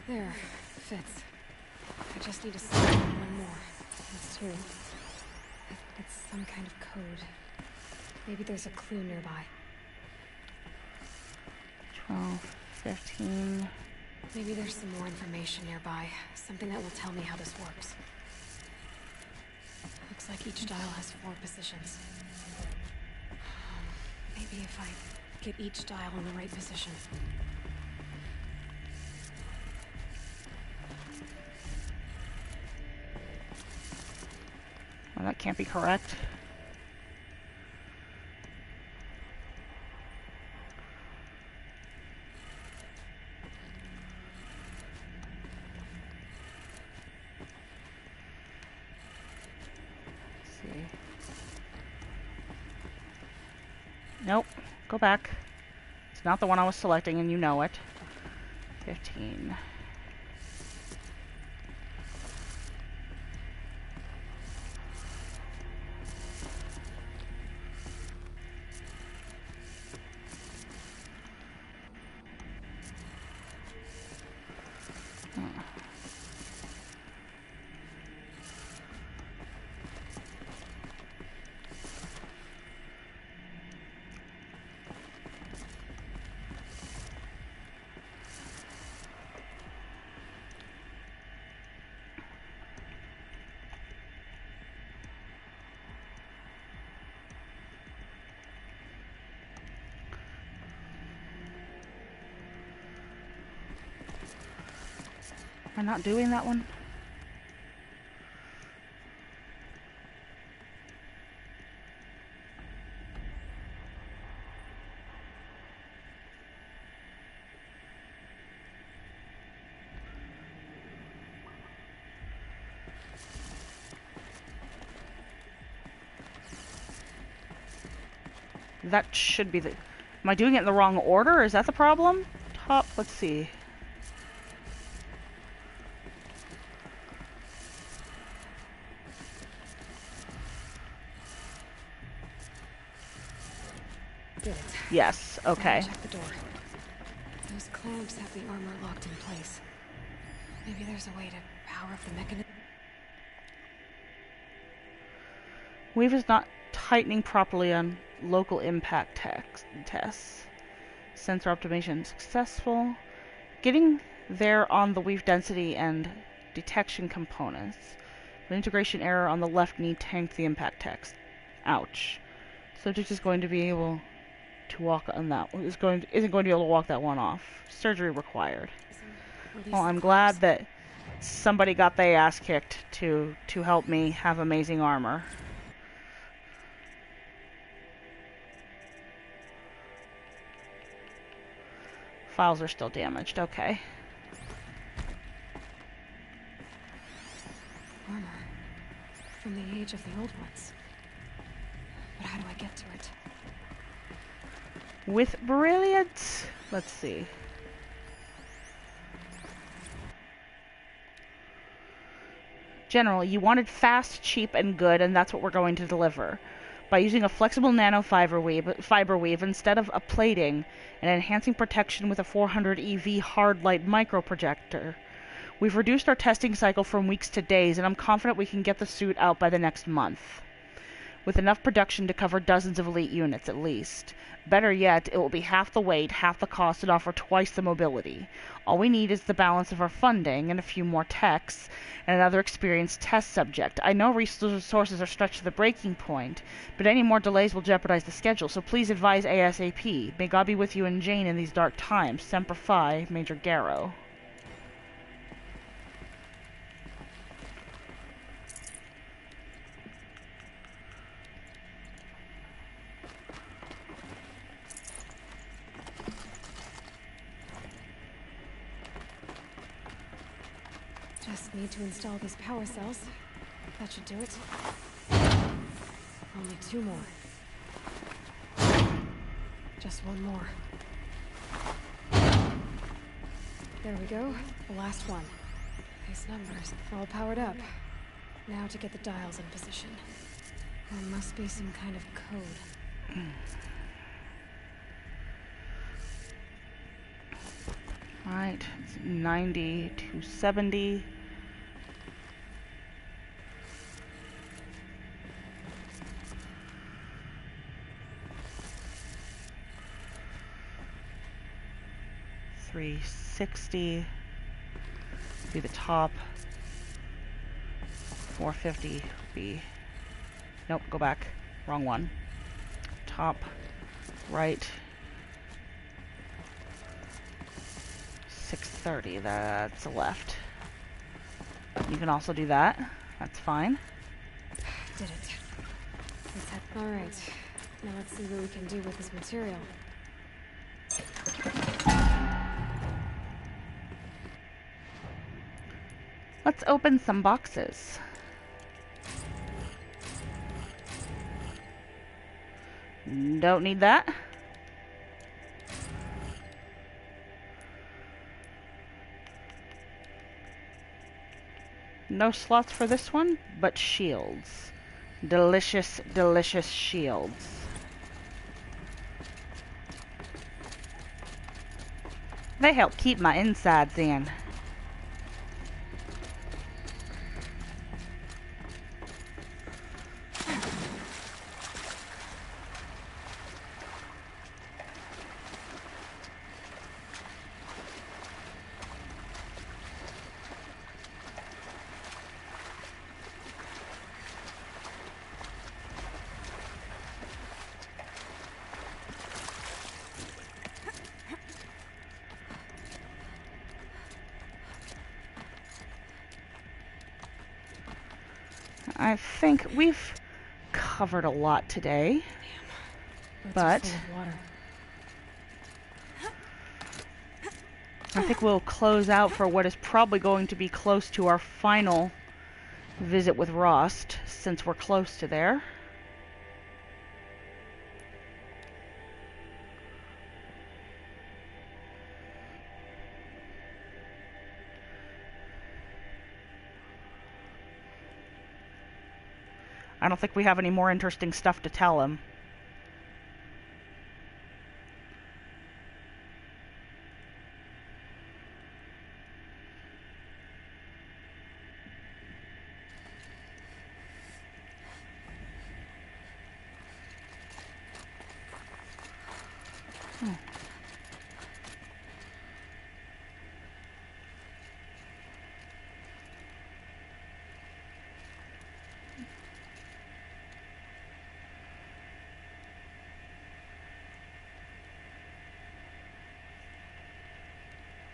There. Fits. I just need to set one more. That's two. I think it's some kind of code. Maybe there's a clue nearby. 12, 15... Maybe there's some more information nearby. Something that will tell me how this works. Looks like each dial has 4 positions. Maybe if I get each dial in the right position. Well, that can't be correct. Nope. Go back. It's not the one I was selecting, and you know it. 15. Am I not doing that one? That should be the... Am I doing it in the wrong order? Is that the problem? Top, let's see. Did it. Yes, okay. Check the door. Those clamps have the armor locked in place. Maybe there's a way to power up the mechanism. Weave is not tightening properly on local impact tests. Sensor optimization successful. Getting there on the weave density and detection components. An integration error on the left knee tanked the impact text. Ouch. Subject is going to be able to walk on that. Isn't going to be able to walk that one off. Surgery required. Well, I'm glad that somebody got their ass kicked to help me have amazing armor. Files are still damaged. Okay. Armor from the age of the old ones. But how do I get to it? With brilliance. Let's see. General, you wanted fast, cheap, and good, and that's what we're going to deliver. By using a flexible nanofiber fiber weave instead of a plating and enhancing protection with a 400 EV hard light microprojector. We've reduced our testing cycle from weeks to days, and I'm confident we can get the suit out by the next month. With enough production to cover dozens of elite units at least. Better yet, it will be half the weight, half the cost, and offer twice the mobility. All we need is the balance of our funding and a few more techs and another experienced test subject. I know resources are stretched to the breaking point, but any more delays will jeopardize the schedule, so please advise ASAP. May God be with you and Jane in these dark times. Semper Fi, Major Garrow. Need to install these power cells. That should do it. Only 2 more. Just 1 more. There we go. The last one. These numbers all powered up. Now to get the dials in position. There must be some kind of code. Alright, it's 90 to 70. $360 be the top. 450 be, nope, go back, wrong one. Top, right. 630, that's left. You can also do that, that's fine. Did it. Alright, now let's see what we can do with this material. Let's open some boxes. Don't need that. No slots for this one, but shields. Delicious, delicious shields. They help keep my insides in. I think we've covered a lot today, but I think we'll close out for what is probably going to be close to our final visit with Rost, since we're close to there. I don't think we have any more interesting stuff to tell him.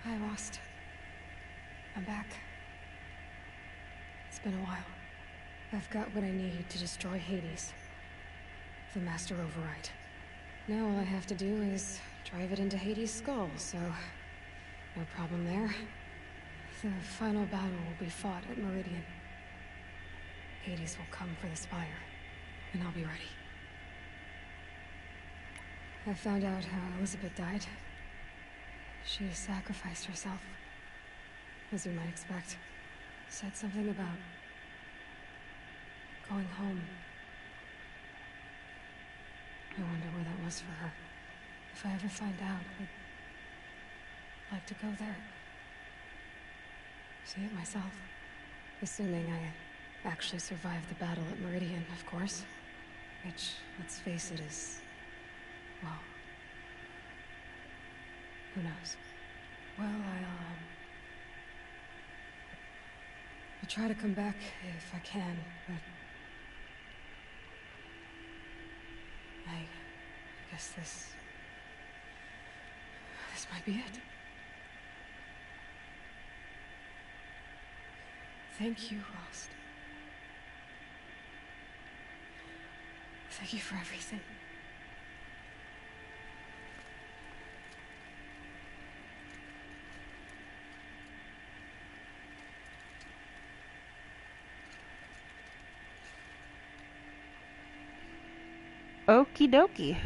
Hi, Rost. I'm back. It's been a while. I've got what I need to destroy Hades. The Master Override. Now all I have to do is drive it into Hades' skull, so no problem there. The final battle will be fought at Meridian. Hades will come for the Spire, and I'll be ready. I found out how Elizabeth died. She sacrificed herself, as you might expect. Said something about going home. I wonder where that was for her. If I ever find out, I'd like to go there. See it myself. Assuming I actually survived the battle at Meridian, of course. Which, let's face it, is... well... who knows? Well, I'll try to come back if I can, but... I guess this might be it. Thank you, Rost. Thank you for everything. Okie dokie.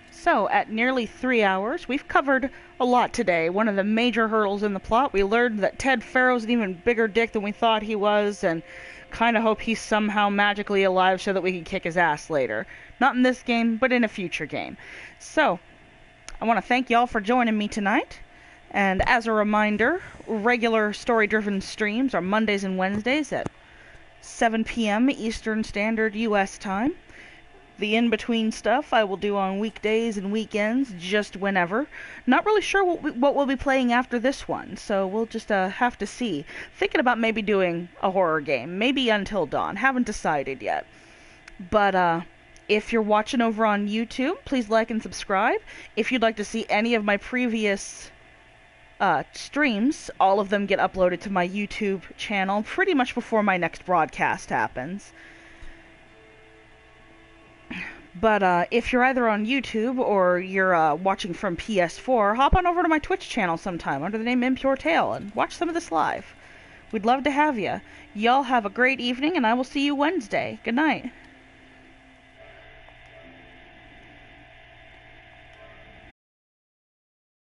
So, at nearly 3 hours, we've covered a lot today. One of the major hurdles in the plot, we learned that Ted Farrow's an even bigger dick than we thought he was, and kind of hope he's somehow magically alive so that we can kick his ass later. Not in this game, but in a future game. So, I want to thank y'all for joining me tonight. And as a reminder, regular story-driven streams are Mondays and Wednesdays at 7 p.m. Eastern Standard U.S. time. The in-between stuff I will do on weekdays and weekends, just whenever. Not really sure what we'll be playing after this one, so we'll just have to see. Thinking about maybe doing a horror game, maybe Until Dawn. Haven't decided yet. But if you're watching over on YouTube, please like and subscribe. If you'd like to see any of my previous streams, all of them get uploaded to my YouTube channel pretty much before my next broadcast happens. But if you're either on YouTube or you're watching from PS4, hop on over to my Twitch channel sometime under the name ImpureTale and watch some of this live. We'd love to have you. Y'all have a great evening, and I will see you Wednesday. Good night.